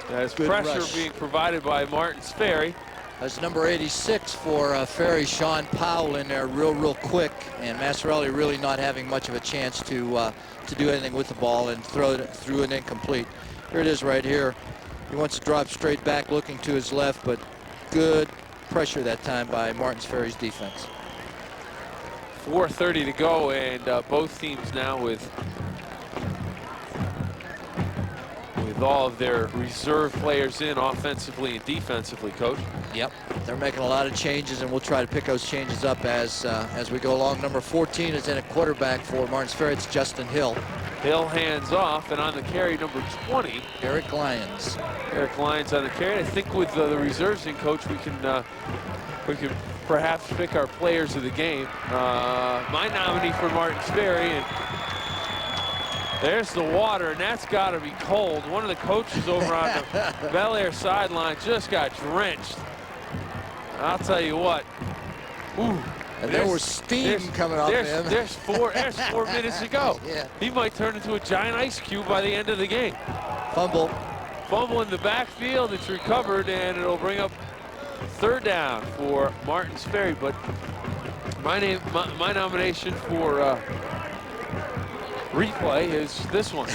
S3: As pressure being provided by Martins Ferry.
S4: That's number 86 for Ferry, Sean Powell, in there real quick, and Massarelli really not having much of a chance to do anything with the ball, and threw it incomplete. Here it is right here. He wants to drop straight back, looking to his left, but good pressure that time by Martins Ferry's defense.
S3: 4:30 to go, and both teams now with all of their reserve players in offensively and defensively, Coach.
S4: Yep, they're making a lot of changes, and we'll try to pick those changes up as we go along. Number 14 is in a quarterback for Martins Ferry. It's Justin Hill.
S3: Hill hands off, and on the carry, number 20,
S4: Eric Lyons.
S3: Eric Lyons on the carry. I think with the reserves in, Coach, we can perhaps pick our players of the game. My nominee for Martins Ferry, and there's the water, and that's got to be cold. One of the coaches over on the Bellaire sideline just got drenched. I'll tell you what. Ooh,
S4: and there was steam coming off him.
S3: There's 4 minutes to go.
S4: Yeah.
S3: He might turn into a giant ice cube by the end of the game.
S4: Fumble.
S3: Fumble in the backfield. It's recovered, and it'll bring up 3rd down for Martins Ferry. But my nomination for replay is this one.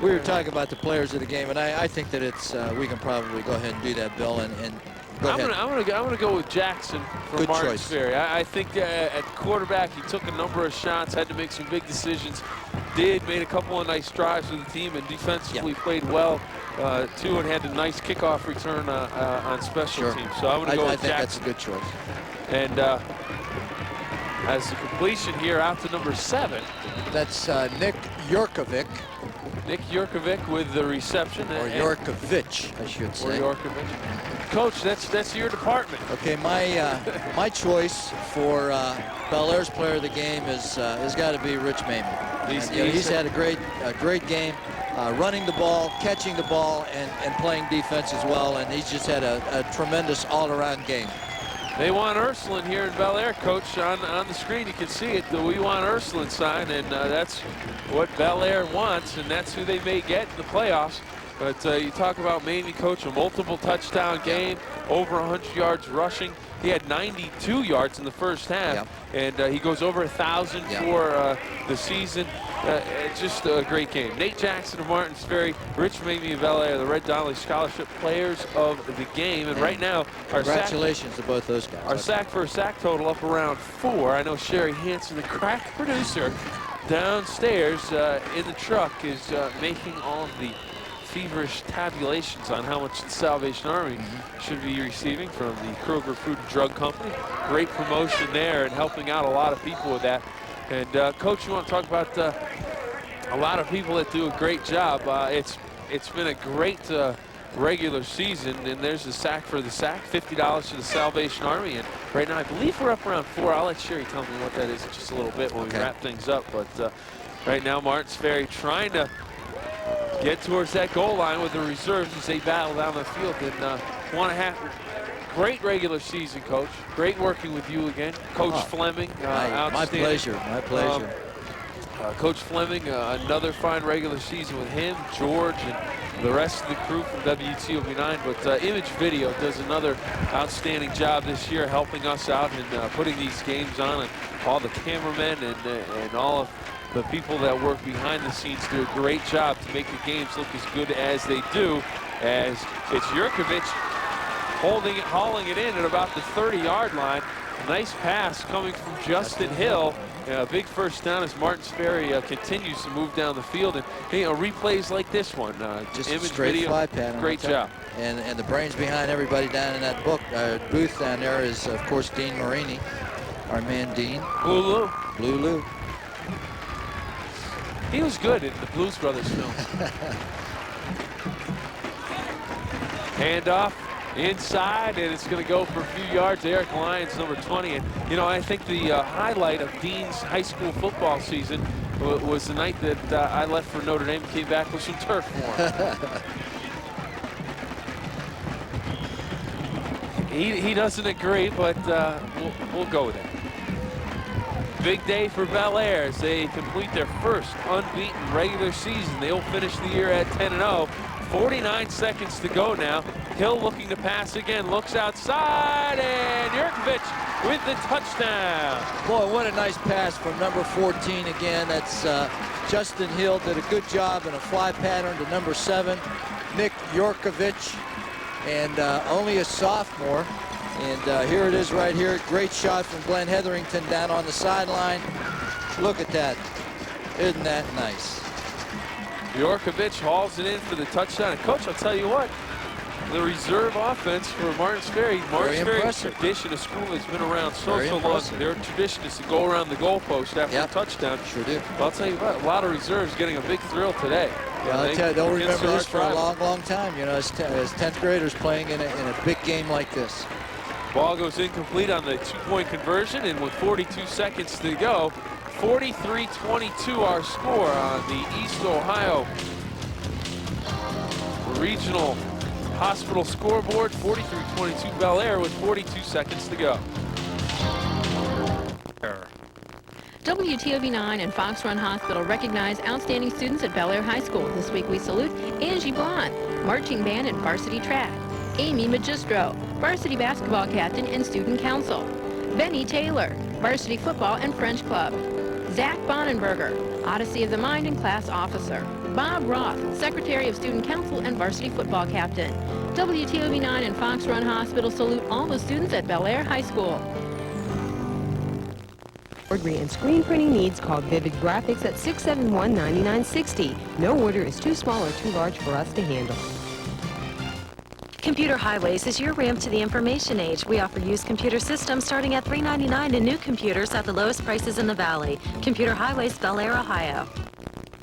S4: We were talking about the players of the game, and I think that it's we can probably go ahead and do that, Bill. And
S3: I'm gonna go with Jackson from
S4: Good
S3: Martins
S4: choice.
S3: Ferry. I think at quarterback he took a number of shots, had to make some big decisions. Made a couple of nice drives with the team, and defensively played well too, and had a nice kickoff return on special teams. So I'm gonna go with
S4: I think
S3: Jackson.
S4: that's a good choice.
S3: And as the completion here out to number 7.
S4: That's Nick Jurkovic.
S3: Nick Jurkovic with the reception.
S4: Or Jurkovic, I should say.
S3: Or Jurkovic. Coach, that's your department.
S4: Okay, my choice for Bellaire's player of the game is has got to be Rich Mamie. He's had a great game, running the ball, catching the ball, and playing defense as well. And he's just had a tremendous all-around game.
S3: They want Ursuline here in Bellaire, Coach. On the screen, you can see it, the We Want Ursuline sign, and that's what Bellaire wants, and that's who they may get in the playoffs. But you talk about Mamie, Coach, a multiple touchdown game, over 100 yards rushing. He had 92 yards in the first half, and he goes over 1,000 for the season. Just a great game. Nate Jackson of Martins Ferry, Rich Mamie of Bellaire, the Red Donnelly Scholarship Players of the Game. And right now, our
S4: congratulations to both those guys.
S3: Our sack for a sack total up around 4. I know Sherry Hansen, the crack producer, downstairs in the truck is making all of the feverish tabulations on how much the Salvation Army should be receiving from the Kroger Food and Drug Company. Great promotion there and helping out a lot of people with that. And Coach, you want to talk about a lot of people that do a great job. It's been a great regular season, and there's the sack for the sack, $50 to the Salvation Army. And right now, I believe we're up around 4. I'll let Sherry tell me what that is in just a little bit when we wrap things up. But right now, Martins Ferry trying to get towards that goal line with the reserves as they battle down the field. And want to have great regular season, Coach. Great working with you again, Coach Fleming.
S4: My pleasure. My pleasure.
S3: Coach Fleming, another fine regular season with him, George, and the rest of the crew from WTOV9. But Image Video does another outstanding job this year, helping us out and putting these games on. And all the cameramen and all of the people that work behind the scenes do a great job to make the games look as good as they do. As it's Jurkovic hauling it in at about the 30-yard line. Nice pass coming from Justin Hill. A big first down as Martins Ferry continues to move down the field. And replays like this one.
S4: Just
S3: Image
S4: straight
S3: Video,
S4: fly pattern.
S3: great job.
S4: And the brains behind everybody down in that booth down there is, of course, Dean Marini, our man Dean.
S3: Blue Lou.
S4: Blue Lou.
S3: He was good in the Blues Brothers film. Handoff inside, and it's going to go for a few yards. Eric Lyons, number 20. And, I think the highlight of Dean's high school football season was the night that I left for Notre Dame and came back with some turf for him. He doesn't agree, but we'll go with it. Big day for Bellaire as they complete their first unbeaten regular season. They'll finish the year at 10-0. 49 seconds to go now. Hill looking to pass again, looks outside, and Jurkovic with the touchdown.
S4: Boy, what a nice pass from number 14 again. That's Justin Hill did a good job in a fly pattern to number 7, Nick Jurkovic, and only a sophomore. And here it is right here. Great shot from Glenn Hetherington down on the sideline. Look at that. Isn't that nice?
S3: Jurkovic hauls it in for the touchdown. And Coach, I'll tell you what, the reserve offense for Martins Ferry. Martins Ferry's tradition, a school that's been around so long, their tradition is to go around the goalpost after a touchdown.
S4: Sure do.
S3: But I'll tell you what, a lot of reserves getting a big thrill today.
S4: Well, I'll tell you, they'll remember this for a long, long time, as 10th graders playing in a big game like this.
S3: Ball goes incomplete on the 2-point conversion, and with 42 seconds to go, 43-22 our score on the East Ohio Regional Hospital scoreboard. 43-22 Bellaire with 42 seconds to go.
S6: WTOV9 and Fox Run Hospital recognize outstanding students at Bellaire High School. This week we salute Angie Blonde, marching band and varsity track. Amy Magistro, varsity basketball captain and student council. Benny Taylor, varsity football and French club. Zach Bonenberger, Odyssey of the Mind and Class Officer. Bob Roth, Secretary of Student Council and Varsity Football Captain. WTOV 9 and Fox Run Hospital salute all the students at Bellaire High School.
S9: Embroidery and screen printing needs, call Vivid Graphics at 671-9960. No order is too small or too large for us to handle.
S10: Computer Highways is your ramp to the information age. We offer used computer systems starting at $399 and new computers at the lowest prices in the Valley. Computer Highways, Bellaire, Ohio.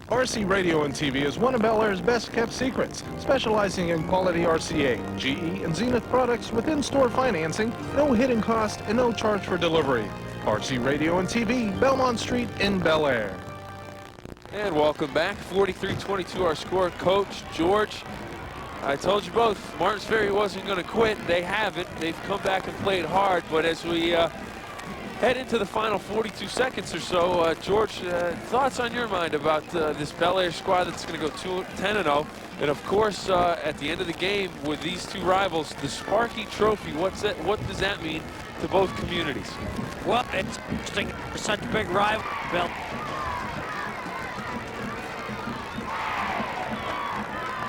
S11: RC Radio and TV is one of Bellaire's best-kept secrets, specializing in quality RCA, GE, and Zenith products with in-store financing, no hidden cost, and no charge for delivery. RC Radio and TV, Belmont Street in Bellaire.
S3: And welcome back. 43-22 our score. Coach George, I told you both, Martins Ferry wasn't going to quit. They haven't. They've come back and played hard. But as we head into the final 42 seconds or so, George, thoughts on your mind about this Bellaire squad that's going to go 10-0? And of course, at the end of the game with these two rivals, the Sparky Trophy, what does that mean to both communities?
S5: Well, it's interesting for such a big rival, Bill.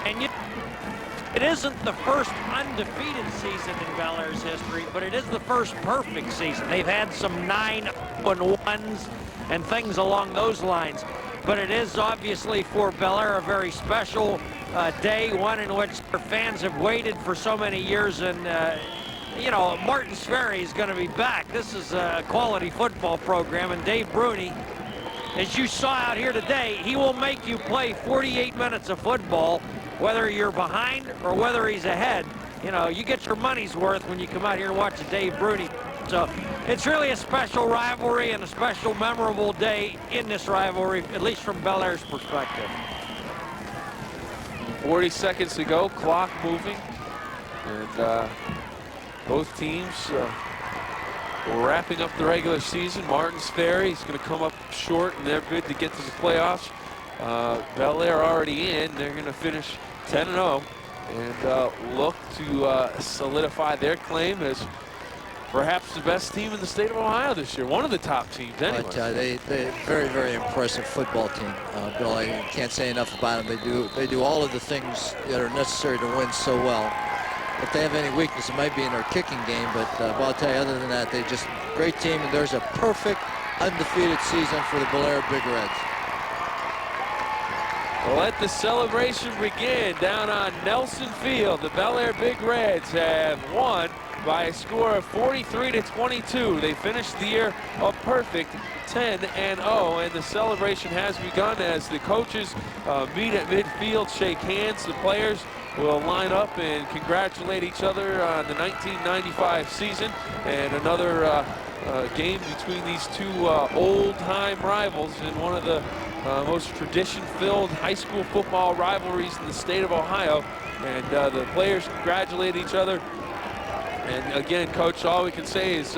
S5: And it isn't the first undefeated season in Bellaire's history, but it is the first perfect season. They've had some 9-1s and things along those lines. But it is obviously for Bellaire a very special day, one in which their fans have waited for so many years. And, you know, Martins Ferry is going to be back. This is a quality football program. And Dave Bruni, as you saw out here today, he will make you play 48 minutes of football, whether you're behind or whether he's ahead. You know, you get your money's worth when you come out here and watch Dave Bruni. So it's really a special rivalry and a special memorable day in this rivalry, at least from Bellaire's perspective.
S3: 40 seconds to go, clock moving. And both teams wrapping up the regular season. Martins Ferry is going to come up short in their bid to get to the playoffs. Bellaire already in. They're going to finish 10-0 and look to solidify their claim as perhaps the best team in the state of Ohio this year. One of the top teams anyway.
S4: But they're very, very impressive football team. Bill, I can't say enough about them. They do all of the things that are necessary to win so well. If they have any weakness, it might be in their kicking game, but I'll tell you, other than that, they're just a great team, and there's a perfect undefeated season for the Bellaire Big Reds.
S3: Let the celebration begin down on Nelson Field. The Bellaire Big Reds have won by a score of 43-22. They finished the year a perfect 10-0, and the celebration has begun as the coaches meet at midfield, shake hands. The players will line up and congratulate each other on the 1995 season and another game between these two old-time rivals in one of the most tradition-filled high school football rivalries in the state of Ohio. And the players congratulate each other. And again, Coach, all we can say is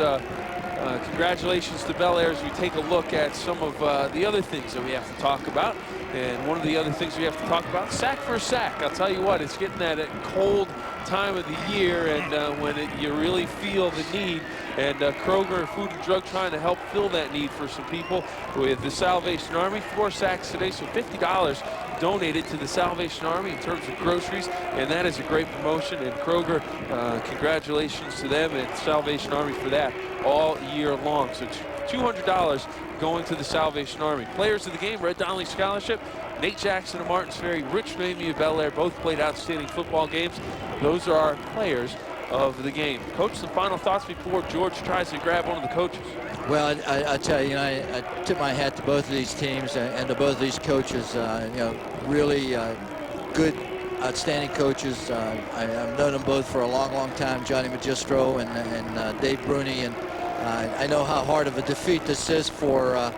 S3: congratulations to Bellaire as we take a look at some of the other things that we have to talk about. And one of the other things we have to talk about, sack for sack. I'll tell you what, it's getting that cold time of the year, and when you really feel the need. And Kroger Food and Drug trying to help fill that need for some people with the Salvation Army. 4 sacks today, so $50 donated to the Salvation Army in terms of groceries, and that is a great promotion. And Kroger, congratulations to them and Salvation Army for that all year long. So $200 going to the Salvation Army. Players of the game, Red Donnelly Scholarship, Nate Jackson of Martins Ferry, Rich Mamie of Bellaire, both played outstanding football games. Those are our players of the game. Coach, some final thoughts before George tries to grab one of the coaches.
S4: Well, I tell you, I tip my hat to both of these teams and to both of these coaches. Really good, outstanding coaches. I've known them both for a long, long time, Johnny Magistro and Dave Bruni, and I know how hard of a defeat this is for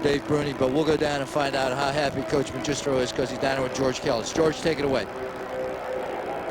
S4: Dave Bruni, but we'll go down and find out how happy Coach Magistro is because he's down there with George Kellis. George, take it away.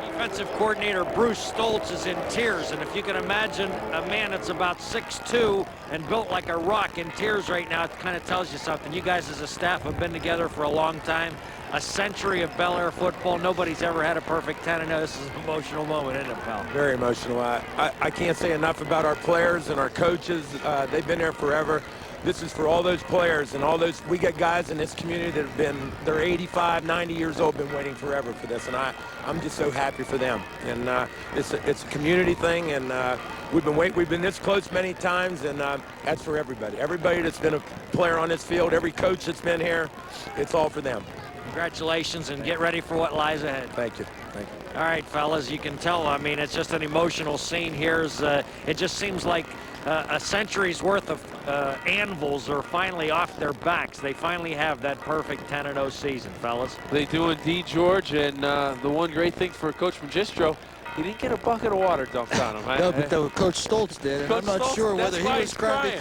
S5: Defensive coordinator Bruce Stoltz is in tears, and if you can imagine a man that's about 6'2" and built like a rock in tears right now, it kind of tells you something. You guys as a staff have been together for a long time, a century of Bellaire football. Nobody's ever had a perfect 10-0. This is an emotional moment, isn't it, pal?
S7: Very emotional. I can't say enough about our players and our coaches. They've been there forever. this is for all those players and all those. We got guys in this community that have been, they're 85, 90 years old, been waiting forever for this, and I'm just so happy for them. And it's a community thing, and we've been this close many times, and that's for everybody. Everybody that's been a player on this field, every coach that's been here, it's all for them.
S5: Congratulations, and get ready for what lies ahead.
S7: Thank you. Thank you.
S5: All right, fellas, you can tell, I mean, it's just an emotional scene here. It just seems like a century's worth of anvils are finally off their backs. They finally have that perfect 10-0 season, fellas.
S3: They do indeed, George, and the one great thing for Coach Magistro, he didn't get a bucket of water dumped on him.
S12: No, but Coach Stoltz did, and
S3: Coach
S12: I'm not
S3: Stoltz,
S12: sure whether
S3: that's
S12: he
S3: why
S12: was
S3: he's
S12: crying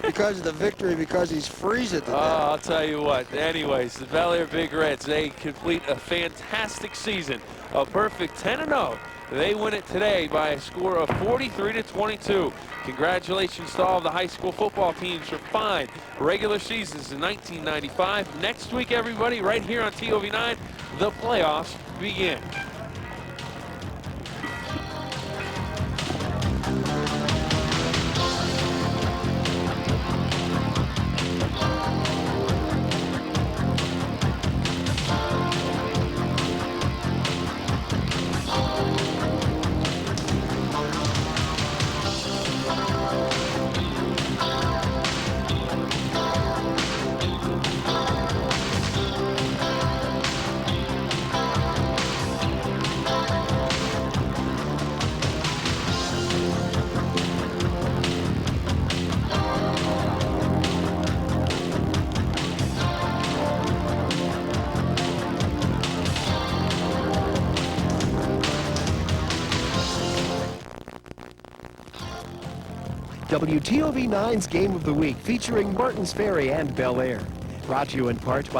S12: because of the victory, because he's freezing to death.
S3: I'll tell you what. Anyways, the Bellaire Big Reds, they complete a fantastic season, a perfect 10-0. They win it today by a score of 43-22. Congratulations to all the high school football teams for fine regular seasons in 1995. Next week, everybody, right here on TOV9, the playoffs begin.
S13: WTOV9's Game of the Week featuring Martins Ferry and Bellaire. Brought to you in part by